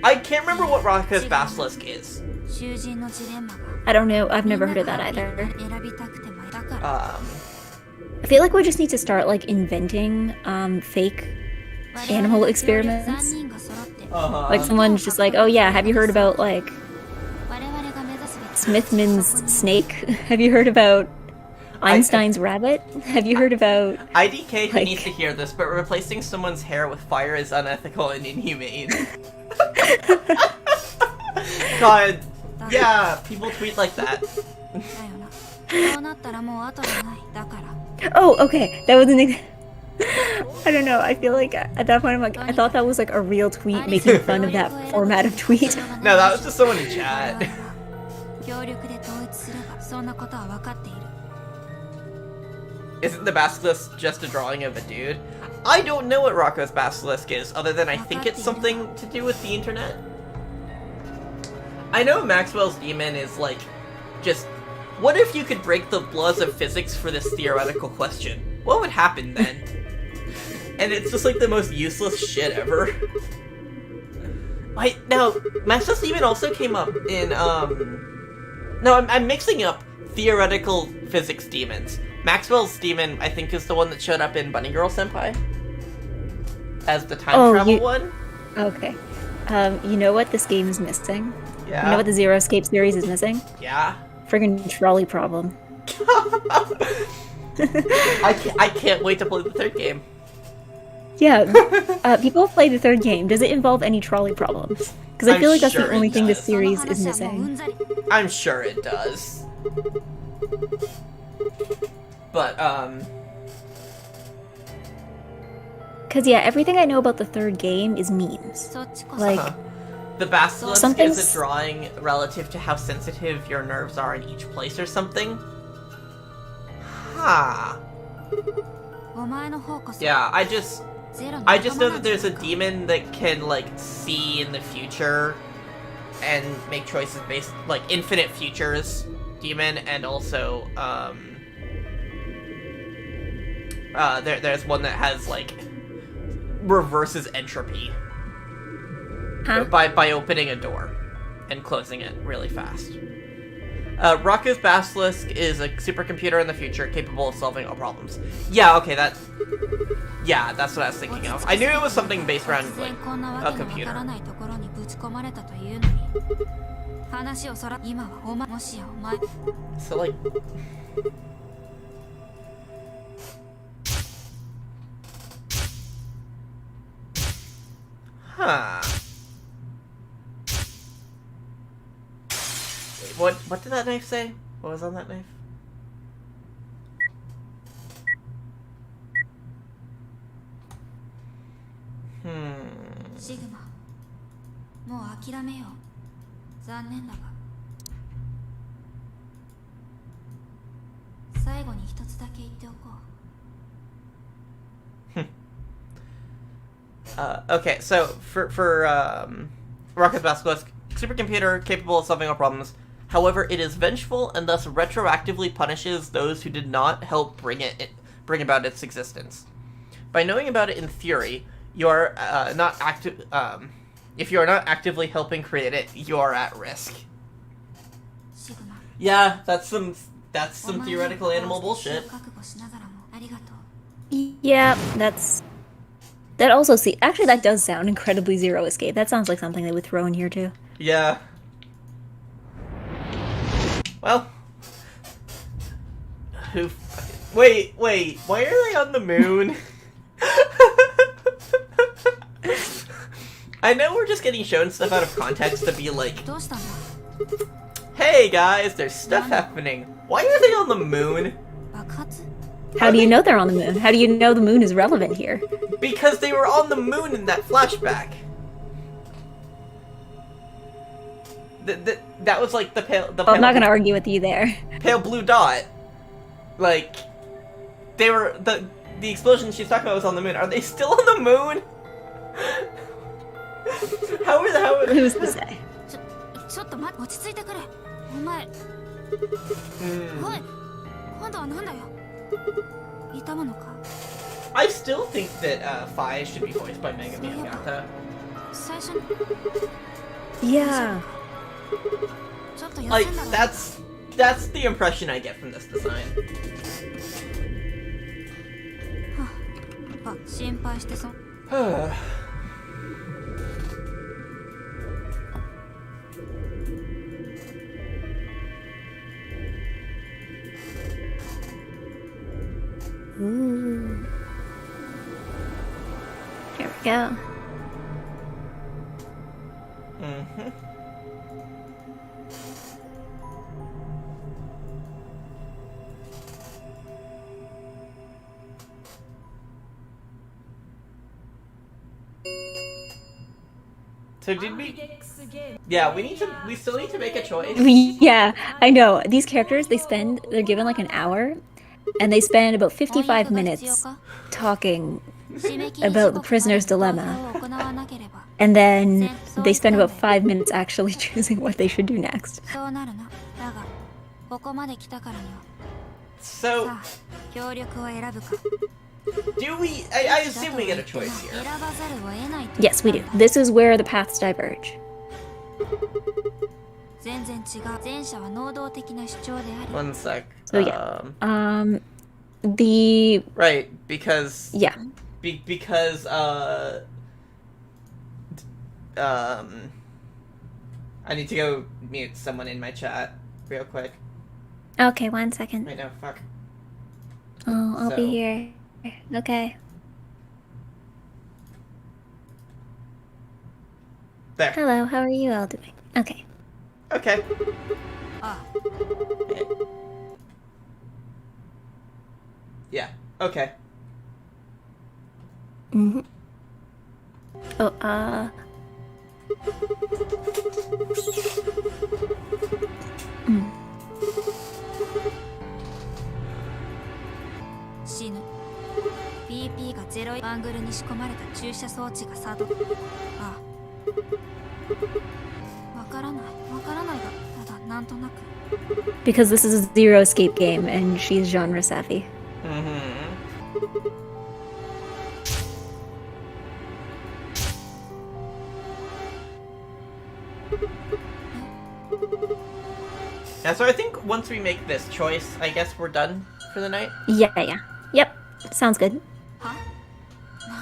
I can't remember what Rocco's basilisk is. 囚人のジレンマが I don't know, I've never heard of that either. 選びたくてもだから I feel like we just need to start, like, inventing, fake animal experiments. 3人が揃って Like, someone's just like, oh yeah, have you heard about, like, 我々が目指すべき Smithman's snake? Have you heard about Einstein's rabbit? Have you heard about... IDK who Like- needs to hear this, but replacing someone's hair with fire is unethical and inhumane. God, yeah, people tweet like that. だよなそうなったらもう後がないだから Oh, okay, that was an I don't know, I feel like at that point I'm like, I thought that was like a real tweet making fun of that format of tweet. No, that was just someone in chat. 協力で統一すればそんなことは分かっている Isn't the basilisk just a drawing of a dude? I don't know what Rocco's basilisk is, other than I think it's something to do with the internet. I know Maxwell's demon is like, just, what if you could break the laws of physics for this theoretical question? What would happen then? And it's just like the most useless shit ever. Wait, no, Maxwell's Demon also came up in, No, I'm mixing up theoretical physics demons. Maxwell's Demon, I think, is the one that showed up in Bunny Girl Senpai. As the time travel one. Okay. You know what this game is missing? Yeah. You know what the Zero Escape series is missing? Yeah. Friggin' trolley problem. I can't wait to play the third game. Yeah, people play the third game. Does it involve any trolley problems? Because I feel like that's the only thing this series is missing. I'm sure it does. But, Because, yeah, everything I know about the third game is memes. Like, the basilisk something's... is a drawing relative to how sensitive your nerves are in each place or something. Huh. Yeah, I just know that there's a demon that can, like, see in the future and make choices based, like, infinite futures demon, and also, there's one that has, like, reverses entropy. Huh? By opening a door and closing it really fast. Rocco's Basilisk is a supercomputer in the future capable of solving all problems. Yeah, okay, yeah, that's what I was thinking of. I knew it was something based around, like, a computer. So, like... Huh. Wait, what did that knife say? What was on that knife? Sigma. もう諦めよう。残念だが。最後に一つだけ言っておこう。 Okay, so for Rocket's Basilisk, supercomputer capable of solving all problems. However, it is vengeful and thus retroactively punishes those who did not help bring about its existence. By knowing about it in theory, you are not active. If you are not actively helping create it, you are at risk. Yeah, that's some theoretical animal bullshit. Yeah, that also actually that does sound incredibly Zero Escape. That sounds like something they would throw in here too. Yeah. Well, wait, why are they on the moon? I know we're just getting shown stuff out of context to be like, hey guys, there's stuff happening. Why are they on the moon? How do you know they're on the moon? How do you know the moon is relevant here? Because they were on the moon in that flashback. That was like the pale... I'm not gonna argue with you there. Pale blue dot. Like, they were... The explosion she's talking about was on the moon. Are they still on the moon? How Who's to say? I still think that Fi should be voiced by Megami Agata. Yeah. Like, that's the impression I get from this design. Ooh. Here we go. So did we? Yeah, we still need to make a choice. Yeah, I know. These characters, they're given like an hour, and they spend about 55 minutes talking about the prisoner's dilemma. And then they spend about 5 minutes actually choosing what they should do next. So, do Do we? I assume we get a choice here. 選ばざるを得ないと Yes, we do. This is where the paths diverge. 全然違う。前者は能動的な主張であり One sec. So yeah. The Right, because yeah. because I need to go mute someone in my chat real quick. Okay, 1 second. Wait, no, fuck. Oh, I'll be So- here. Okay. There. Hello, how are you all doing? Okay. Okay. あ Yeah. Okay. Mm-hmm. Oh,死ぬ PP が0アングルに仕込まれた駐車装置が作動ああわからないがただなんとなく because this is a zero escape game and she's genre savvy. Mm-hmm. Yeah, so I think once we make this choice, I guess we're done for the night. Yeah. Yep. Sounds good. は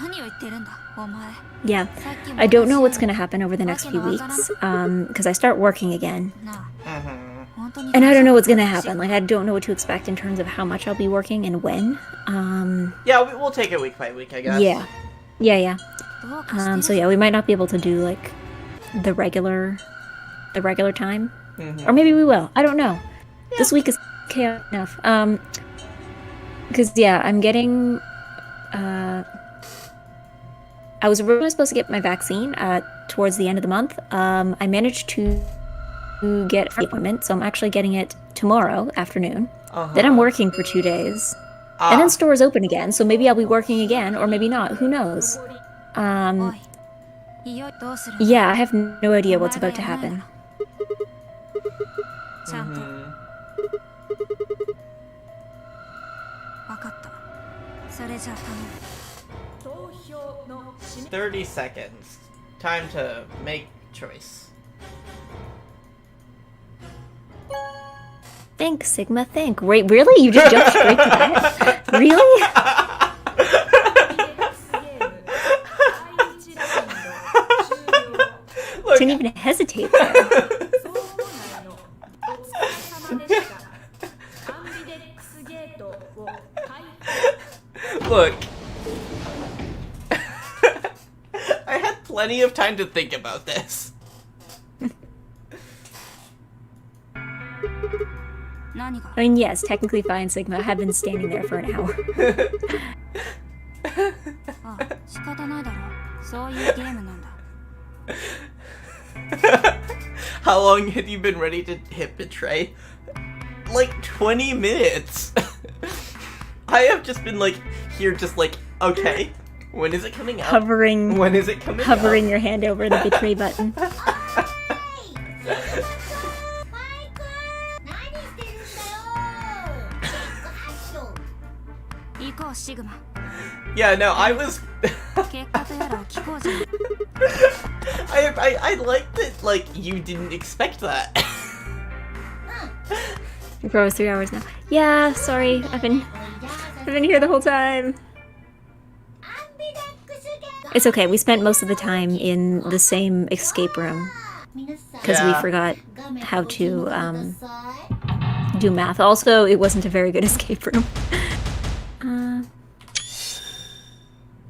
何を言ってるんだお前 Yeah. さっきも I don't know what's gonna happen over the next few weeks, because I start working again. な Mm-hmm. あ本当に And I don't know what's gonna happen. Like, I don't know what to expect in terms of how much I'll be working and when. Yeah, we'll take it week by week, I guess. Yeah. どうかしてる So yeah, we might not be able to do, like, the regular time. Mhm. Or maybe we will. I don't know. This week is chaotic enough. Because, yeah, I'm getting... I was originally supposed to get my vaccine towards the end of the month. I managed to get an appointment, so I'm actually getting it tomorrow afternoon. Uh-huh. Then I'm working for 2 days. Ah, And then stores open again, so maybe I'll be working again, or maybe not. Who knows? おいいよどうする Yeah, I have no idea what's about to happen. ちゃんと mhm. わかったそれじゃあ頼む 30 seconds. Time to make choice. Think, Sigma, think. Wait, really? You just jumped straight to that? Really? Look, Didn't even hesitate there. look. I had plenty of time to think about this. 何が I mean, yes, technically fine, Sigma. I have been standing there for an hour. あ仕方ないだろそういうゲームなんだ How long had you been ready to hit betray? Like 20 minutes. I have just been like here just like, okay, when is it coming out? Hovering When is it coming your hand over the betray button. マイク何してるんだよ発症行こうシグマ out? Yeah, no, I was 結果とやらを聞こうじゃん I liked it like you didn't expect that. For almost 3 hours now. Yeah, sorry. I've been here the whole time. It's okay. We spent most of the time in the same escape room because we Yeah. forgot how to do math. Also, it wasn't a very good escape room.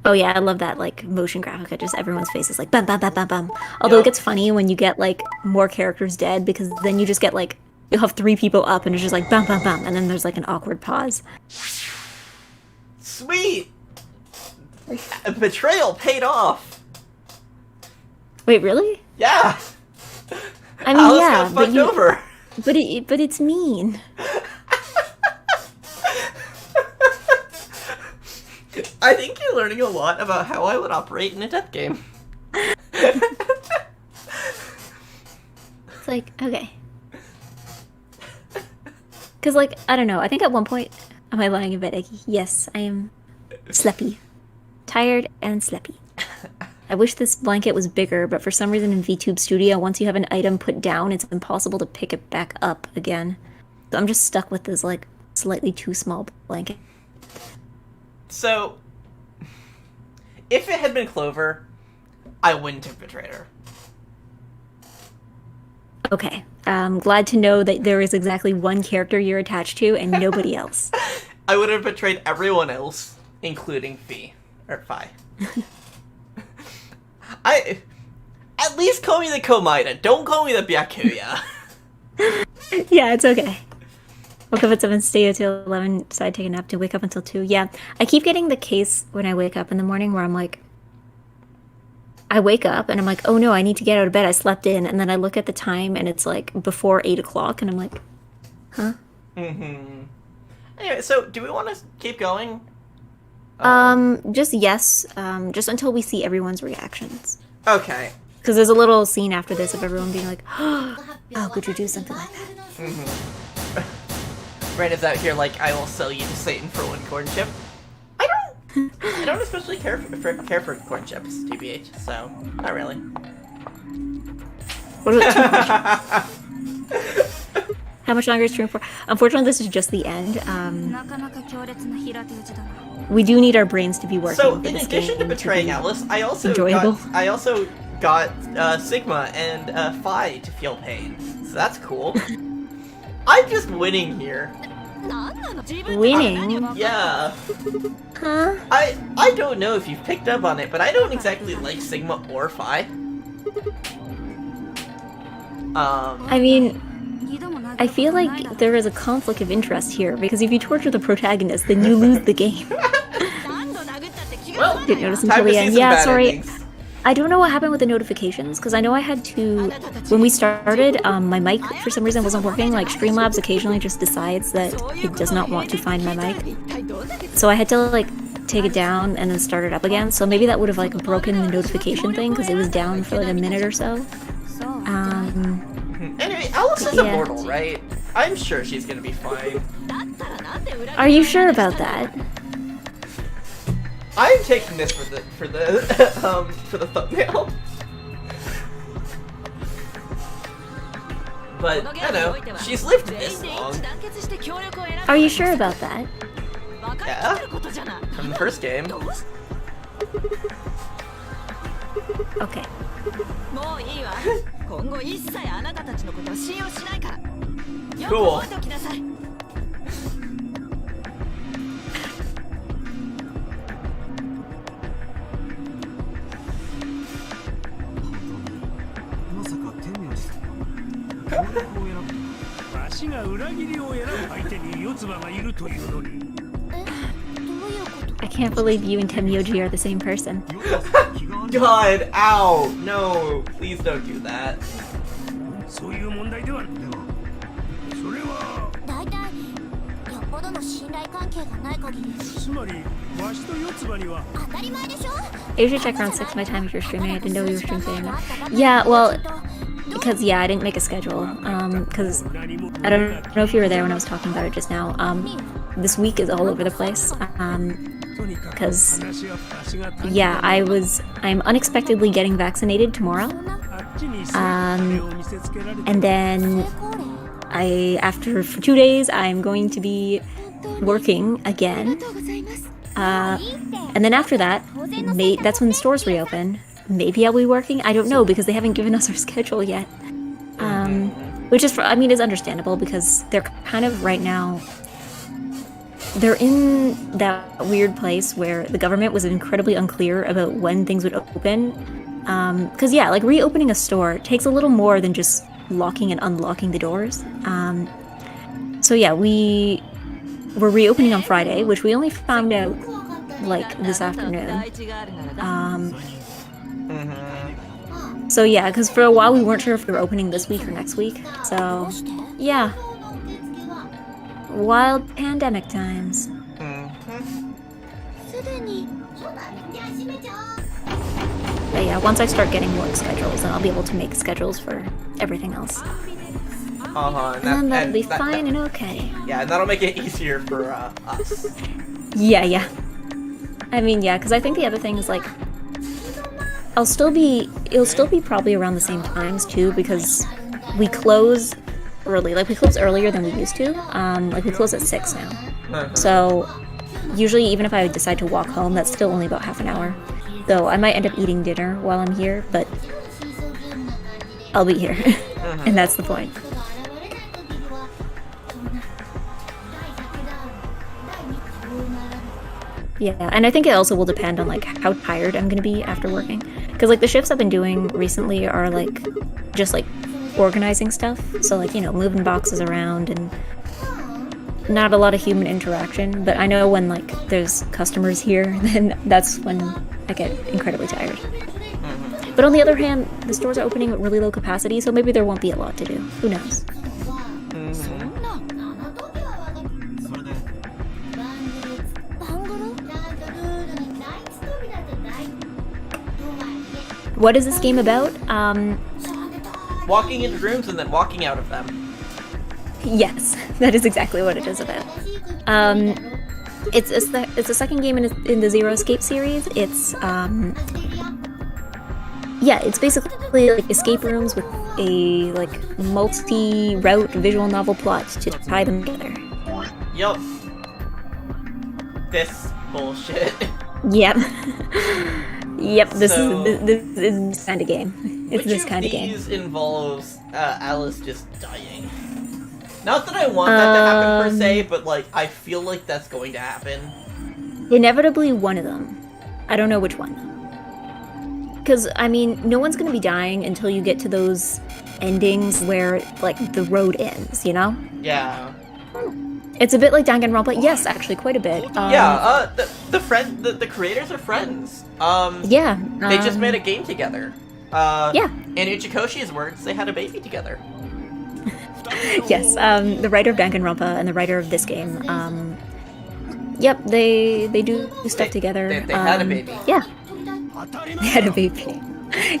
Oh yeah, I love that like motion graphic. Just everyone's face is like bum bum bum bum bum. Although Yep. it gets funny when you get like more characters dead because then you just get like you'll have 3 people up and it's just like bum bum bum and then there's like an awkward pause. Sweet. Betrayal paid off. Wait, really? Yeah. I mean, Alice yeah, got fucked over. but it's mean. I think you're learning a lot about how I would operate in a death game. It's like, okay. Because, like, I don't know. I think at one point... Am I lying in bed, Eggy? Yes, I am sleepy. Tired and sleepy. I wish this blanket was bigger, but for some reason in VTube Studio, once you have an item put down, it's impossible to pick it back up again. So I'm just stuck with this, like, slightly too small blanket. So, if it had been Clover, I wouldn't have betrayed her. Okay, I'm glad to know that there is exactly one character you're attached to and nobody else. I would have betrayed everyone else, including Fi. At least call me the Komaida. Don't call me the Byakuya. Yeah, it's okay. Woke up at 7, stay till 11, decide to take a nap to wake up until 2. Yeah, I keep getting the case when I wake up in the morning where I'm like, I wake up and I'm like, oh no, I need to get out of bed. I slept in, and then I look at the time and it's like before 8 o'clock, and I'm like, huh? Mm-hmm. Anyway, so do we want to keep going? Just yes. Just until we see everyone's reactions. Okay. Because there's a little scene after this of everyone being like, oh, could you do something like that? Mm-hmm. Brandon's out here like, I will sell you to Satan for 1 corn chip. I don't especially care for corn chips, TBH, so not really. What about how much longer is stream for? Unfortunately, this is just the end. We do need our brains to be working. So, for in this addition to game betraying be Alice, I also enjoyable. got Sigma and Phi to feel pain. So that's cool. I'm just winning here. Winning? Yeah. Huh? I don't know if you've picked up on it, but I don't exactly like Sigma or Phi. I mean, I feel like there is a conflict of interest here, because if you torture the protagonist, then you lose the game. Well, Didn't notice time until to the see end. some Yeah, bad sorry. endings. I don't know what happened with the notifications, because I know I had to, when we started, my mic for some reason wasn't working. Like, Streamlabs occasionally just decides that it does not want to find my mic. So I had to, like, take it down and then start it up again. So maybe that would have, like, broken the notification thing, because it was down for, like, a minute or so. Anyway, Alice is Yeah. immortal, right? I'm sure she's gonna be fine. Are you sure about that? I'm taking this for the thumbnail. But I know she's lived this long. Are you sure about that? Yeah, from the first game. Okay. Cool. I can't believe you and Temyoji are the same person. God, ow, no, please don't do that. そういう問題では。でも、それは。大体よっぽどの信頼関係がない限りつまり、わしと四つ葉には。当たり前でしょ I usually check around 6 my time if you're streaming. I didn't know you were streaming today or not. Yeah, well, because, yeah, I didn't make a schedule. Because I don't know if you were there when I was talking about it just now. This week is all over the place. Because, yeah, I'm unexpectedly getting vaccinated tomorrow. And then after 2 days, I'm going to be working again. And then after that, that's when stores reopen. Maybe I'll be working. I don't know, because they haven't given us our schedule yet. Which is, is understandable, because they're kind of right now. They're in that weird place where the government was incredibly unclear about when things would open. Because, yeah, like reopening a store takes a little more than just locking and unlocking the doors. So, yeah, we're reopening on Friday, which we only found out, like, this afternoon. So, yeah, because for a while we weren't sure if we were opening this week or next week. So, yeah. Wild pandemic times. But yeah, once I start getting work schedules, then I'll be able to make schedules for everything else. And then that'll be fine and okay. Yeah, and that'll make it easier for us. Yeah. I mean, yeah, because I think the other thing is like, it'll still be probably around the same times too, because we close early. Like we close earlier than we used to. Like we close at 6 now. So usually, even if I decide to walk home, that's still only about half an hour. Though I might end up eating dinner while I'm here, but I'll be here, and that's the point. Yeah, and I think it also will depend on like how tired I'm gonna be after working, because like the shifts I've been doing recently are like just like organizing stuff, so like, you know, moving boxes around and not a lot of human interaction. But I know when like there's customers here, then that's when I get incredibly tired. But on the other hand, the stores are opening at really low capacity, so maybe there won't be a lot to do. Who knows? What is this game about? Walking into rooms and then walking out of them. Yes, that is exactly what it is about. It's the second game in the Zero Escape series. It's it's basically like escape rooms with a like multi-route visual novel plot to tie them together. Yup. This bullshit. Yep. Yep. This is this kind of game. It's this kind of game. Which of these involves Alice just dying? Not that I want that to happen per se, but like I feel like that's going to happen. Inevitably, one of them. I don't know which one. Because, I mean, no one's gonna be dying until you get to those endings where, like, the road ends, you know? Yeah. It's a bit like Danganronpa. Yes, actually, quite a bit. The creators are friends. Yeah. They just made a game together. Yeah. In Ichikoshi's words, they had a baby together. Yes, the writer of Danganronpa and the writer of this game, yep, they do stuff together. They had a baby. Yeah. They had a baby.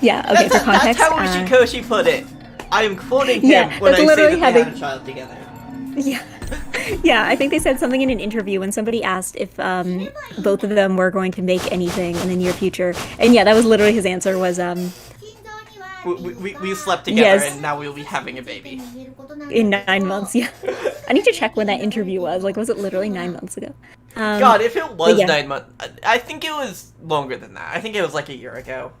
Yeah, okay, for context. That's how Ichikoshi put it. I am quoting him when I say that they had a child together. Yeah. Yeah, I think they said something in an interview when somebody asked if both of them were going to make anything in the near future. And yeah, that was literally his answer was, we slept together and now we'll be having a baby. In 9 months, yeah. I need to check when that interview was. Like, was it literally 9 months ago? God, if it was 9 months, I think it was longer than that. I think it was like a year ago.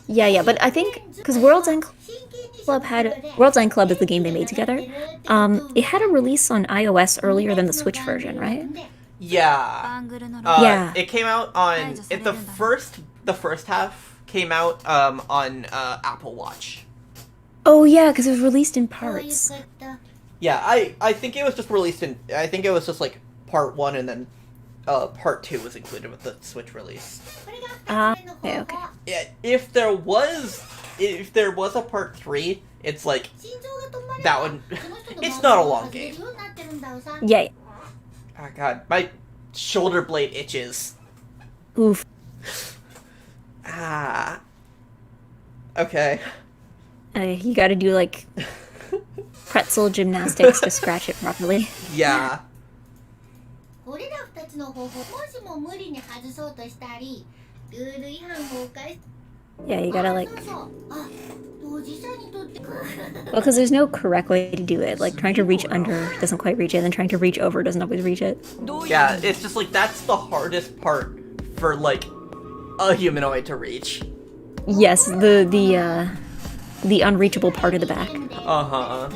Yeah, but I think because World's End Club is the game they made together. It had a release on iOS earlier than the Switch version, right? Yeah. Yeah. It came out on the first half came out on Apple Watch. Oh yeah, because it was released in parts. Yeah, I think it was just released in. I think it was just like part 1 and then part 2 was included with the Switch release. Okay. Yeah, if there was a part 3, it's like that one. It's not a long game. Yeah. Oh god, my shoulder blade itches. Oof. Okay. You gotta do like pretzel gymnastics to scratch it properly. Yeah. Yeah, you gotta like... Well, because there's no correct way to do it. Like, trying to reach under doesn't quite reach it, and then trying to reach over doesn't always reach it. Yeah, it's just like, that's the hardest part for, like, a humanoid to reach. Yes, the unreachable part of the back. Uh-huh.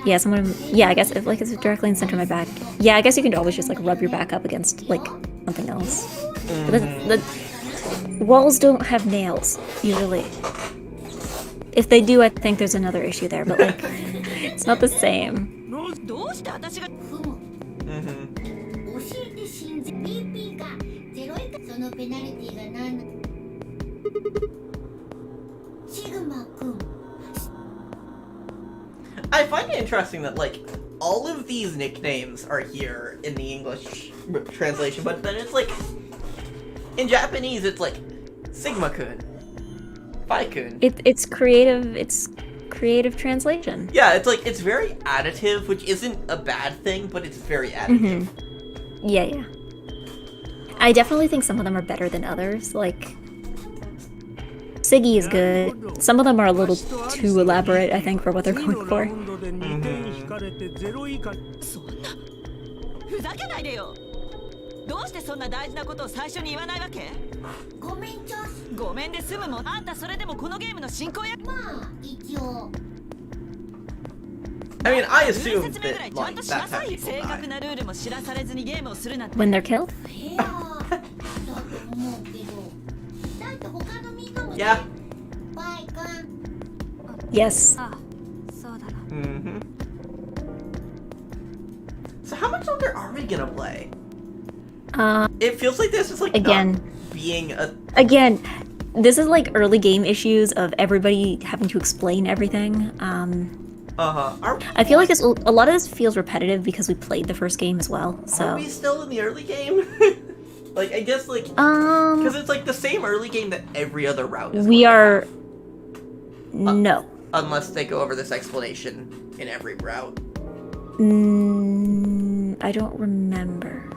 Yeah, I guess if like it's directly in the center of my back. Yeah, I guess you can always just like rub your back up against like something else. Mm-hmm. But the walls don't have nails usually. If they do, I think there's another issue there. But like, it's not the same. I find it interesting that, like, all of these nicknames are here in the English translation, but then it's like, in Japanese, it's like, Sigma-kun, Phi-kun. It's creative creative translation. Yeah, it's like, it's very additive, which isn't a bad thing, but it's very additive. Yeah, yeah. I definitely think some of them are better than others. Like, Siggy is good. Some of them are a little too elaborate, I think, for what they're going for. ふざけないでよ。どうしてそんな大事なことを最初に言わないわけ？ごめんちゃす。ごめんで済むもん。あんたそれでもこのゲームの進行や。まあ一応。I mean, I 説 assumed 明ぐら that, いちゃん like, としな that's さ how い。 people 正確 die. なルールも知らされずにゲームをするなんて。 When they're killed? フェアだと思うけど。だって他のみんなもね。 Yeah. バイ君。 Yes. あ、そうだな。 Mm-hmm. So how much longer are we gonna play? It feels like this is like Again. not being a... Again, this is like early game issues of everybody having to explain everything. I feel like a lot of this feels repetitive because we played the first game as well. So. Are we still in the early game? Like, I guess, like, because it's like the same early game that every other route is. We are. No. Unless they go over this explanation in every route. I don't remember.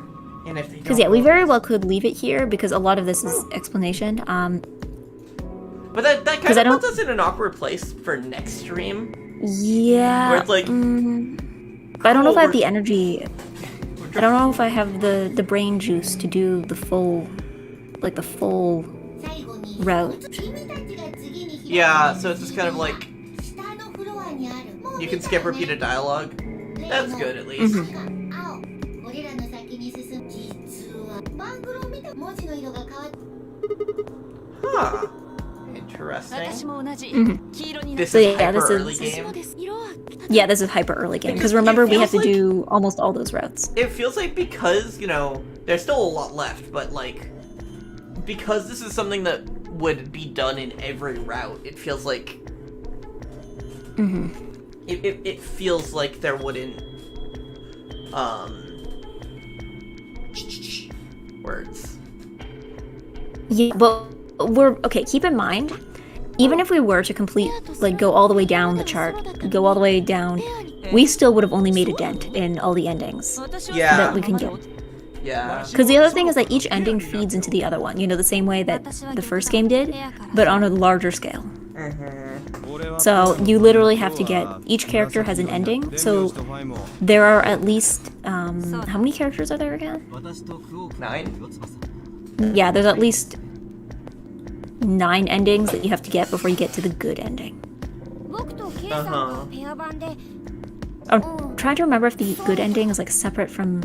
And if they Because don't yeah, we go very over well could leave it here because a lot of this is explanation. But that kind of puts us in an awkward place for next stream. Yeah. Where it's like, but I don't know if I have the energy. I don't know if I have the brain juice to do the full, like the full route. Yeah, so it's just kind of like you can skip repeated dialogue. That's good at least. Huh. Interesting. 私も同じ。黄色にな This So is yeah, hyper this early is- game. Yeah, this is hyper early game because remember we have to do almost all those routes. It feels like because, you know, there's still a lot left, but like because this is something that would be done in every route, it feels like it feels like there wouldn't words. Yeah, but we're okay. Keep in mind, even if we were to complete, like, go all the way down the chart, go all the way down, we still would have only made a dent in all the endings Yeah. that we can get. Yeah. Because the other thing is that each ending feeds into the other one. You know, the same way that the first game did, but on a larger scale. So you literally have to get each character has an ending. So there are at least how many characters are there again? 9? Yeah, there's at least 9 endings that you have to get before you get to the good ending. 僕と K さんがペア版で I'm trying to remember if the good ending is like separate from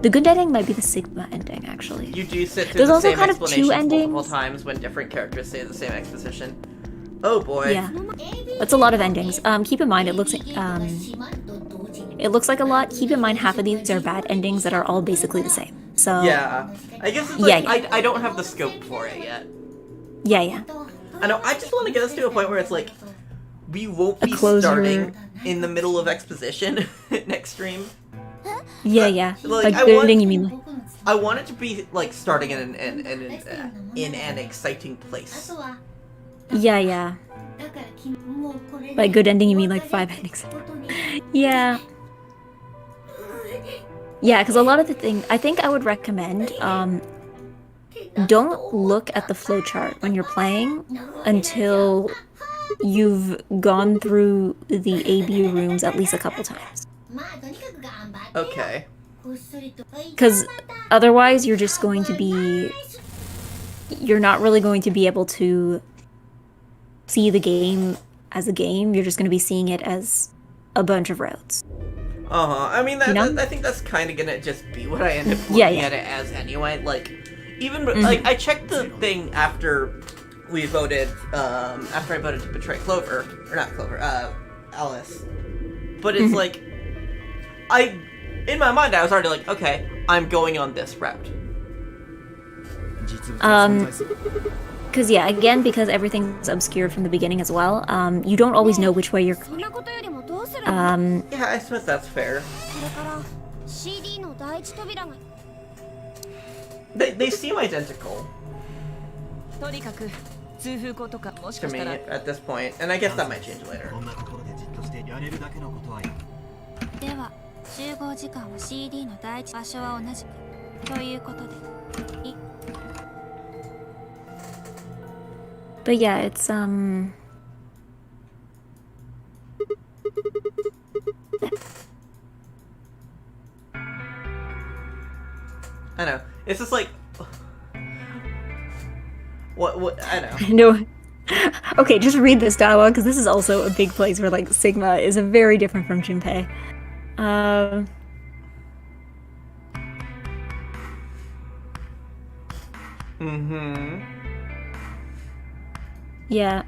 the good ending might be the Sigma ending actually. You do sit through There's the also same kind of 2 explanations multiple endings. times when different characters say the same exposition. Oh boy. Yeah, that's a lot of endings. Keep in mind it looks like a lot. Keep in mind half of these are bad endings that are all basically the same. So Yeah. I guess it's like, Yeah. I don't have the scope for it yet. yeah. I know, I just want to get us to a point where it's like, we won't A be closure. starting in the middle of exposition next stream. Yeah. Like, Like I good want- ending, you mean? Like, I want it to be, like, starting in an exciting place. yeah. By good ending, you mean like 5 endings? Yeah. Yeah, because a lot of the thing, I think I would recommend, don't look at the flowchart when you're playing until you've gone through the AB rooms at least a couple times. Okay. Because otherwise you're just going to be... You're not really going to be able to see the game as a game. You're just going to be seeing it as a bunch of routes. I mean, You know? I think that's kind of gonna just be what I end up looking Yeah, yeah. at it as anyway. Like, even, like, I checked the thing after we voted, after I voted to betray Clover. Or not Clover, Alice. But it's like, in my mind, I was already like, okay, I'm going on this route. Because yeah, again, because everything's obscured from the beginning as well, you don't always know which way you're... そんなことよりもどうする Yeah, I suppose that's fair. これから CD の第一扉が They seem identical. とにかく痛風語とかもし to かし me たら at this point, and I guess that might change later. こんなところでじっとしてやれるだけのことはやる。では集合時間は CD の第一場所は同じくということで But yeah, it's I know. It's just like what I know. no. Okay, just read this dialogue because this is also a big place where like Sigma is very different from Junpei. Yeah.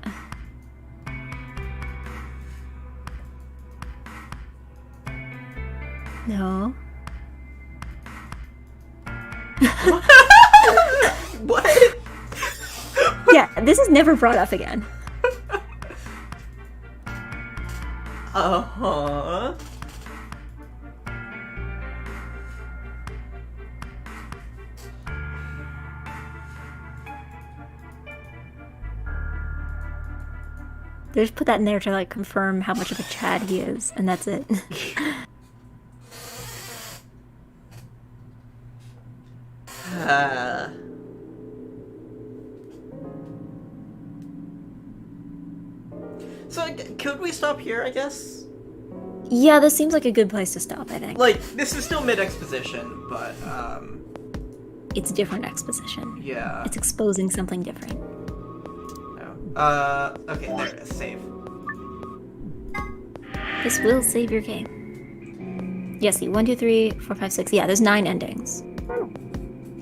No. What? Yeah, this is never brought up again. Uh-huh. They just put that in there to like confirm how much of a Chad he is, and that's it. So could we stop here, I guess? Yeah, this seems like a good place to stop, I think. Like, this is still mid-exposition, but, It's different exposition. yeah. It's exposing something different. No. Okay, there it is. Save. This will save your game. Yeah, see, 1, 2, 3, 4, 5, 6. Yeah, there's 9 endings.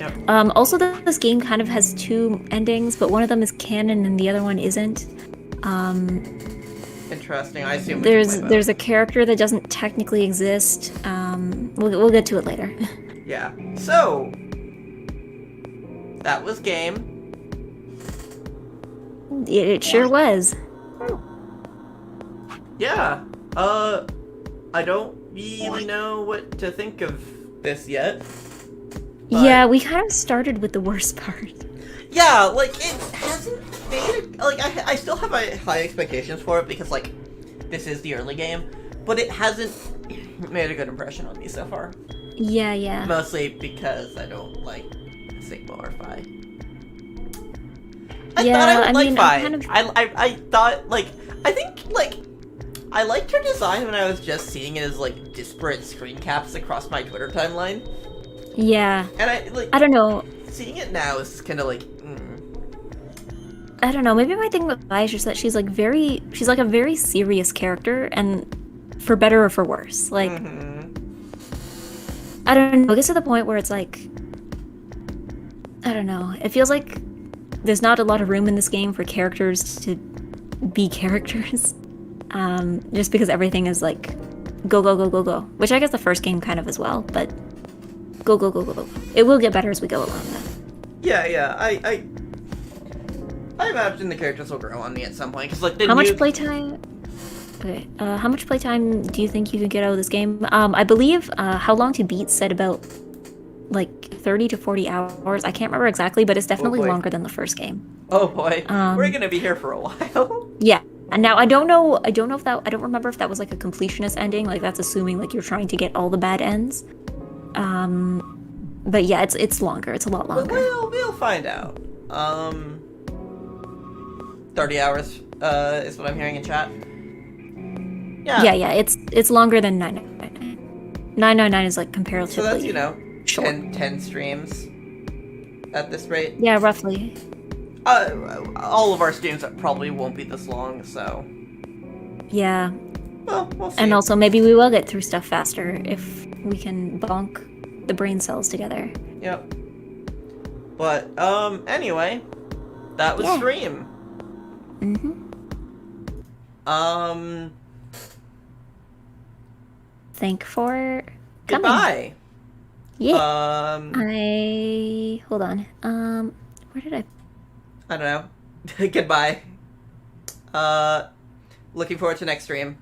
Yep. Also, this game kind of has 2 endings, but one of them is canon and the other one isn't. Interesting. I assume we can play both. There's a character that doesn't technically exist. We'll get to it later. Yeah. So, that was game. It sure was. Yeah. I don't really know what to think of this yet. But- Yeah, we kind of started with the worst part. Yeah, like, it hasn't made like, I still have high expectations for it because, like, this is the early game, but it hasn't made a good impression on me so far. Yeah. Mostly because I don't like Sigma or Phi. I Yeah, thought I would I like mean, Phi. I'm kind of- I thought, like, I think, like, I liked her design when I was just seeing it as, like, disparate screen caps across my Twitter timeline. Yeah. And I don't know. seeing it now is kind of like, I don't know. Maybe my thing with Vi is just that she's like a very serious character, and for better or for worse. Like, I don't know. It gets to the point where it's like, I don't know. It feels like there's not a lot of room in this game for characters to be characters. Just because everything is like, go, go, go, go, go. Which I guess the first game kind of as well, but go, go, go, go, go. It will get better as we go along, though. yeah, I imagine the characters will grow on me at some point, because, like, How much playtime? Okay, how much playtime do you think you could get out of this game? I believe How Long to Beat said about like 30 to 40 hours. I can't remember exactly, but it's definitely boy. longer than the first game. Oh boy, we're gonna be here for a while. Yeah. And now I don't know if that, I don't remember if that was like a completionist ending, like that's assuming like you're trying to get all the bad ends. But yeah, it's longer. It's a lot But longer. we'll find out. 30 hours is what I'm hearing in chat. Yeah, it's longer than 999. 999 is like comparatively So that's, you know, short. 10 streams at this rate. Yeah, roughly. All of our streams probably won't be this long, so... Yeah. Well, we'll see. And also, maybe we will get through stuff faster if we can bonk the brain cells together. Yep. But, anyway, that was Yeah. stream. Thank for coming. Goodbye. Yeah. Hold on. Where did I? I don't know. Goodbye. Looking forward to next stream.